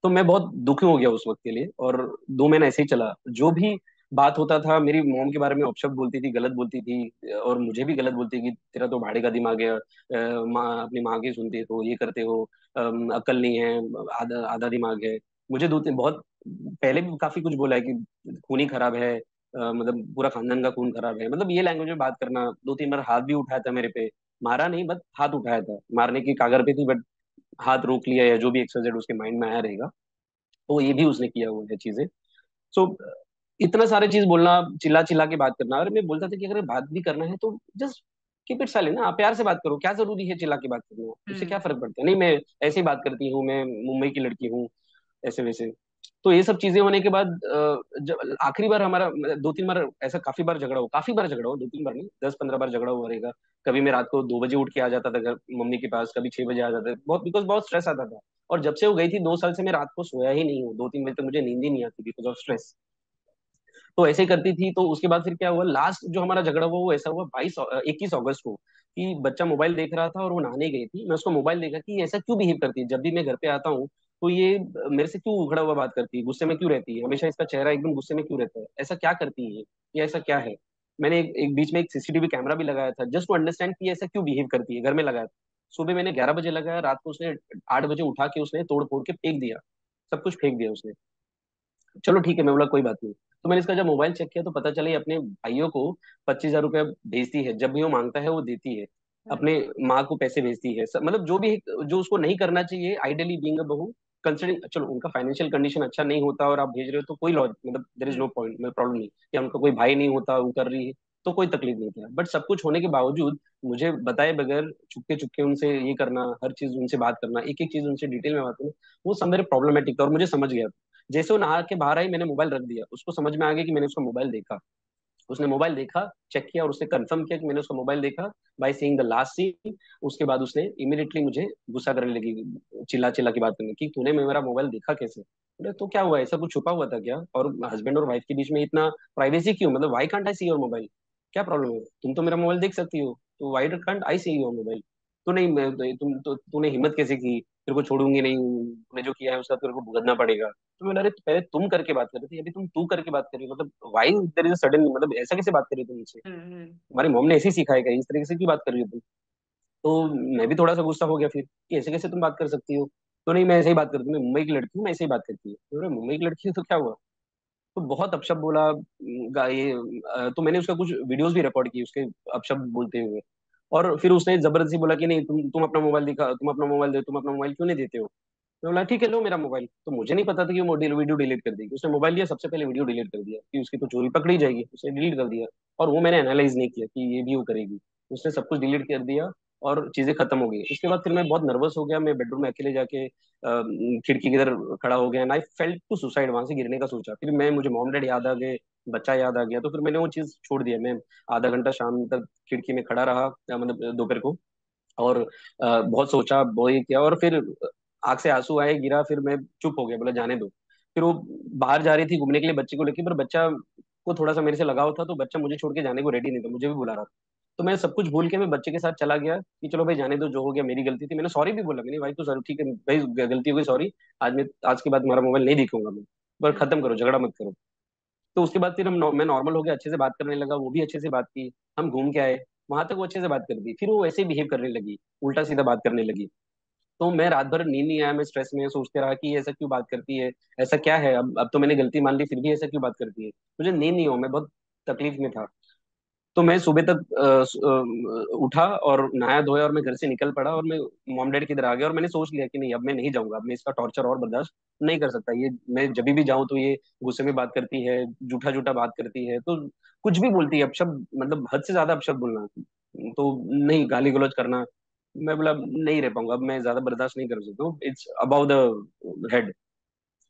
तो मैं बहुत दुखी हो गया उस वक्त के लिए, और 2 महीने ऐसे ही चला। जो भी बात होता था, मेरी मॉम के बारे में अपशब्द बोलती थी, गलत बोलती थी, और मुझे भी गलत बोलती कि तेरा तो भाड़े का दिमाग है, माँ अपनी माँ की सुनते हो, ये करते हो, अक्ल नहीं है, आधा आधा दिमाग है। मुझे दो तीन बहुत पहले भी काफी कुछ बोला है कि खून ही खराब है, मतलब पूरा खानदान का खून खराब है, मतलब ये लैंग्वेज में बात करना। 2 3 बार हाथ भी उठाया था मेरे पे, मारा नहीं, बस हाथ उठाया था, मारने की कागर पे थी, बट हाथ रोक लिया, या जो भी एक्सरसाइज उसके माइंड में आया रहेगा। तो ये भी उसने किया हुआ है चीजें। सो इतना सारे चीज बोलना, चिल्ला चिल्ला के बात करना। अरे मैं बोलता था कि अगर बात भी करना है तो जस्ट कीप इट साइलेंट ना, आप प्यार से बात करो, क्या जरूरी है चिल्ला के बात करना? उससे क्या फर्क पड़ता है? नहीं, मैं ऐसे ही बात करती हूँ, मैं मुंबई की लड़की हूँ, ऐसे वैसे। तो ये सब चीजें होने के बाद जब आखिरी बार हमारा 2 3 बार ऐसा, काफी बार झगड़ा हो, 2 3 बार नहीं, 10 15 बार झगड़ा हुआ रहेगा। कभी मैं रात को 2 बजे उठ के आ जाता था घर मम्मी के पास, कभी 6 बजे आ जाता था, बहुत बिकॉज बहुत स्ट्रेस आता था। और जब से वो गई थी 2 साल से मैं रात को सोया ही नहीं हूँ, 2 3 बजे तक मुझे नींद ही नहीं आती बिकॉज ऑफ स्ट्रेस। तो ऐसे ही करती थी। तो उसके बाद फिर क्या हुआ, लास्ट जो हमारा झगड़ा हुआ वो ऐसा हुआ 21 अगस्त को, कि बच्चा मोबाइल देख रहा था और वो नहाने गई थी। मैं उसको मोबाइल देखा कि ये ऐसा क्यों बिहेव करती है, जब भी मैं घर पे आता हूँ तो ये मेरे से क्यों उखड़ा हुआ बात करती है, गुस्से में क्यों रहती है, हमेशा इसका चेहरा एकदम गुस्से में क्यों रहता है, ऐसा क्या करती है ये ऐसा क्या है? मैंने एक बीच में एक सीसीटीवी कैमरा भी लगाया था, जस्ट टू अंडरस्टैंड कि ये ऐसा क्यों बिहेव करती है, घर में लगाया था। सुबह मैंने 11 बजे लगाया, रात को उसने 8 बजे उठा के उसने तोड़ फोड़ के फेंक दिया, सब कुछ फेंक दिया उसने। चलो ठीक है, मैं बोला कोई बात नहीं। तो मैंने इसका जब मोबाइल चेक किया तो पता चला ये अपने भाइयों को 25,000 रुपया भेजती है, जब भी वो मांगता है वो देती है, अपने माँ को पैसे भेजती है, मतलब जो भी, जो उसको नहीं करना चाहिए आइडियली बीइंग अ बहू, कंसिडरिंग चलो उनका फाइनेंशियल कंडीशन अच्छा नहीं होता और आप भेज रहे हो तो कोई लॉज, मतलब देर इज नो पॉइंट, मतलब प्रॉब्लम नहीं, या उनका कोई भाई नहीं होता वो कर रही है तो कोई तकलीफ नहीं था। बट सब कुछ होने के बावजूद मुझे बताए बगैर चुपके चुपके उनसे ये करना, हर चीज उनसे बात करना, एक एक चीज उनसे डिटेल में बात करना, वो सब मेरे प्रॉब्लमेटिक था और मुझे समझ गया। जैसे वो नहा के बाहर आई, मैंने मोबाइल रख दिया, उसको समझ में आ गया कि मैंने उसका मोबाइल देखा। उसने मोबाइल देखा, चेक किया, और उसने कंफर्म किया कि मैंने उसका मोबाइल देखा by seeing the last seen. उसके बाद उसने इमीडिएटली मुझे गुस्सा करने लगी, चिल्ला चिल्ला की बात करने की, तूने मेरा मोबाइल देखा कैसे? बोले तो क्या हुआ, ऐसा कुछ छुपा हुआ था क्या? और हस्बैंड और वाइफ के बीच में इतना प्राइवेसी क्यों, मतलब why can't I see your mobile? क्या प्रॉब्लम है? तुम तो मेरा मोबाइल देख सकती हो, तो why can't I see your mobile? तो नहीं तूने हिम्मत कैसे की, तेरे को छोड़ूंगी नहीं, तूने जो किया है उसका तेरे को भुगतना पड़ेगा। तो मैंने, अरे पहले तुम करके बात कर रही थी, अभी तुम तू करके बात कर रही हो, मतलब वाई देयर इज सडन, मतलब ऐसा कैसे बात कर रही हो तुम मुझसे? तुम्हारी मॉम ने ऐसे ही सिखाया क्या, इस तरीके से क्यों बात कर रही हो तुम? तो मैं भी थोड़ा सा गुस्सा हो गया फिर कि ऐसे कैसे तुम बात कर सकती हो? तो नहीं, मैं ऐसे ही बात करती हूँ, मैं मुंबई की लड़की हूँ, मैं ऐसे ही बात करती हूँ। तो बोले, मुंबई की लड़की है तो क्या हुआ? तो बहुत अपशब्द बोला, ये तो मैंने उसका कुछ वीडियोस भी रिकॉर्ड किए उसके अपशब्द बोलते हुए। और फिर उसने जबरदस्ती बोला कि नहीं, तुम अपना मोबाइल दिखा, तुम अपना मोबाइल दे, तुम अपना मोबाइल क्यों नहीं देते हो? मैं बोला ठीक है, लो मेरा मोबाइल। तो मुझे नहीं पता था कि वो वीडियो डिलीट कर देगी। उसने मोबाइल लिया, सबसे पहले वीडियो डिलीट कर दिया कि उसकी तो चोरी पकड़ी जाएगी, उसने डिलीट कर दिया। और वो मैंने एनालाइज नहीं किया कि ये भी वो करेगी। उसने सब कुछ डिलीट कर दिया और चीजें खत्म हो गई। उसके बाद फिर मैं बहुत नर्वस हो गया, मैं बेडरूम में अकेले जाके खिड़की की तरफ खड़ा हो गया, and I felt to suicide, वहां से गिरने का सोचा। फिर मुझे मॉम डैड याद आ गए, बच्चा याद आ गया, तो फिर मैंने वो चीज छोड़ दिया। मैं आधा घंटा शाम तक खिड़की में खड़ा रहा, मतलब दोपहर को। और बहुत सोचा, बहुत ये किया, और फिर आंख से आंसू आए, गिरा, फिर मैं चुप हो गया, बोला जाने दो। फिर वो बाहर जा रही थी घूमने के लिए बच्चे को लेके, पर बच्चा को थोड़ा सा मेरे से लगाव था, तो बच्चा मुझे छोड़ के जाने को रेडी नहीं था, मुझे भी बुला रहा था। तो मैं सब कुछ भूल के मैं बच्चे के साथ चला गया कि चलो भाई जाने दो, जो हो गया मेरी गलती थी। मैंने सॉरी भी बोला, मैंने भाई तो सर ठीक है भाई, गलती हो गई, सॉरी, आज के बाद तुम्हारा मोबाइल नहीं दिखाऊंगा मैं, पर खत्म करो, झगड़ा मत करो। तो उसके बाद फिर मैं नॉर्मल हो गया, अच्छे से बात करने लगा, वो भी अच्छे से बात की, हम घूम के आए। वहां तक वो अच्छे से बात कर दी, फिर वो वैसे बिहेव करने लगी, उल्टा सीधा बात करने लगी। तो मैं रात भर नींद नहीं आया, मैं स्ट्रेस में सोचते रहा कि ये ऐसा क्यों बात करती है, ऐसा क्या है, अब तो मैंने गलती मान ली, फिर भी ऐसा क्यों बात करती है? मुझे नींद नहीं हो, मैं बहुत तकलीफ में था। तो मैं सुबह तक उठा और नहाया धोया और मैं घर से निकल पड़ा और मैं मॉम डैड की तरह आ गया और मैंने सोच लिया कि नहीं, अब मैं नहीं जाऊंगा, अब मैं इसका टॉर्चर और बर्दाश्त नहीं कर सकता। ये मैं जब भी जाऊं तो ये गुस्से में बात करती है, जूठा जूठा बात करती है, तो कुछ भी बोलती है, अपशब्द, मतलब हद से ज्यादा अपशब्द बोलना, तो नहीं, गाली गलौज करना। मैं बोला नहीं रह पाऊंगा, अब मैं ज्यादा बर्दाश्त नहीं कर सकता हूँ, इट्स अबाउ द हेड।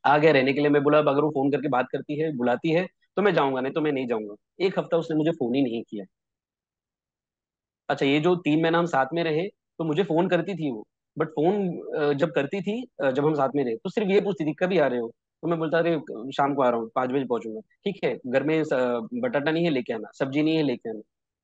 आ गया रहने के लिए। मैं बोला अब अगर वो फोन करके बात करती है, बुलाती है, तो मैं जाऊंगा, नहीं तो मैं नहीं जाऊंगा। एक हफ्ता उसने मुझे फोन ही नहीं किया। अच्छा, ये जो 3 महीना हम साथ में रहे, तो मुझे फोन करती थी वो, बट फोन जब करती थी, जब हम साथ में रहे, तो सिर्फ ये पूछती थी कभी आ रहे हो। तो मैं बोलता, अरे शाम को आ रहा हूँ, 5 बजे पहुंचूंगा। ठीक है, घर में बटाटा नहीं है लेके आना, सब्जी नहीं है लेके आना।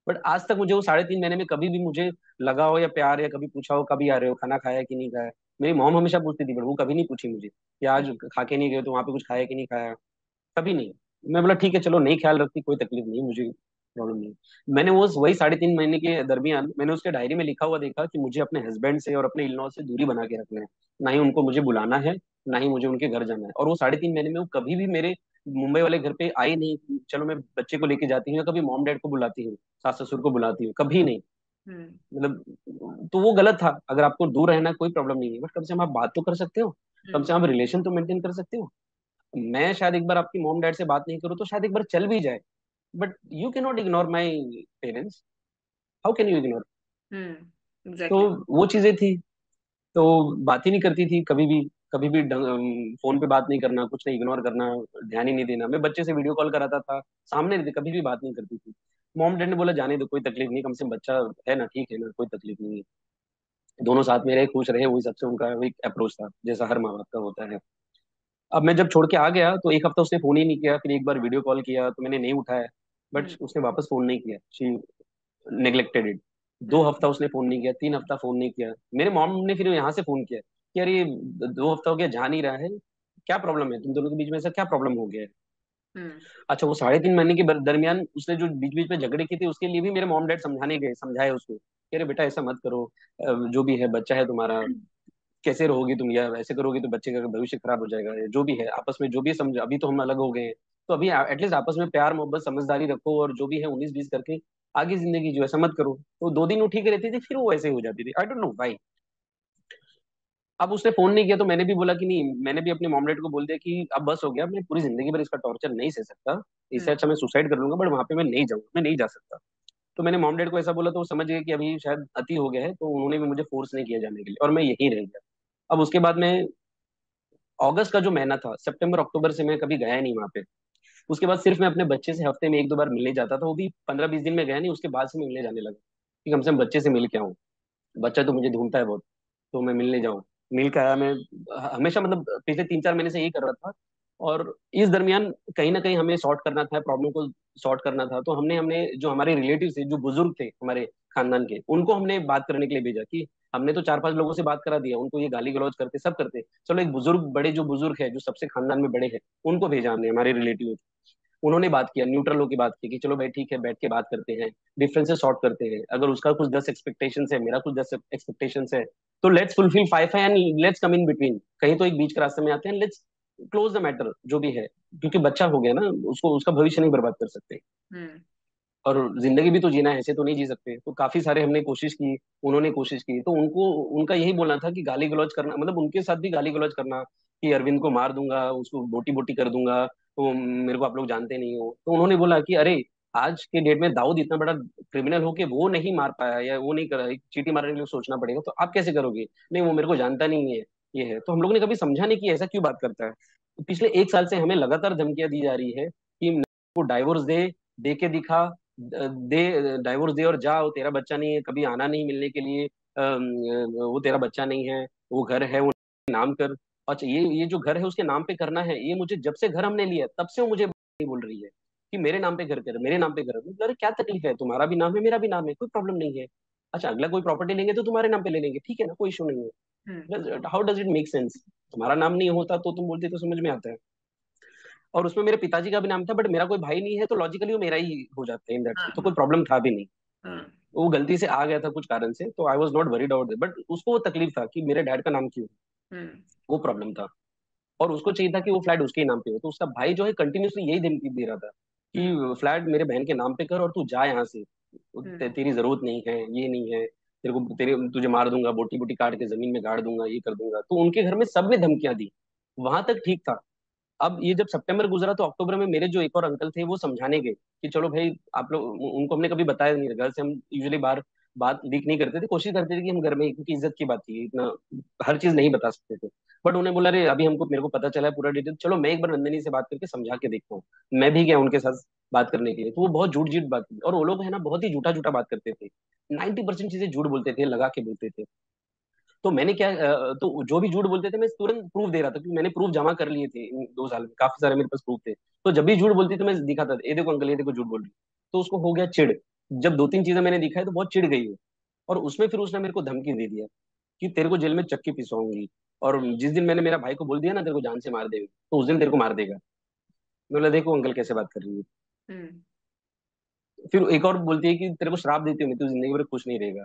बट आज तक मुझे वो 3.5 महीने में कभी भी मुझे लगा हो या प्यार, या कभी पूछा हो कभी आ रहे हो, खाना खाया कि नहीं खाया। मेरी मॉम हमेशा पूछती थी, बट वो कभी नहीं पूछी मुझे कि आज खा के नहीं गए तो वहां पे कुछ खाया कि नहीं खाया, कभी नहीं। मैं बोला ठीक है चलो, नहीं ख्याल रखती, कोई तकलीफ नहीं, मुझे प्रॉब्लम नहीं। मैंने वो वही 3.5 महीने के दरमियान मैंने उसके डायरी में लिखा हुआ देखा कि मुझे अपने हस्बैंड से और अपने इन लॉ से दूरी बना के रखना है, ना ही उनको मुझे बुलाना है, ना ही मुझे उनके घर जाना है। और वो 3.5 महीने में वो कभी भी मेरे मुंबई वाले घर पे आई नहीं। चलो मैं बच्चे को लेके जाती हूँ या कभी मॉम डैड को बुलाती हूँ, सास ससुर को बुलाती हूँ, कभी नहीं। हम्म मतलब तो वो गलत था। अगर आपको दूर रहना कोई प्रॉब्लम नहीं है, बट कम से कम आप बात तो कर सकते हो, कम से कम आप रिलेशन तो मेंटेन कर सकते हो। मैं शायद एक बार आपकी मॉम डैड से बात नहीं करूँ तो शायद एक बार चल भी जाए, but you can not ignore my parents. How can you ignore? तो एग्जैक्टली। वो चीजें थी। तो बात ही नहीं करती थी कभी भी, कभी भी फोन पे बात नहीं करना, कुछ नहीं, इग्नोर करना, ध्यान ही नहीं देना। मैं बच्चे से वीडियो कॉल कराता था, सामने नहीं थे, कभी भी बात नहीं करती थी। मॉम डैड ने बोला जाने दो, कोई तकलीफ नहीं, कम से कम बच्चा है ना, ठीक है ना, कोई तकलीफ नहीं है। दोनों साथ में रहे, खुश रहे, वही सबसे उनका वही अप्रोच था, जैसा हर माँ बाप का होता है। अब मैं जब छोड़ के आ गया तो एक हफ्ता उसने फोन ही नहीं किया, फिर एक बार वीडियो कॉल किया तो मैंने नहीं उठाया, बट हम्म उसने वापस फोन नहीं किया, शी नेग्लेक्टेड इट। 2 हफ्ता उसने फोन नहीं किया, 3 हफ्ता फोन नहीं किया। मेरे मॉम ने फिर यहाँ से फोन किया कि अरे 2 हफ्ता हो गया, जा नहीं रहा है, क्या प्रॉब्लम है, तुम दोनों के बीच में ऐसा क्या प्रॉब्लम हो गया है? हम्म अच्छा, वो 3.5 महीने के दरमियान उसने जो बीच बीच में झगड़े किए थे, उसके लिए भी मेरे मॉम डैड समझाने गए, समझाए उसको कि अरे बेटा ऐसा मत करो, जो भी है बच्चा है तुम्हारा, कैसे रहोगी तुम, या ऐसे करोगी तो बच्चे का भविष्य खराब हो जाएगा, या जो भी है आपस में जो भी समझ, अभी तो हम अलग हो गए हैं, तो अभी एटलीस्ट आपस में प्यार मोहब्बत समझदारी रखो, और जो भी है 19-20 करके आगे जिंदगी जो, ऐसा मत करो। तो 2 दिन वो ठीक रहती थी, फिर वो ऐसे हो जाती थी, आई डोंट नो व्हाई। अब उसने फोन नहीं किया तो मैंने भी बोला कि नहीं, मैंने भी अपने मॉम डैड को बोल दिया कि अब बस हो गया, मैं पूरी जिंदगी भर इसका टॉर्चर नहीं सह सकता, इससे अच्छा मैं सुसाइड कर लूंगा, बट वहां पे मैं नहीं जाऊंगा, मैं नहीं जा सकता। तो मैंने मॉम डैड को ऐसा बोला तो वो समझ गए कि अभी शायद अति हो गया है, तो उन्होंने भी मुझे फोर्स नहीं किया जाने के लिए, और मैं यहीं रह गया। अब उसके बाद मैं, अगस्त का जो महीना था, सितंबर अक्टूबर से मैं कभी गया ही नहीं वहां पे। उसके बाद सिर्फ मैं अपने बच्चे से हफ्ते में 1-2 बार मिलने जाता था, वो भी 15-20 दिन में गया नहीं, उसके बाद से मैं मिलने जाने लगा कि कम से कम बच्चे से मिल के आऊँ। बच्चा तो मुझे ढूंढता है बहुत, तो मैं मिलने जाऊँ। मिल के आया मैं, हमेशा मतलब पिछले 3-4 महीने से यही कर रहा था। और इस दरमियान कहीं ना कहीं हमें सॉर्ट करना था, प्रॉब्लम को सॉर्ट करना था, तो हमने हमने जो हमारे रिलेटिव थे, जो बुजुर्ग थे हमारे खानदान के, उनको हमने बात करने के लिए भेजा कि हमने तो 4-5 लोगों से बात करा दिया, उनको ये गाली गलौज करते सब करते, चलो एक बुजुर्ग, बड़े जो बुजुर्ग है, जो सबसे खानदान में बड़े हैं, उनको भेजा हमने, हमारे रिलेटिव। उन्होंने बात किया, न्यूट्रल होकर बात की कि चलो भाई ठीक है, बैठ के बात करते हैं, डिफरेंसेस सॉर्ट करते हैं, अगर उसका कुछ 10 एक्सपेक्टेशन है, मेरा कुछ 10 एक्सपेक्टेशन है, तो let's fulfil 5 and let's come in between, कहीं तो एक बीच के रास्ते में आते हैं, लेट्स क्लोज द मैटर जो भी है। क्योंकि बच्चा हो गया ना, उसको उसका भविष्य नहीं बर्बाद कर सकते, हम्म और जिंदगी भी तो जीना है, ऐसे तो नहीं जी सकते। तो काफी सारे हमने कोशिश की, उन्होंने कोशिश की, तो उनको, उनका यही बोलना था कि गाली गलौज करना, मतलब उनके साथ भी गाली गलौज करना कि अरविंद को मार दूंगा, उसको बोटी बोटी कर दूंगा, तो मेरे को आप लोग जानते नहीं हो। तो उन्होंने बोला कि अरे, आज के डेट में दाऊद इतना बड़ा क्रिमिनल हो के वो नहीं मार पाया, या वो नहीं करा, एक चीटी मारने के लिए सोचना पड़ेगा, तो आप कैसे करोगे? नहीं, वो मेरे को जानता नहीं है, ये है। तो हम लोगों ने कभी समझा नहीं कि ऐसा क्यों बात करता है। तो पिछले 1 साल से हमें लगातार धमकियां दी जा रही है कि वो डाइवोर्स दे, दे के दिखा, दे डाइवोर्स दे और जा, वो तेरा बच्चा नहीं है, कभी आना नहीं मिलने के लिए, वो तेरा बच्चा नहीं है, वो घर है वो नाम कर। अच्छा, ये जो घर है उसके नाम पे करना है, ये मुझे जब से घर हमने लिया तब से वो मुझे नहीं बोल रही है कि मेरे नाम पे घर कर, मेरे नाम पे घर। मतलब, अरे क्या तकलीफ है, तुम्हारा भी नाम है मेरा भी नाम है, कोई प्रॉब्लम नहीं है। अच्छा, अगला कोई प्रॉपर्टी लेंगे तो तुम्हारे नाम पे ले लेंगे, ठीक है ना, कोई इशू नहीं हम्म है। How does it make sense? तुम्हारा नाम नहीं होता तो तुम बोलते तो समझ में आता है। और उसमें मेरे पिताजी का भी नाम था, बट मेरा कोई भाई नहीं है, तो लॉजिकली वो मेरा ही हो जाता है इन दैट, हाँ तो कोई हाँ प्रॉब्लम था भी नहीं। हाँ वो गलती से आ गया था कुछ कारण से, तो I was not worried about, but उसको वो तकलीफ था कि मेरे डैड का नाम क्यों, हम्म वो प्रॉब्लम था। और उसको चाहिए था कि वो फ्लैट उसके ही नाम पे हो, तो उसका भाई जो है कंटिन्यूसली यही धमकी दे रहा था कि फ्लैट मेरे बहन के नाम पे कर और तू जा यहाँ से, तेरी जरूरत नहीं है, ये नहीं है, तेरे तुझे मार दूंगा, बोटी बोटी काट के जमीन में गाड़ दूंगा, ये कर दूंगा। तो उनके घर में सबने धमकियां दी। वहां तक ठीक था। अब ये जब सितंबर गुजरा तो अक्टूबर में मेरे जो एक और अंकल थे वो समझाने गए कि चलो भाई आप लोग, उनको हमने कभी बताया नहीं, घर से हम यूजुअली बाहर बात लीक नहीं करते थे, कोशिश करते थे कि हम घर में, क्योंकि इज्जत की बात थी, इतना हर चीज नहीं बता सकते थे। बट उन्हें बोला, अरे अभी हमको, मेरे को पता चला है पूरा डिटेल, चलो मैं एक बार नंदिनी से बात करके समझा के देखता हूँ। मैं भी गया उनके साथ बात करने के लिए, तो वो बहुत झूठ झूठ बात की, और वो लोग है ना बहुत ही झूठा झूठा बात करते थे। 90% चीजें झूठ बोलते थे, लगा के बोलते थे। तो मैंने क्या, तो जो भी झूठ बोलते थे मैं तुरंत प्रूफ दे रहा था, क्योंकि मैंने प्रूफ जमा कर लिए थे इन 2 साल में, काफी सारे मेरे पास प्रूफ थे। तो जब भी झूठ बोलती तो मैं दिखाता था, ये देखो अंकल, ये देखो झूठ बोल रही है। तो उसको हो गया चिढ़। जब 2-3 चीजें मैंने दिखाई तो बहुत चिढ़ गई वो। और उसमें फिर उसने मेरे को धमकी दे दिया कि तेरे को जेल में चक्की पिसवाऊंगी, और जिस दिन मैंने मेरा भाई को बोल दिया ना तेरे को जान से मार देगा, तो उस दिन तेरे को मार देगा। मैं बोला, देखो अंकल कैसे बात कर रही है। हम्म। फिर एक और बोलती है कि तेरे को श्राप देती हूँ मैं, तू जिंदगी भर खुश नहीं रहेगा।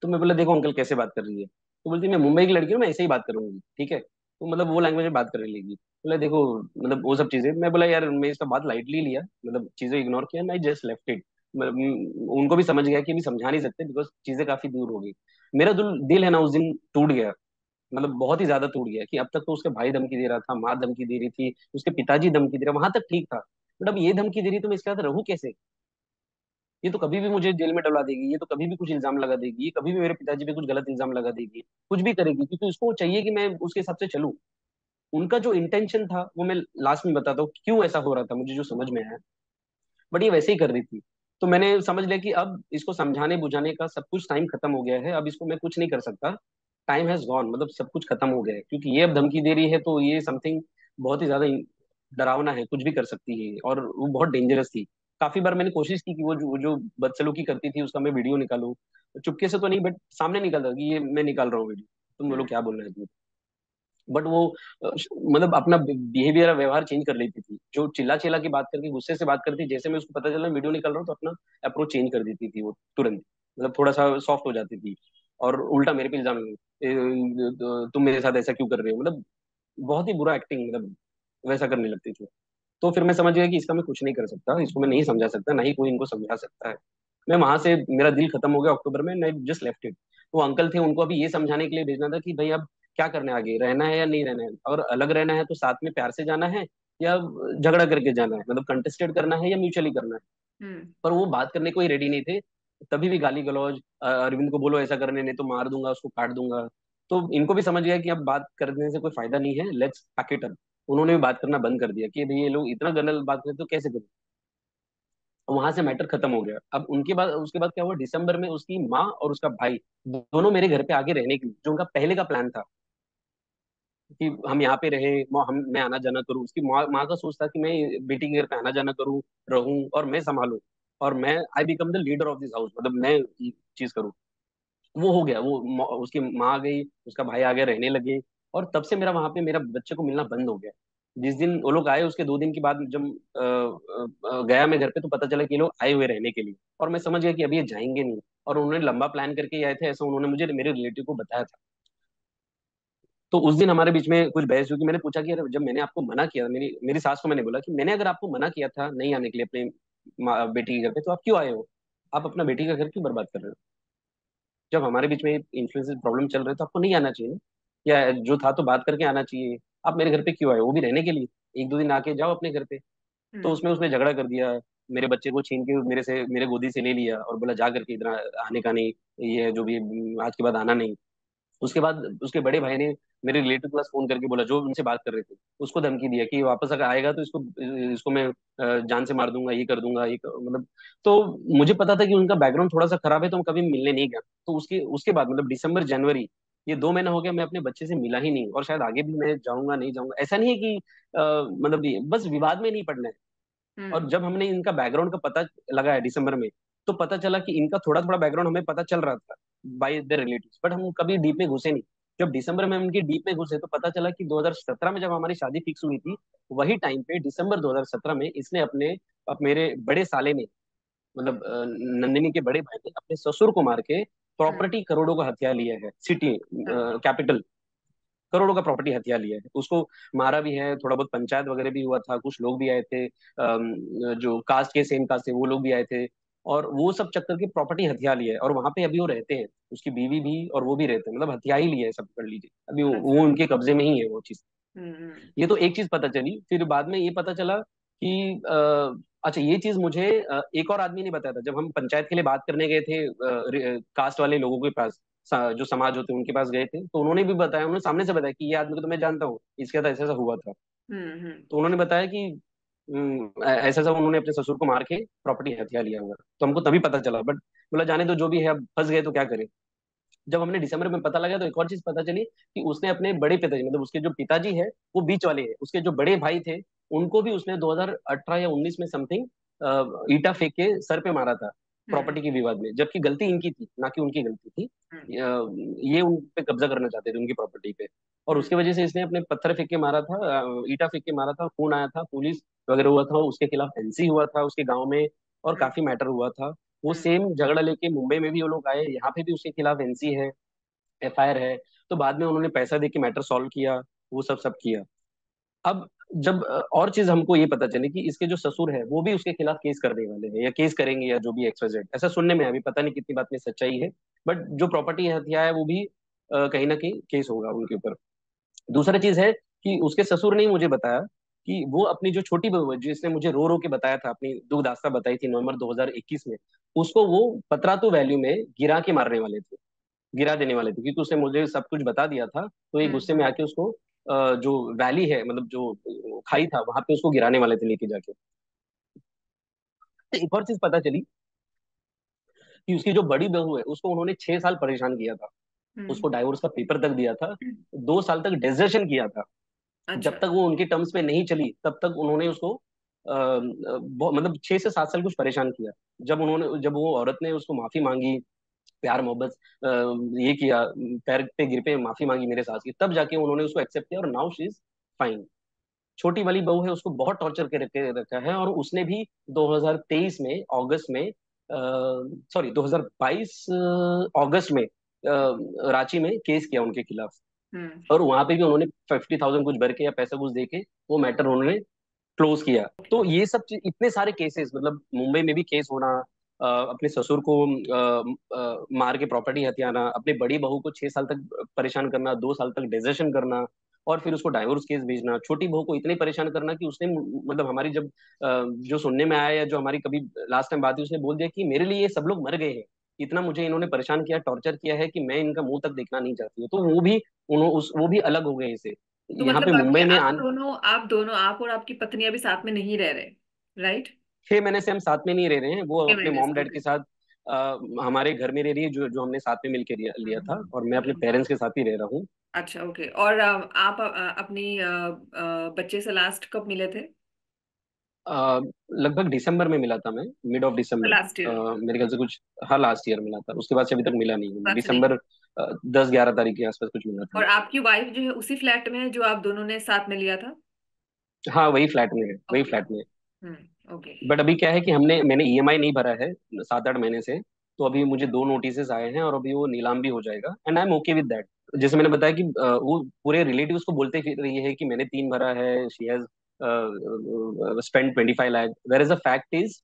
तो मैं बोला, देखो अंकल कैसे बात कर रही है। तो बोलती है, मैं मुंबई की लड़की हूँ, मैं ऐसे ही बात करूंगी, ठीक है, तो मतलब वो लैंग्वेज में बात करने लगी। बोला देखो, मतलब वो सब चीजें, मैं बोला यार मैं इसका बात लाइटली लिया, मतलब चीजें इग्नोर किया, मैं जस्ट लेफ्ट इट। उनको भी समझ गया कि अभी समझा नहीं सकते, बिकॉज चीजें काफी दूर हो गई। मेरा दिल दिल है ना उस दिन टूट गया, मतलब बहुत ही ज्यादा टूट गया, कि अब तक तो उसके भाई धमकी दे रहा था, माँ धमकी दे रही थी, उसके पिताजी धमकी दे रहे, वहां तक ठीक था। बट अब ये धमकी दे रही तो मैं इसके साथ रहूं कैसे। ये तो कभी भी मुझे जेल में डलवा देगी, ये तो कभी भी कुछ इल्जाम लगा देगी, ये कभी भी मेरे पिताजी पे कुछ गलत इल्जाम लगा देगी, कुछ भी करेगी, क्योंकि उसको चाहिए कि मैं उसके हिसाब से चलूं। उनका जो इंटेंशन था वो मैं लास्ट में बताता हूँ क्यों ऐसा हो रहा था, मुझे जो समझ में आया। बट ये वैसे ही कर रही थी। तो मैंने समझ लिया कि अब इसको समझाने बुझाने का सब कुछ टाइम खत्म हो गया है, अब इसको मैं कुछ नहीं कर सकता। टाइम हैज गॉन, मतलब सब कुछ खत्म हो गया है, क्योंकि ये अब धमकी दे रही है तो ये समथिंग बहुत ही ज्यादा डरावना है, कुछ भी कर सकती है, और वो बहुत डेंजरस थी। काफी बार मैंने कोशिश की कि वो जो बदसलूकी करती थी उसका मैं वीडियो निकालूं, चुपके से तो नहीं, बट सामने निकालता कि ये मैं निकाल रहा हूँ वीडियो, तुम बोलो क्या बोलना है तुम्हें। बट वो मतलब अपना बिहेवियर, व्यवहार चेंज कर लेती थी, जो चिल्ला चिल्ला की बात करके गुस्से से बात करती, जैसे मैं उसको पता चला वीडियो निकाल रहा हूँ तो अपना अप्रोच चेंज कर देती थी वो तुरंत, मतलब थोड़ा सा सॉफ्ट हो जाती थी। और उल्टा मेरे पे इल्जाम तुम मेरे साथ ऐसा क्यों कर रहे हो, मतलब बहुत ही बुरा एक्टिंग, मतलब वैसा करने लगती थी। तो फिर मैं समझ गया कि इसका मैं कुछ नहीं कर सकता, इसको मैं नहीं समझा सकता, ना ही कोई इनको समझा सकता है। मैं वहां से, मेरा दिल खत्म हो गया अक्टूबर में, मैं जस्ट लेफ्ट इट। वो अंकल थे, उनको अभी ये समझाने के लिए भेजना था कि भाई अब क्या करना है, आगे रहना है या नहीं रहना है, और अलग रहना है तो साथ में प्यार से जाना है या झगड़ा करके जाना है, मतलब कंटेस्टेड करना है या म्यूचुअली करना है। हम्म। पर वो बात करने को ही रेडी नहीं थे। तभी भी गाली गलौज, अरविंद को बोलो ऐसा करने, नहीं तो मार दूंगा, उसको काट दूंगा। तो इनको भी समझ गया कि अब बात करने से कोई फायदा नहीं है, लेट्स पैक इट अप। उन्होंने भी बात करना बंद कर दिया कि भाई ये लोग इतना गलत बात करते तो कैसे करें। वहां से मैटर खत्म हो गया। अब उनके बाद, उसके बाद क्या हुआ, दिसंबर में उसकी माँ और उसका भाई दोनों मेरे घर पे आके रहने के लिए, जो उनका पहले का प्लान था कि हम यहाँ पे रहे, मैं आना जाना करूँ, उसकी माँ का सोच था कि मैं बेटी के घर पे आना जाना करूँ, रहूं और मैं संभालूं, और मैं I become the leader of this house, मतलब मैं ये चीज करूँ। वो हो गया, वो उसकी माँ आ गई, उसका भाई आ गया, रहने लगे। और तब से मेरा वहां पे मेरा बच्चे को मिलना बंद हो गया। जिस दिन वो लोग आए उसके 2 दिन के बाद जब गया मैं घर पे, तो पता चला कि ये लोग आए हुए रहने के लिए, और मैं समझ गया कि अभी ये जाएंगे नहीं। और उन्होंने लंबा प्लान करके ही आए थे, ऐसा उन्होंने मुझे मेरे रिलेटिव को बताया था। तो उस दिन हमारे बीच में कुछ बहस हुई कि मैंने पूछा कि यार जब मैंने आपको मना किया, मेरी मेरी सास को मैंने बोला कि मैंने अगर आपको मना किया था नहीं आने के लिए अपने बेटी के घर पे, तो आप क्यों आए हो, आप अपना बेटी का घर क्यों बर्बाद कर रहे हो। जब हमारे बीच में इन्फ्लुएंस प्रॉब्लम चल रहे हैं तो आपको नहीं आना चाहिए ना, या जो था तो बात करके आना चाहिए। आप मेरे घर पे क्यों आए, वो भी रहने के लिए, 1-2 दिन आके जाओ अपने घर पे। तो हम्म। उसमें उसने झगड़ा कर दिया, मेरे बच्चे को छीन के मेरे गोदी से ले लिया और बोला जा करके इधर आने का नहीं, ये जो भी आज के बाद आना नहीं। उसके बाद उसके बड़े भाई ने मेरे रिलेटिव के पास फोन करके बोला, जो उनसे बात कर रहे थे, उसको धमकी दिया कि वापस अगर आएगा तो इसको इसको मैं जान से मार दूंगा, ये कर दूंगा, मतलब। तो मुझे पता था कि उनका बैकग्राउंड थोड़ा सा खराब है, तो हम कभी मिलने नहीं गए। तो उसके उसके बाद मतलब दिसंबर जनवरी, ये 2 महीना हो गया मैं अपने बच्चे से मिला ही नहीं, और शायद आगे भी मैं जाऊंगा नहीं जाऊंगा, ऐसा नहीं है कि मतलब बस विवाद में नहीं पड़ना है। और हम्म। जब हमने इनका बैकग्राउंड का पता लगाया दिसंबर में, तो पता चला कि इनका थोड़ा थोड़ा बैकग्राउंड हमें पता चल रहा था बाय द रिलेटिव्स, बट हम कभी डीप में घुसे नहीं। जब दिसंबर में हम उनकी डीप में घुसे तो पता चला कि 2017 में जब हमारी शादी फिक्स हुई थी, वही टाइम पे दिसंबर 2017 में इसने मेरे बड़े साले ने, मतलब नंदिनी के बड़े भाई ने अपने ससुर को मार के हम्म। प्रॉपर्टी करोड़ों का हथिया लिया है, सिटी हाँ। कैपिटल। करोड़ों का प्रॉपर्टी हथिया लिया है, उसको मारा भी है, थोड़ा बहुत पंचायत वगैरह भी हुआ था, कुछ लोग भी आए थे, जो कास्ट के सेम कास्ट थे वो लोग भी आए थे, और वो सब चक्कर की प्रॉपर्टी हथिया लिया है, और वहां पे अभी वो रहते हैं, उसकी बीवी भी और वो भी रहते हैं, मतलब हथिया ही लिया है सब, कर लीजिए अभी वो अच्छा। उनके कब्जे में ही है वो चीज। हम्म। ये तो एक चीज पता चली। फिर बाद में ये पता चला कि अच्छा, ये चीज मुझे एक और आदमी ने बताया था, जब हम पंचायत के लिए बात करने गए थे कास्ट वाले लोगों के पास, जो समाज होते हैं उनके पास गए थे, तो उन्होंने भी बताया, उन्होंने सामने से बताया कि ये आदमी को तो मैं जानता हूँ, इसके साथ ऐसा ऐसा हुआ था। हम्म। तो उन्होंने बताया कि ऐसा ऐसा उन्होंने अपने ससुर को मार के प्रॉपर्टी हथिया लिया हुआ है। तो हमको तभी पता चला, बट बोला जाने दो, जो भी है, अब फंस गए तो क्या करें। जब हमने दिसंबर में पता लगा तो एक और चीज पता चली कि उसने अपने बड़े पिताजी, मतलब उसके जो पिताजी है वो बीच वाले हैं, उसके जो बड़े भाई थे उनको भी उसने 2018 या 19 में समथिंग ईटा फेंक के सर पे मारा था, हम्म। प्रॉपर्टी के विवाद में, जबकि गलती इनकी थी, ना कि उनकी गलती थी। हम्म। ये उन पे कब्जा करना चाहते थे उनकी प्रॉपर्टी पे, और हम्म। उसकी वजह से इसने अपने पत्थर फेंक के मारा था, ईटा फेंक के मारा था, खून आया था, पुलिस वगैरह हुआ था, उसके खिलाफ एनसी हुआ था उसके गांव में, और हम्म। काफी मैटर हुआ था। वो हम्म। सेम झगड़ा लेके मुंबई में भी वो लोग आए, यहाँ पे भी उसके खिलाफ एनसी है, एफआईआर है। तो बाद में उन्होंने पैसा दे के मैटर सॉल्व किया, वो सब सब किया। अब जब और चीज हमको ये पता चली कि इसके जो ससुर है वो भी उसके खिलाफ केस करने वाले हैं, या केस करेंगे, या जो भी XYZ, ऐसा सुनने में है, अभी पता नहीं कितनी बात में सच्चाई है, बट जो प्रॉपर्टी हत्या है वो भी कहीं ना कहीं केस होगा उनके ऊपर। दूसरा चीज है कि उसके ससुर ने ही मुझे बताया कि वो अपनी जो छोटी बहू है, जिसने मुझे रो रो के बताया था, अपनी दुख दास्ता बताई थी नवंबर 2021 में, उसको वो पतरातू वैल्यू में गिरा के मारने वाले थे, गिरा देने वाले थे, क्योंकि उसने मुझे सब कुछ बता दिया था, तो ये गुस्से में हम्म। आके उसको जो वैली है, मतलब जो खाई था, वहां पे उसको गिराने वाले थे लेके जाके। तो एक और चीज पता चली कि उसकी जो बड़ी बहू है उसको उन्होंने 6 साल परेशान किया था, हम्म। उसको डाइवोर्स का पेपर तक दिया था, 2 साल तक डेजर्शन किया था। अच्छा। जब तक वो उनके टर्म्स पे नहीं चली तब तक उन्होंने उसको मतलब 6 से 7 साल कुछ परेशान किया। जब वो औरत ने उसको माफी मांगी, प्यार मोहब्बत अ, ये किया, पैर पे गिर पे माफी मांगी मेरे सास की, तब जाके उन्होंने उसको एक्सेप्ट किया, और नाउ शी इज फाइन। छोटी वाली बहू है, उसको बहुत टॉर्चर के रखे रखा है, और उसने भी 2023 में अगस्त में, सॉरी 2022 अगस्त में रांची में केस किया उनके खिलाफ, हम्म। और वहां पे भी उन्होंने 50,000 कुछ भर के या पैसा कुछ दे के वो मैटर उन्होंने क्लोज किया। तो ये सब इतने सारे केसेस, मतलब मुंबई में भी केस होना, अपने ससुर को मार के प्रॉपर्टी हथियाना, अपनी बड़ी बहू को 6 साल तक परेशान करना, 2 साल तक डेजर्शन करना, और फिर उसको डाइवोर्स केस भेजना, छोटी बहू को इतने परेशान करना कि उसने, मतलब हमारी जब जो सुनने में आया, या जो हमारी कभी लास्ट टाइम बात हुई, उसने बोल दिया कि मेरे लिए ये सब लोग मर गए हैं, इतना मुझे इन्होंने परेशान किया, टॉर्चर किया है कि मैं इनका मुंह तक देखना नहीं चाहती हूँ। तो वो भी अलग हो गए इसे, तो यहाँ पे मतलब आपके मुंबई में आप दोनों आप और आपकी पत्नी अभी साथ में नहीं रह रहे, राइट? 6 महीने से हम साथ में नहीं रह रहे हैं, वो छह अपने महीने मॉम से डैड ओके। के साथ हमारे घर में रह रही है, जो जो हमने साथ में मिलकर लिया था, और मैं अपने हम्म। पेरेंट्स के साथ ही रह रहा हूँ। अच्छा, ओके। और आप अपनी बच्चे से लास्ट कब मिले थे? लगभग दिसंबर में मिला था मैं, mid of December, last year? मेरे ख्याल से कुछ, हाँ लास्ट ईयर मिला था, उसके बाद से अभी तक मिला नहीं है, बात से नहीं। दिसंबर 10-11 तारीख के आसपास कुछ मिला था। और आपकी वाइफ जो है उसी फ्लैट में है जो आप दोनों ने साथ में लिया था? हाँ वही फ्लैट में है, वही ओके। फ्लैट में है। ओके। बट अभी क्या है कि मैंने EMI नहीं भरा है 7-8 महीने से, तो अभी मुझे 2 नोटिस आए हैं, और अभी वो नीलाम भी हो जाएगा, and I am okay with that. जैसे मैंने बताया कि वो पूरे रिलेटिव्स को बोलते फिर रही है कि मैंने 3 भरा है, she has spend 25 lakh, where is the fact is,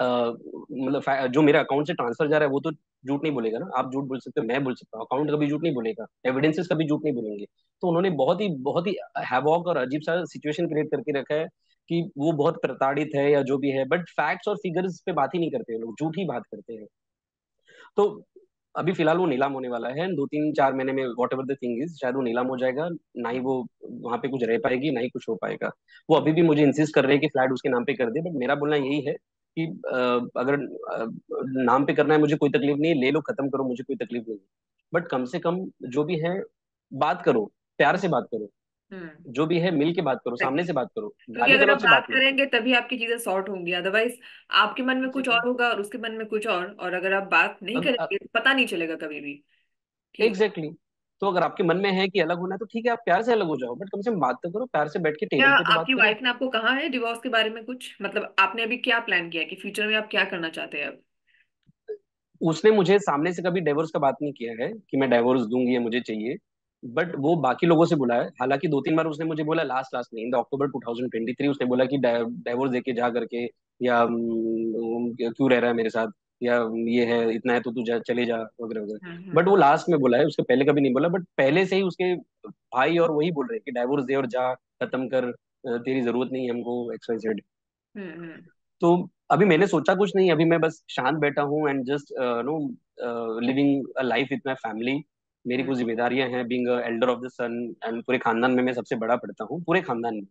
मतलब जो मेरे अकाउंट से ट्रांसफर जा रहा है वो तो झूठ नहीं बोलेगा ना, आप झूठ बोल सकते हो, मैं बोल सकता हूँ, अकाउंट कभी झूठ नहीं बोलेगा, एविडेंसेस कभी झूठ नहीं बोलेंगे। तो उन्होंने बहुत ही हैवॉक और अजीब सा सिचुएशन क्रिएट करके रखा है कि वो बहुत प्रताड़ित है या जो भी है, बट फैक्ट्स और फिगर्स पे बात ही नहीं करते हैं लोग, झूठ ही बात करते हैं। तो अभी फिलहाल वो नीलाम होने वाला है, 2-3-4 महीने में, what ever the thing is, शायद वो नीलाम हो जाएगा, ना ही वो वहां पे कुछ रह पाएगी, ना ही कुछ हो पाएगा। वो अभी भी मुझे इंसिस्ट कर रहे हैं कि फ्लैट उसके नाम पे कर दे, बट मेरा बोलना यही है कि अगर नाम पे करना है मुझे कोई तकलीफ नहीं है, ले लो, खत्म करो, मुझे कोई तकलीफ नहीं है, बट कम से कम जो भी है बात करो, प्यार से बात करो, हम्म। जो भी है मिल के बात करो, सामने एग्जैक्टली। से बात करो, क्योंकि गाली अगर आप गलौज से बात बात मत करो। करेंगे तभी आपकी चीजें सॉर्ट होंगी, अदरवाइज आपके मन में कुछ एग्जैक्टली। और होगा और उसके मन में कुछ और अगर आप बात नहीं अब करेंगे तो पता नहीं चलेगा कभी भी कि। Exactly exactly. तो अगर आपके मन में है कि अलग होना है तो ठीक है, आप प्यार से अलग हो जाओ, बट कम से कम बात तो करो, प्यार से बैठ के क्या टेबल पे तो बात आपकी करो। वाइफ ने आपको कहा है डिवोर्स के बारे में कुछ, मतलब आपने अभी क्या प्लान किया है कि फ्यूचर में आप क्या करना चाहते हैं अब? उसने मुझे सामने से कभी डाइवोर्स का बात नहीं किया है कि मैं डाइवोर्स दूंगी या मुझे चाहिए, बट वो बाकी लोगों से बुलाया, हालांकि 2-3 बार उसने मुझे बोला, लास्ट लास्ट में इन द अक्टूबर 2023 उसने बोला कि डाइवोर्स देके जा करके, या क्यों रह रहा है मेरे साथ, या ये है इतना है तो तू चले जा वगैरह वगैरह। बट हम्म वो लास्ट में बोला है, उसके पहले कभी नहीं बोला। बट पहले से ही उसके भाई और वही बोल रहे हैं कि डाइवोर्स दे और जा, खत्म कर, तेरी जरूरत नहीं है हमको, एक्स वाई जेड। हम्म तो अभी मैंने सोचा कुछ नहीं, अभी मैं बस शांत बैठा हूँ and just no living a life with my family. मेरी हम्म कुछ जिम्मेदारियां हैं, being elder of the son, and पूरे खानदान में मैं सबसे बड़ा पड़ता हूँ, पूरे खानदान में।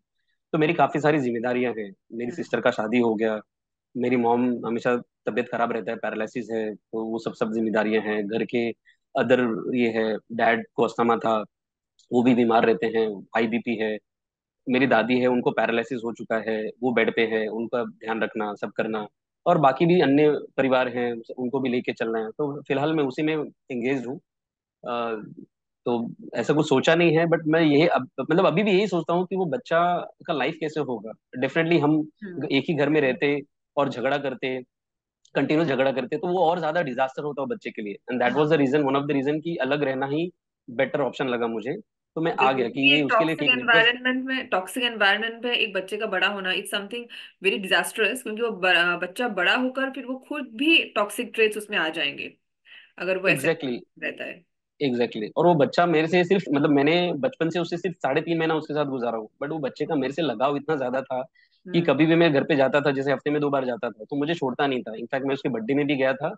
तो मेरी काफी सारी जिम्मेदारियां हैं। मेरी हम्म सिस्टर का शादी हो गया, मेरी मॉम हमेशा तबीयत खराब रहता है, पैरालिसिस है, तो वो सब सब जिम्मेदारियां हैं घर के। अदर ये है, डैड को अस्थमा था, वो भी बीमार रहते हैं, हाई बीपी है। मेरी दादी है, उनको पैरालिसिस हो चुका है, वो बेड पे है, उनका ध्यान रखना, सब करना। और बाकी भी अन्य परिवार हैं, उनको भी लेके चलना है। तो फिलहाल मैं उसी में एंगेज हूँ। अ, तो ऐसा कुछ सोचा नहीं है, बट मैं यही मतलब अभी भी यही सोचता हूँ कि वो बच्चा का लाइफ कैसे होगा। डेफिनेटली हम हम्म एक ही घर में रहते और झगड़ा करते, कंटिन्यूस झगड़ा करते, तो वो और ज्यादा डिजास्टर होता है बच्चे के लिए। And that was the reason, one of the reason, कि अलग रहना ही बेटर ऑप्शन लगा मुझे। तो मैं आ बिल्कुल, गया कि क्योंकि ये एक उसके लिए ठीक नहीं, बिकॉज टॉक्सिक एनवायरनमेंट में एक बच्चे का बड़ा होना इट्स समथिंग वेरी डिजास्टरस, क्योंकि वो बच्चा बड़ा होकर फिर वो खुद भी टॉक्सिक ट्रेट्स उसमें आ जाएंगे अगर वो ऐसे एग्जैक्टली, रहता है। एग्जैक्टली। और वो बच्चा मेरे से सिर्फ, मतलब मैंने बचपन से उससे सिर्फ 3.5 महीना उसके साथ गुजारा हूँ, बट वो बच्चे का मेरे से लगाव इतना ज्यादा था कि हम्म कभी भी मैं घर पे जाता था, जैसे हफ्ते में 2 बार जाता था, तो मुझे छोड़ता नहीं था। इनफैक्ट मैं उसके बर्थडे में भी गया था।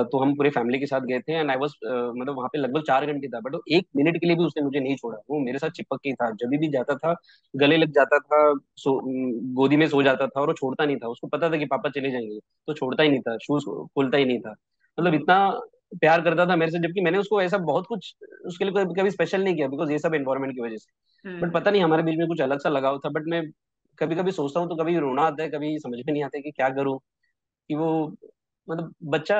तो हम पूरे फैमिली के साथ गए थे, एंड आई वाज, मतलब वहां पे लगभग 4 घंटे था, बट वो 1 मिनट के लिए भी उसने मुझे नहीं छोड़ा। वो मेरे साथ चिपक के ही था, जब भी जाता था गले लग जाता था, गोदी में सो जाता था, और वो छोड़ता नहीं था। उसको पता था कि पापा चले जाएंगे, तो छोड़ता ही नहीं था, शूज खोलता ही नहीं था। मतलब हम्म इतना प्यार करता था मेरे से, जबकि मैंने उसको ऐसा बहुत कुछ उसके लिए कभी कभी स्पेशल नहीं किया, बिकॉज ये सब एनवायरनमेंट की वजह से। बट हम्म पता नहीं हमारे बीच में कुछ अलग सा लगाव था। बट मैं कभी कभी सोचता हूँ तो कभी रोना आता है, कभी समझ में नहीं आता है कि क्या करूँ। कि वो, मतलब बच्चा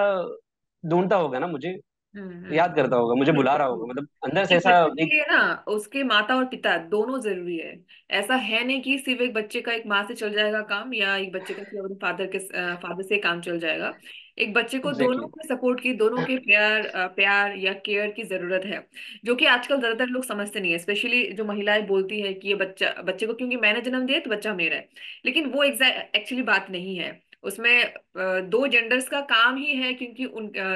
ढूंढता होगा ना मुझे, हम्म। याद करता होगा, मुझे बुला रहा बिल्कुल, होगा, मतलब अंदर से एक ऐसा बच्चे के एक। लिए ना उसके माता और पिता दोनों जरूरी है। ऐसा है नहीं कि सिर्फ एक बच्चे का एक माँ से चल जाएगा काम, या एक बच्चे का सिर्फ अपने फादर से काम चल जाएगा। एक बच्चे को दोनों एग्जैक्टली, के सपोर्ट की, दोनों के प्यार या केयर की जरूरत है, जो कि आजकल ज्यादातर लोग समझते नहीं है। स्पेशली जो महिलाएं बोलती है कि ये बच्चे को क्योंकि मैंने जन्म दिया है, तो बच्चा मेरा है। लेकिन वो एक्चुअली बात नहीं है। उसमें दो जेंडर्स का काम ही है, क्योंकि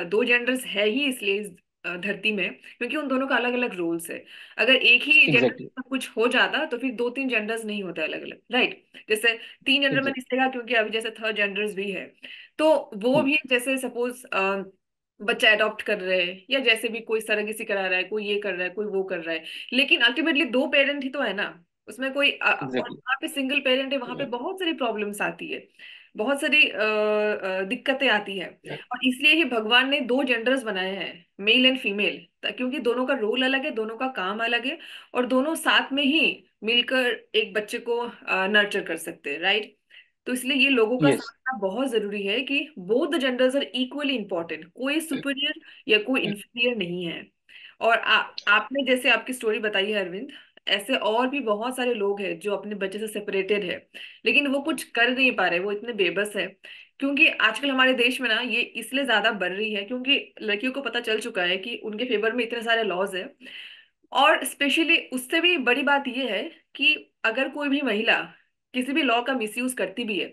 दो जेंडर्स है ही इसलिए इस धरती में, क्योंकि उन दोनों का अलग अलग रोल्स है। अगर एक ही जेंडर एग्जैक्टली, में कुछ हो जाता तो फिर दो तीन जेंडर्स नहीं होते अलग अलग, राइट? जैसे तीन जेंडर में एग्जैक्टली। दिखेगा, क्योंकि अभी जैसे थर्ड जेंडर्स भी है। तो वो भी जैसे सपोज बच्चा अडॉप्ट कर रहे हैं, या जैसे भी कोई सरगेसी करा रहा है, कोई ये कर रहा है, कोई वो कर रहा है, लेकिन अल्टीमेटली दो पेरेंट ही तो है ना उसमें। कोई और एग्जैक्टली, वहाँ पे सिंगल पेरेंट है, वहां पे बहुत सारी प्रॉब्लम्स आती है, बहुत सारी दिक्कतें आती है। और इसलिए ही भगवान ने दो जेंडर्स बनाए हैं, मेल एंड फीमेल, क्योंकि दोनों का रोल अलग है, दोनों का काम अलग है, और दोनों साथ में ही मिलकर एक बच्चे को नर्चर कर सकते हैं, राइट? तो इसलिए ये लोगों का यस, समझना बहुत जरूरी है कि both the genders are equally important, कोई सुपीरियर या कोई इंफीरियर नहीं है। और आपने जैसे आपकी स्टोरी बताई है अरविंद, ऐसे और भी बहुत सारे लोग हैं जो अपने बच्चे से सेपरेटेड है, लेकिन वो कुछ कर नहीं पा रहे, वो इतने बेबस है। क्योंकि आजकल हमारे देश में ना ये इसलिए ज्यादा बढ़ रही है, क्योंकि लड़कियों को पता चल चुका है कि उनके फेवर में इतने सारे लॉज है। और स्पेशली उससे भी बड़ी बात यह है कि अगर कोई भी महिला किसी भी लॉ का मिसयूज करती भी है,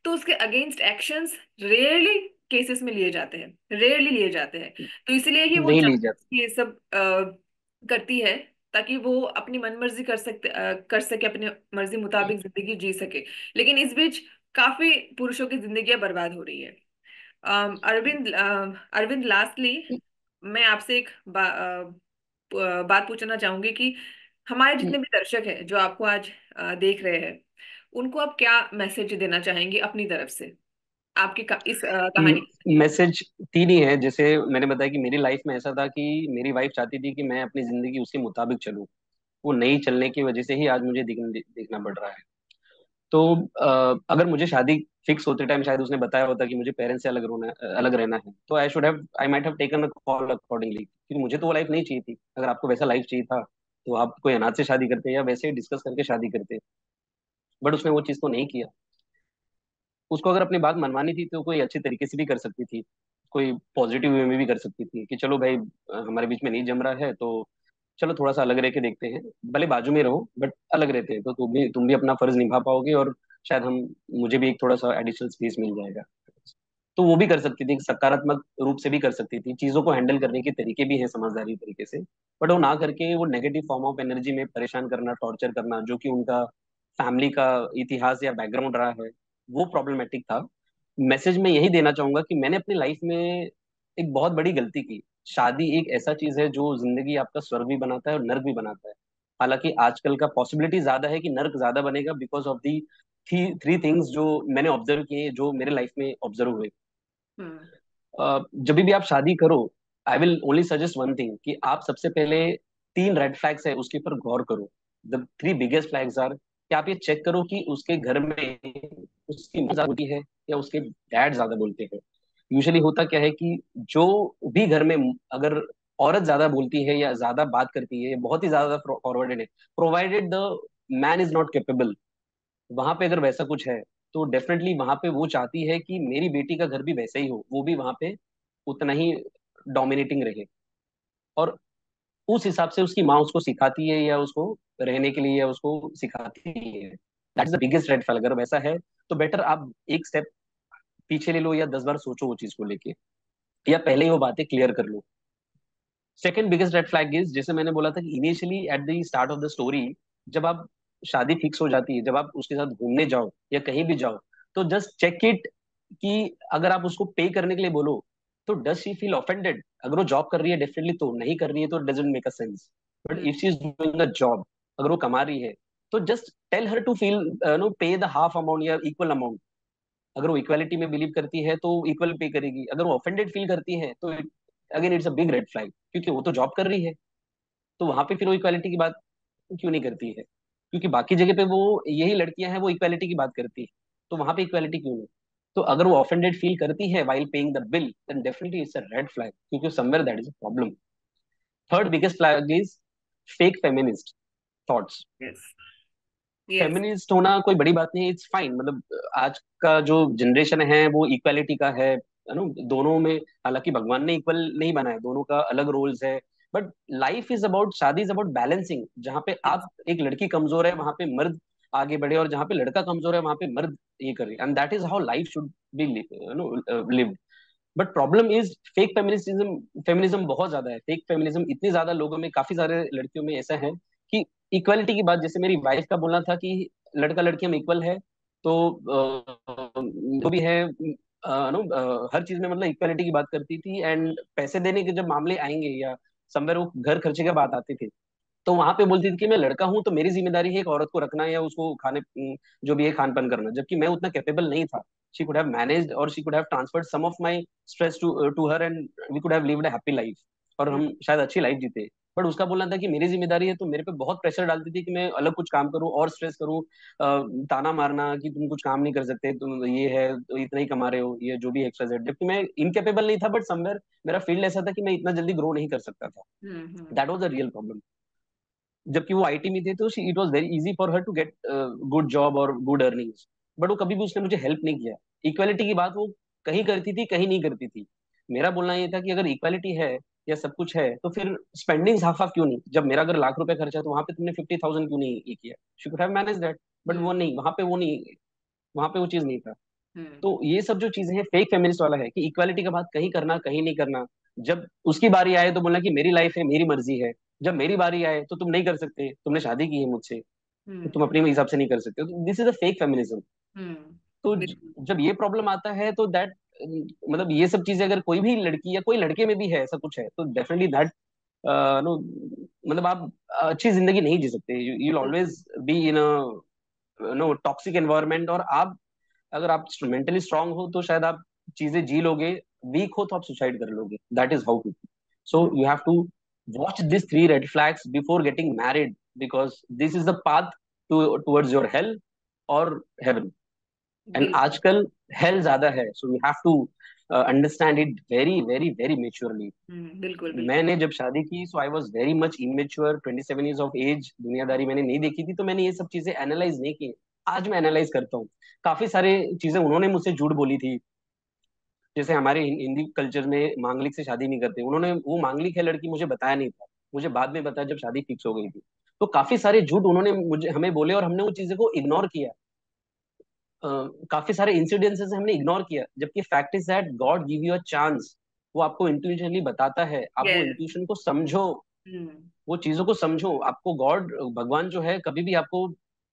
तो उसके अगेंस्ट एक्शंस रेयरली केसेस में लिए जाते हैं, रेयरली लिए जाते हैं। तो इसलिए ही वो नहीं ली जाती। ये सब करती है, ताकि वो अपनी मनमर्जी कर सके, अपनी मर्जी मुताबिक जिंदगी जी सके। लेकिन इस बीच काफी पुरुषों की जिंदगियां बर्बाद हो रही है। अरविंद, लास्टली मैं आपसे एक बात पूछना चाहूंगी कि हमारे जितने भी दर्शक हैं जो आपको आज देख रहे हैं, उनको आप क्या मैसेज देना चाहेंगे अपनी तरफ से, आपकी इस कहानी। मैसेज तीन ही है। जैसे मैंने बताया कि मेरी लाइफ में ऐसा था कि मेरी वाइफ चाहती थी कि मैं अपनी जिंदगी उसके मुताबिक चलूं, वो नहीं चलने की वजह से ही आज मुझे देखना पड़ रहा है। तो अगर मुझे शादी फिक्स होते टाइम शायद उसने बताया होता कि मुझे पेरेंट्स से अलग रहना है, तो I might have taken a call accordingly, क्योंकि मुझे तो वो लाइफ नहीं चाहिए थी। अगर आपको वैसा लाइफ चाहिए था तो आप कोई अनाथ से शादी करते या वैसे डिस्कस करके शादी करते। बट उसने वो चीज तो नहीं किया। उसको अगर अपनी बात मनवानी थी तो कोई अच्छे तरीके से भी कर सकती थी, कोई पॉजिटिव वे में भी कर सकती थी कि चलो भाई, हमारे बीच में नहीं जम रहा है तो चलो थोड़ा सा अलग रह के देखते हैं, भले बाजू में रहो बट अलग रहते हैं, तो तुम भी अपना फर्ज निभा पाओगे, और शायद हम मुझे भी एक थोड़ा सा एडिशनल स्पेस मिल जाएगा। तो वो भी कर सकती थी, सकारात्मक रूप से भी कर सकती थी, चीजों को हैंडल करने के तरीके भी हैं समझदारी तरीके से। बट वो ना करके वो नेगेटिव फॉर्म ऑफ एनर्जी में परेशान करना, टॉर्चर करना, जो कि उनका फैमिली का इतिहास या बैकग्राउंड रहा है, वो प्रॉब्लमेटिक था। मैसेज में यही देना चाहूंगा कि मैंने अपनी लाइफ में एक बहुत बड़ी गलती की। शादी एक ऐसा चीज है जो जिंदगी आपका स्वर्ग भी बनाता है और नर्क भी बनाता है। हालांकि आजकल का पॉसिबिलिटी ज्यादा है कि नर्क ज्यादा बनेगा, because of the three three things जो मैंने ऑब्जर्व किए, जो मेरे लाइफ में ऑब्जर्व हुए। हम्म। जब भी आप शादी करो, I will only suggest one thing, कि आप सबसे पहले तीन रेड फ्लैग्स है उसके ऊपर गौर करो। The three biggest flags are, कि आप ये चेक करो कि उसके घर में उसकी माँ ज्यादा बोलती है या उसके डैड ज्यादा बोलते हैं। यूजुअली होता क्या है कि जो भी घर में अगर औरत ज्यादा बोलती है या ज्यादा बात करती है, बहुत ही ज्यादा फॉरवर्डेड है, provided the man is not capable, वहां पे अगर वैसा कुछ है, तो डेफिनेटली वहां पे वो चाहती है कि मेरी बेटी का घर भी वैसा ही हो, वो भी वहां पे उतना ही डोमिनेटिंग रहे। और उस हिसाब से उसकी माँ उसको सिखाती है या उसको रहने के लिए या उसको सिखाती है। That is the biggest red flag. अगर वैसा है तो बेटर आप एक स्टेप पीछे ले लो या 10 बार सोचो वो चीज को लेके, या पहले ही वो बातें क्लियर कर लो। Second biggest red flag is, जैसे मैंने बोला था कि initially at the start of the story, जब आप शादी फिक्स हो जाती है, जब आप उसके साथ घूमने जाओ या कहीं भी जाओ, तो जस्ट चेक इट कि अगर आप उसको पे करने के लिए बोलो, तो डज शी फील ऑफेंडेड? अगर वो जॉब कर रही है डेफिनेटली, तो नहीं कर रही है तो doesn't make a sense. But hmm. If she is doing a job, अगर वो कमा रही है, तो just tell her to feel no pay the half amount या इक्वल अमाउंट। अगर वो इक्वालिटी में बिलीव करती है तो इक्वल पे करेगी, अगर वो ऑफेंडेड फील करती है तो again it's a big red flag, क्योंकि वो तो जॉब कर रही है। तो वहां पे फिर वो इक्वालिटी की बात क्यों नहीं करती है? क्योंकि बाकी जगह पे वो यही लड़कियां हैं वो इक्वालिटी की बात करती है, तो वहां पे इक्वालिटी क्यों नहीं? तो अगर वो ऑफेंडेड फील करती है while paying the bill, then definitely it's a red flag, क्योंकि somewhere that is a problem. Third biggest flag is fake feminist thoughts. Yes. Yes. Feminist होना कोई बड़ी बात नहीं, इट्स फाइन। मतलब आज का जो जनरेशन है वो इक्वालिटी का है ना, दोनों में। हालांकि भगवान ने इक्वल नहीं बनाया, दोनों का अलग रोल्स है। बट लाइफ इज अबाउट, शादी इज अबाउट बैलेंसिंग, जहाँ पे यस। आप, एक लड़की कमजोर है वहां पे मर्द आगे बढ़े, और जहाँ पे लड़का कमजोर है वहां पे मर्द ये करे, and that is how life should be lived. But problem is fake feminism. Feminism बहुत ज्यादा है, फेक फेमिनिज्म इतनी ज्यादा लोगों में, काफी सारे लड़कियों में ऐसा है कि इक्वालिटी की बात, जैसे मेरी वाइफ का बोलना था कि लड़का लड़की हम इक्वल है, तो जो भी है नो, हर चीज में मतलब इक्वालिटी की बात करती थी। एंड पैसे देने के जब मामले आएंगे या समवेयर वो घर खर्चे की बात आती थी, तो वहां पे बोलती थी कि मैं लड़का हूं तो मेरी जिम्मेदारी है एक औरत को रखना या उसको खाने जो भी है खान पान करना, जबकि मैं उतना कैपेबल नहीं था। शी कुड हैव मैनेज्ड और she could have transferred some of my stress to her, and we could have lived a happy life, और हम्म। हम शायद अच्छी लाइफ जीते। बट उसका बोलना था कि मेरी जिम्मेदारी है, तो मेरे पे बहुत प्रेशर डालती थी कि मैं अलग कुछ काम करूं और स्ट्रेस करूं, ताना मारना कि तुम कुछ काम नहीं कर सकते, तुम ये है तो इतना ही कमा रहे हो, ये जो भी एक्स्ट्रा जेड, जबकि मैं इनकेपेबल नहीं था, बट समवेयर मेरा फील्ड ऐसा था कि मैं इतना जल्दी ग्रो नहीं कर सकता था। Hmm. That was the real problem. जबकि वो आईटी में थे तो it was very easy for her to get good job और गुड अर्निंग्स। बट वो कभी भी उसने मुझे हेल्प नहीं किया। इक्वालिटी की बात वो कहीं करती थी कहीं नहीं करती थी। मेरा बोलना ये था कि अगर इक्वालिटी है या सब कुछ है, तो फिर स्पेंडिंग हाफ हाफ क्यों नहीं? जब मेरा अगर लाख रुपए खर्चा है, तो वहां पे तुमने 50,000 क्यों नहीं ये किया? She could have manage that. But hmm. वो नहीं, वहां पे वो नहीं, वहां पे वो चीज नहीं था। हम्म। तो ये सब जो चीजें हैं, फेक फेमिनिस्ट वाला है कि इक्वालिटी का बात कहीं करना कहीं नहीं करना। जब उसकी बारी आए तो बोलना कि मेरी लाइफ है मेरी मर्जी है, जब मेरी बारी आए तो तुम नहीं कर सकते, तुमने शादी की है मुझसे, तो हम्म। तुम अपने हिसाब से नहीं कर सकते। तो this is a fake feminism. तो बिल्कुल। जब ये प्रॉब्लम आता है तो दैट, मतलब ये सब चीजें अगर कोई भी लड़की या कोई लड़के में भी है ऐसा कुछ है, तो डेफिनेटली दैट नो, मतलब आप अच्छी जिंदगी नहीं जी सकते। You will always be in a no toxic environment. और आप, अगर आप मेंटली स्ट्रांग हो तो शायद आप चीजें जी लोगे, वीक हो तो आप सुसाइड कर लोगे। That is how to. So hmm. You have to watch this three red flags before getting married, because this is the path towards your hell और हेवन। एंड बिल्कुल। आजकल हेल ज्यादा है, so you have to understand it very very very maturely. बिल्कुल। बिल्कुल। मैंने जब शादी की, so I was very much immature, 27 years of age, दुनियादारी मैंने नहीं देखी थी, तो मैंने ये सब चीजें एनालाइज नहीं की। आज मैं एनालाइज करता हूँ। काफी सारे चीजें उन्होंने मुझसे झूठ बोली थी। जैसे हमारे हिंदी कल्चर में मांगलिक से शादी नहीं करते, उन्होंने, वो मांगलिक है लड़की मुझे बताया नहीं था। मुझे बाद में बताया जब शादी फिक्स हो गई थी। तो काफी सारे झूठ उन्होंने मुझे हमें बोले और हमने वो चीजें को इग्नोर किया। काफी सारे इंसिडेंसेस हमने इग्नोर किया, जबकि fact is that God give you a chance. वो आपको इंट्यूशनली बताता है, आप वो यस। इंट्यूशन को समझो, हम्म। वो चीजों को समझो। आपको गॉड भगवान जो है कभी भी आपको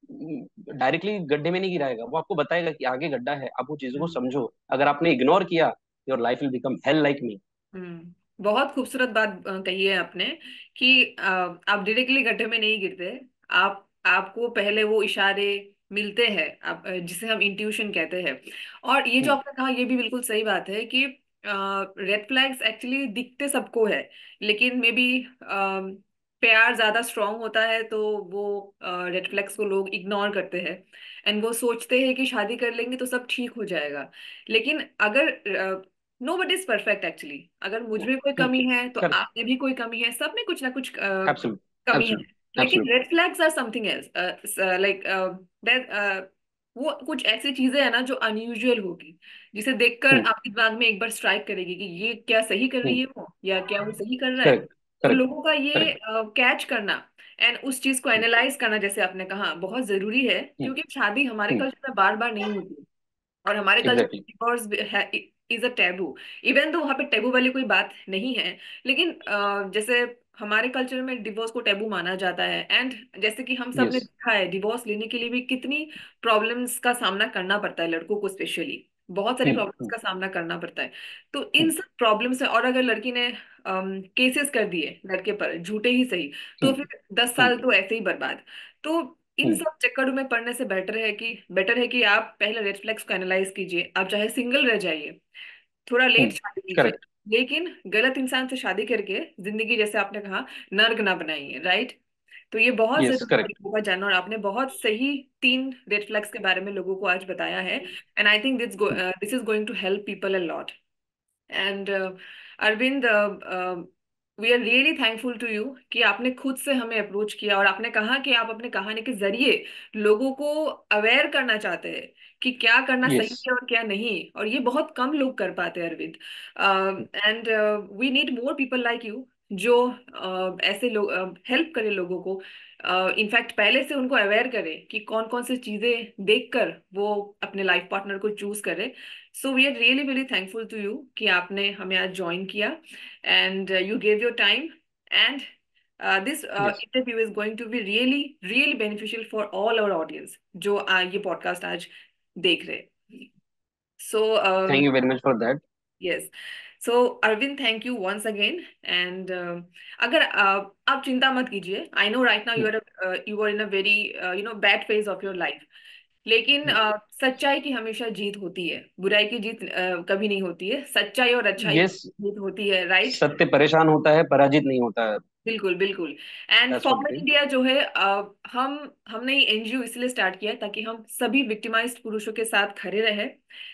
डायरेक्टली गड्ढे में नहीं गिराएगा, वो आपको बताएगा कि आगे गड्ढा है, आप वो चीजों को हम्म। समझो। अगर आपने इग्नोर किया, your life will become hell like me. बहुत खूबसूरत बात कही है आपने कि आप डायरेक्टली गड्ढे में नहीं गिरते। आपको पहले वो इशारे मिलते हैं, जिसे हम इंट्यूशन कहते हैं। और ये जो आपने कहा ये भी बिल्कुल सही बात है कि रेड फ्लैग्स एक्चुअली दिखते सबको है, लेकिन मे बी प्यार ज्यादा स्ट्रांग होता है तो वो रेड फ्लैग्स को लोग इग्नोर करते हैं। एंड वो सोचते हैं कि शादी कर लेंगे तो सब ठीक हो जाएगा। लेकिन अगर no but is perfect actually, अगर मुझ में कोई कमी है तो करेक्ट। आप में भी कोई कमी है, सब में कुछ ना कुछ एब्सोल्यूट। कमी है। एब्सोल्यूट। लेकिन absolute. Red flags are something else, like वो कुछ ऐसी चीजें है ना जो अनयूजुअल होगी, जिसे देखकर आपके दिमाग में एक बार स्ट्राइक करेगी कि ये क्या सही कर रही है वो, या क्या वो सही कर रहा है। करेक्ट। तो करेक्ट। लोगों का ये करेक्ट। कैच करना एंड उस चीज को एनालाइज करना, जैसे आपने कहा, बहुत जरूरी है, क्योंकि शादी हमारे कल्चर में बार बार नहीं होती। और हमारे कल्चर में exactly. Divorce is a taboo. Even तो वहां पे टैबू वाली कोई बात नहीं है, लेकिन जैसे हमारे कल्चर में डिवोर्स को टैबू माना जाता है। एंड जैसे कि हम सब ने यस। देखा है, डिवोर्स लेने के लिए भी कितनी प्रॉब्लम्स का सामना करना पड़ता है, लड़कों को स्पेशली बहुत सारी प्रॉब्लम्स का सामना करना पड़ता है। तो इन सब प्रॉब्लम से, और अगर लड़की ने केसेस कर दिए लड़के पर, झूठे ही सही, तो फिर 10 साल तो ऐसे ही बर्बाद। तो इन सब चक्करों में पड़ने से बेटर है कि आप पहले रेड फ्लैग्स को एनालाइज कीजिए। आप चाहे सिंगल रह जाइए, थोड़ा लेट शादी कीजिए, करेक्ट। लेकिन गलत इंसान से शादी करके जिंदगी, जैसे आपने कहा, नर्क ना बनाइए, राइट। तो ये बहुत यस। जरूरी है करेक्ट। लोगों का जानना, और आपने बहुत सही 3 रेड फ्लैग्स के बारे में लोगों को आज बताया है। And I think this is going to help people a lot. And Arvind, we are really thankful to you कि आपने खुद से हमें अप्रोच किया, और आपने कहा कि आप अपने कहानी के जरिए लोगों को अवेयर करना चाहते हैं कि क्या करना यस। सही है और क्या नहीं। और ये बहुत कम लोग कर पाते हैं, Arvind. And we need more people like you, जो ऐसे लोग हेल्प करे लोगों को। इनफैक्ट पहले से उनको अवेयर करे कि कौन कौन सी चीजें देखकर वो अपने लाइफ पार्टनर को चूज करे। So we are really very thankful to you कि आपने हमें आज ज्वाइन किया, and you gave your time. And this yes. interview is going to be really really beneficial for all our audience जो ये podcast आज देख रहे हैं। So thank you very much for that. yes, so Arvind, thank you once again. And अगर आप चिंता मत कीजिए, I know right now you are in a very bad phase of your life, लेकिन सच्चाई की हमेशा जीत होती है, बुराई की जीत कभी नहीं होती है, सच्चाई और अच्छाई यस। की जीत होती है, राइट। सत्य परेशान होता है, पराजित नहीं होता है। बिल्कुल बिल्कुल। And that's what it formal is. India जो है, हमने ये एनजीओ इसलिए स्टार्ट किया है ताकि हम सभी विक्टिमाइज्ड पुरुषों के साथ खड़े रहे।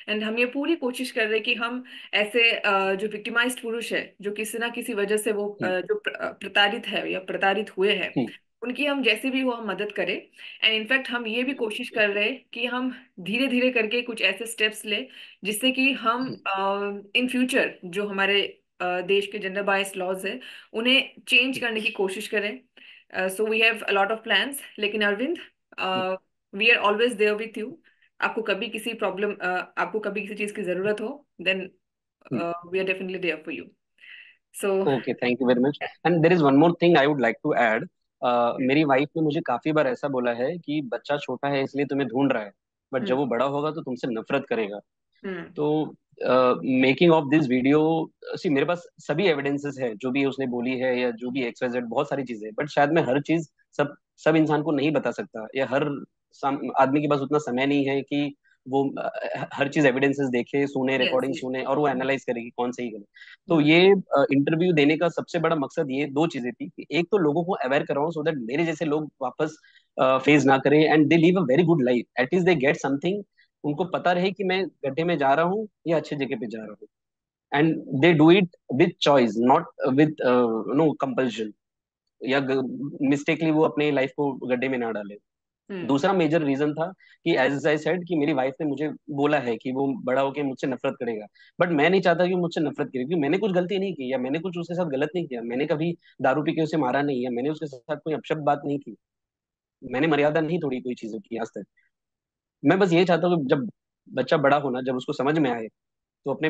एंड हम ये पूरी कोशिश कर रहे हैं कि हम ऐसे जो विक्टिमाइज्ड पुरुष है, जो किसी ना किसी वजह से वो जो प्रताड़ित है या प्रताड़ित हुए हैं, उनकी हम जैसे भी हो हम मदद करें। एंड इनफैक्ट हम ये भी कोशिश कर रहे हैं कि हम धीरे धीरे करके कुछ ऐसे स्टेप्स ले, जिससे कि हम इन फ्यूचर जो हमारे देश के जेंडर बायस लॉज है, उन्हें चेंज करने की कोशिश करें। So we have a lot of plans. लेकिन Arvind, we are always there with you. आपको कभी किसी चीज की जरूरत हो, then we are definitely there for you. So okay, thank you very much. And there is one more thing I would like to add. मेरी wife ने मुझे काफी बार ऐसा बोला है कि बच्चा छोटा है इसलिए तुम्हें ढूंढ रहा है, बट जब हम्म। वो बड़ा होगा तो तुमसे नफरत करेगा। हम्म। तो मेकिंग ऑफ दिस वीडियो, सी मेरे पास सभी एविडेंसेस है, जो भी उसने बोली है या जो भी XYZ बहुत सारी चीजें, बट शायद मैं हर चीज सब सब इंसान को नहीं बता सकता, या हर आदमी के पास उतना समय नहीं है कि वो हर चीज एविडेंसेस देखे, सुने, यस रिकॉर्डिंग यस। सुने और वो एनालाइज करे कि कौन सही गलत। तो ये इंटरव्यू देने का सबसे बड़ा मकसद ये दो चीजें थी कि एक तो लोगों को अवेयर कराऊं सो दैट मेरे जैसे लोग वापस फेस ना करें, and they live a very good life, at least they get something. उनको पता रहे कि मैं गड्ढे में जा रहा हूँ या अच्छे जगह पे जा रहा हूँ, and they do it with choice, not with no compulsion, या मिस्टेकली वो अपने लाइफ को गड्ढे में ना डाले। दूसरा मेजर रीजन था कि एज आई सेड कि मेरी वाइफ ने मुझे बोला है कि वो बड़ा होके मुझसे नफरत करेगा, बट मैं नहीं चाहता कि वो मुझसे नफरत करे, क्योंकि मैंने कुछ गलती नहीं की या मैंने कुछ उसके साथ गलत नहीं किया। मैंने कभी दारू पी के उसे मारा नहीं है, मैंने उसके साथ कोई अपशब्द बात नहीं की, मैंने मर्यादा नहीं तोड़ी कोई चीजों की आज तक। मैं बस ये चाहता हूँ कि जब बच्चा बड़ा होना, जब उसको समझ में आए, तो अपने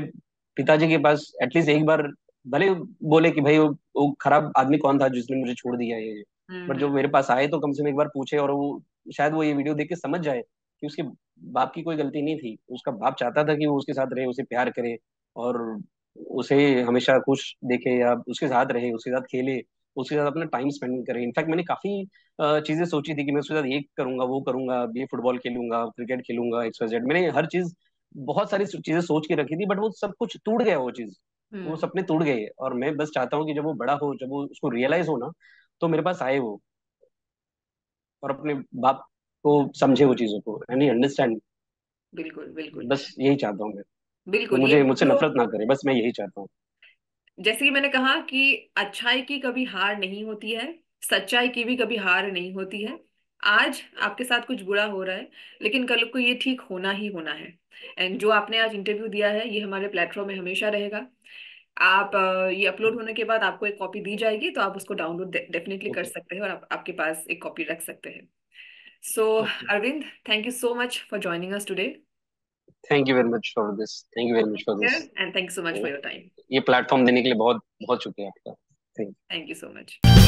पिताजी के पास एटलीस्ट एक बार भले बोले कि भाई वो खराब आदमी कौन था जिसने मुझे छोड़ दिया ये, बट हम्म। जो मेरे पास आए तो कम से कम एक बार पूछे, और वो शायद वो ये वीडियो देख के समझ जाए कि उसके बाप की कोई गलती नहीं थी। उसका बाप चाहता था कि वो उसके साथ रहे, उसे प्यार करे, और उसे हमेशा खुश देखे, या उसके साथ रहे, उसके साथ खेले, उसके साथ अपना टाइम स्पेंड करे। इनफैक्ट मैंने काफी चीजें सोची थी कि मैं उसके साथ ये करूंगा, वो करूंगा, ये फुटबॉल खेलूंगा, क्रिकेट खेलूंगा, XYZ। मैंने हर चीज, बहुत सारी चीजें सोच के रखी थी, बट वो सब कुछ टूट गया, वो चीज, वो हम्म। सपने टूट गए। और मैं बस चाहता हूँ कि जब वो बड़ा हो, जब वो उसको रियलाइज हो ना, तो मेरे पास आए वो, और अपने बाप को समझे वो चीजों को, एंड अंडरस्टैंड। बिल्कुल बिल्कुल। बस यही चाहता हूँ मैं। वो बिल्कुल, ये मुझे मुझसे जो नफरत ना करे, बस मैं यही चाहता हूँ। जैसे कि मैंने कहा कि अच्छाई की कभी हार नहीं होती है, सच्चाई की भी कभी हार नहीं होती है। आज आपके साथ कुछ बुरा हो रहा है, लेकिन कल को ये ठीक होना ही होना है। एंड जो आपने आज इंटरव्यू दिया है, ये हमारे प्लेटफॉर्म में हमेशा रहेगा। आप ये अपलोड होने के बाद आपको एक कॉपी दी जाएगी, तो आप उसको डाउनलोड डेफिनेटली कर ओके। सकते हैं, और आपके पास एक कॉपी रख सकते हैं। So okay. Arvind, thank you so much for joining us today, thank you very much for this, thank you very much for this. And thank you so much for your time. ये platform देने के लिए बहुत बहुत शुक्रिया आपका। Thank thank you so much.